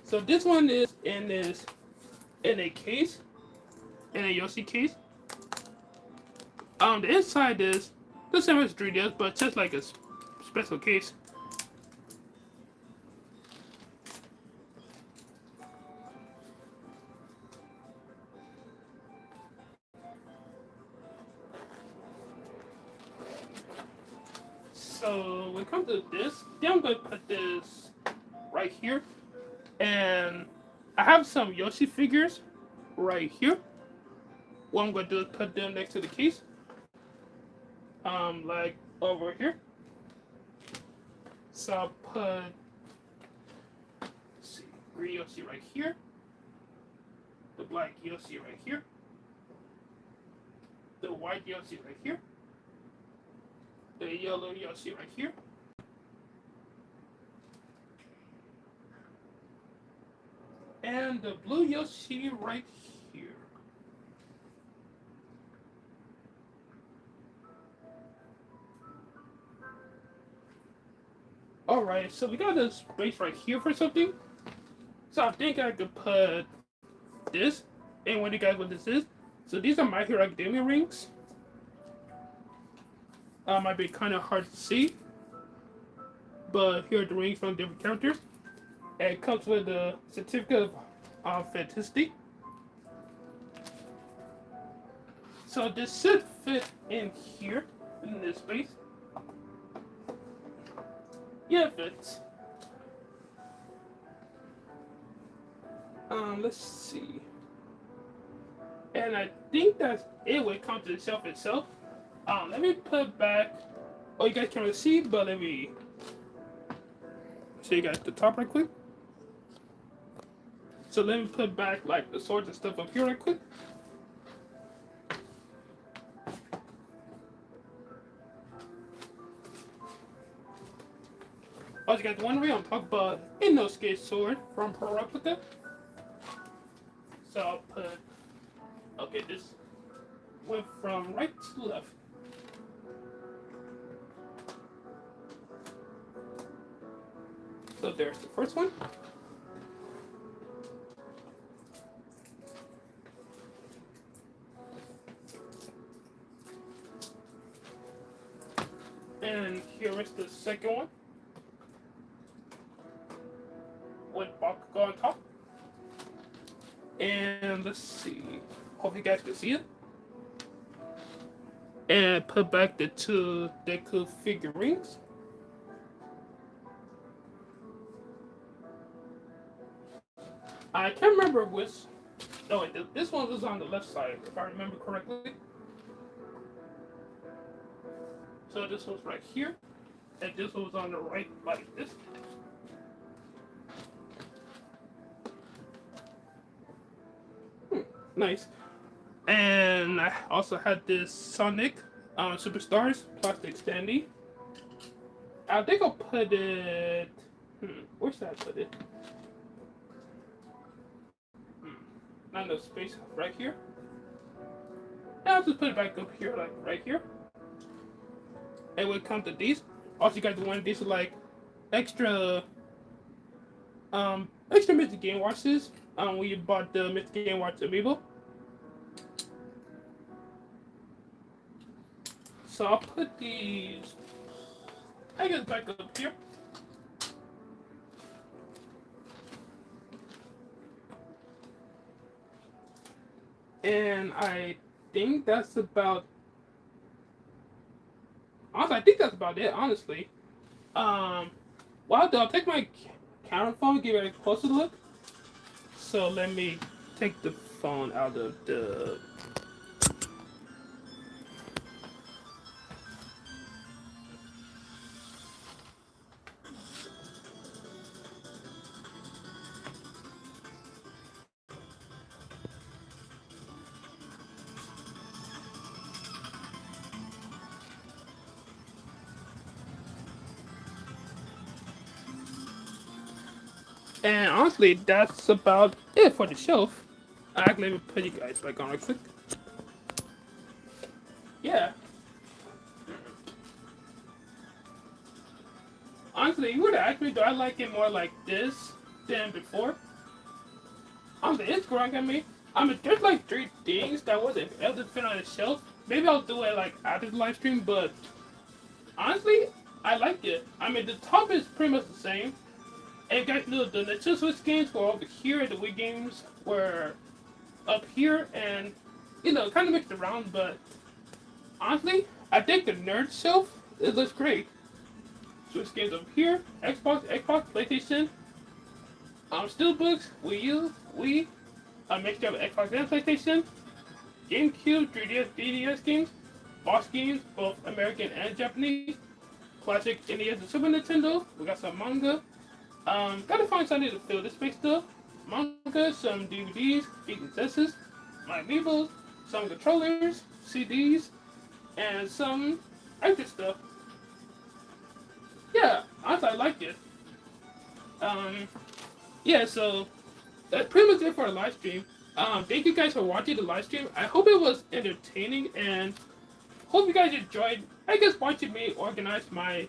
so this one is in a case, in a Yoshi case. The inside is the same as 3DS, but just like a special case. So when it comes to this, then I'm going to put this right here. And I have some Yoshi figures right here. What I'm going to do is put them next to the case. Like over here. So I'll put, let's see, green Yoshi right here. The black Yoshi right here. The white Yoshi right here. The yellow Yoshi right here. And the blue Yoshi right here. Alright, so we got a space right here for something. So I think I could put this. And what you guys what this is. So these are My Hero Academia rings. Might be kind of hard to see. But here are the rings from different characters. And it comes with a certificate of authenticity. So this should fit in here, in this space. Yeah, it fits. Let's see. And I think that's it when it comes to the shelf itself. Let me put back. Oh, you guys can't really see, but let me show you guys the top right quick. So let me put back like the swords and stuff up here right quick. Also, you guys wondering, I'm talking about Inosuke's sword from Pro Replica. So I'll put, okay, this went from right to left. So there's the first one. And here is the second one. With Bakugo on top. And let's see. Hope you guys can see it. And put back the two Deku figurines. I can't remember which. No, wait, this one was on the left side, if I remember correctly. So there's the first one. And here is the second one. With Bakugo on top. And put back the two Deku figurines. I can't remember which. No, wait, this one was on the left side, if I remember correctly. So there's the first one. So this was right here, and this was on the right like this. Nice. And I also had this Sonic Superstars plastic standee. I think I'll put it. Where should I put it? Not enough space right here. Yeah, I'll just put it back up here, like right here. And when it comes to these, also you guys want these are like extra, extra Mr. Game Watches. When you bought the Mr. Game Watch amiibo. So I'll put these, I guess, back up here. And I think that's about. Honestly, I think that's about it. Honestly, well, I'll take my camera phone, give it a closer look. So let me take the phone out of the. And honestly, that's about it for the shelf. Actually, let me put you guys back on real quick. Yeah. Honestly, you would have asked me, do I like it more like this than before? Honestly, it's growing at me. I mean, there's like 3 things that wasn't able to fit on the shelf. Maybe I'll do it like after the live stream, but honestly, I like it. I mean, the top is pretty much the same. And you guys know the Nintendo Switch games were over here, the Wii games were up here, and kind of mixed around. But honestly, I think the nerd shelf it looks great. Switch games up here, Xbox, PlayStation, Steelbooks, Wii U, Wii, a mixture of Xbox and PlayStation, GameCube, 3DS, DDS games, box games, both American and Japanese, classic NES and Super Nintendo. We got some manga. Gotta find something to fill this space though. Manga, some DVDs, VHSs, my amiibos, some controllers, CDs, and some extra stuff. Yeah, honestly, I like it. Yeah, so that's pretty much it for our live stream. Thank you guys for watching the live stream. I hope it was entertaining and hope you guys enjoyed, I guess, watching me organize my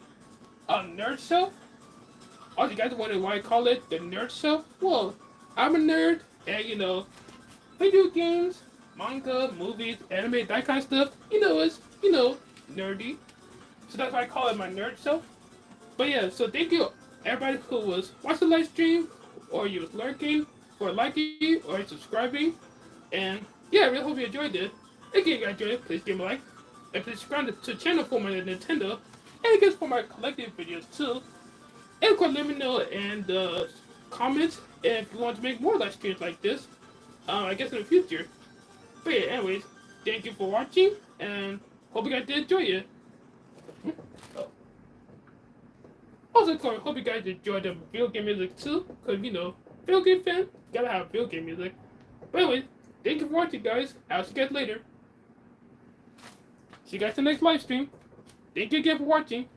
nerd shelf. Also, you guys wondering why I call it the nerd shelf? Well, I'm a nerd, and video games, manga, movies, anime, that kind of stuff. It's nerdy. So that's why I call it my nerd shelf. But yeah, so thank you everybody who was watching the live stream, or you was lurking, or liking, or subscribing. And yeah, I really hope you enjoyed it. If you guys enjoyed it, please give me a like. And please subscribe to the channel for my Nintendo. And I guess for my collective videos too. And of course, let me know in the comments if you want to make more live streams like this. I guess in the future. But yeah, anyways, thank you for watching, and hope you guys did enjoy it. Also, of course, hope you guys enjoyed the video game music too, because video game fan, gotta have video game music. But anyways, thank you for watching, guys. I'll see you guys later. See you guys in the next live stream. Thank you again for watching.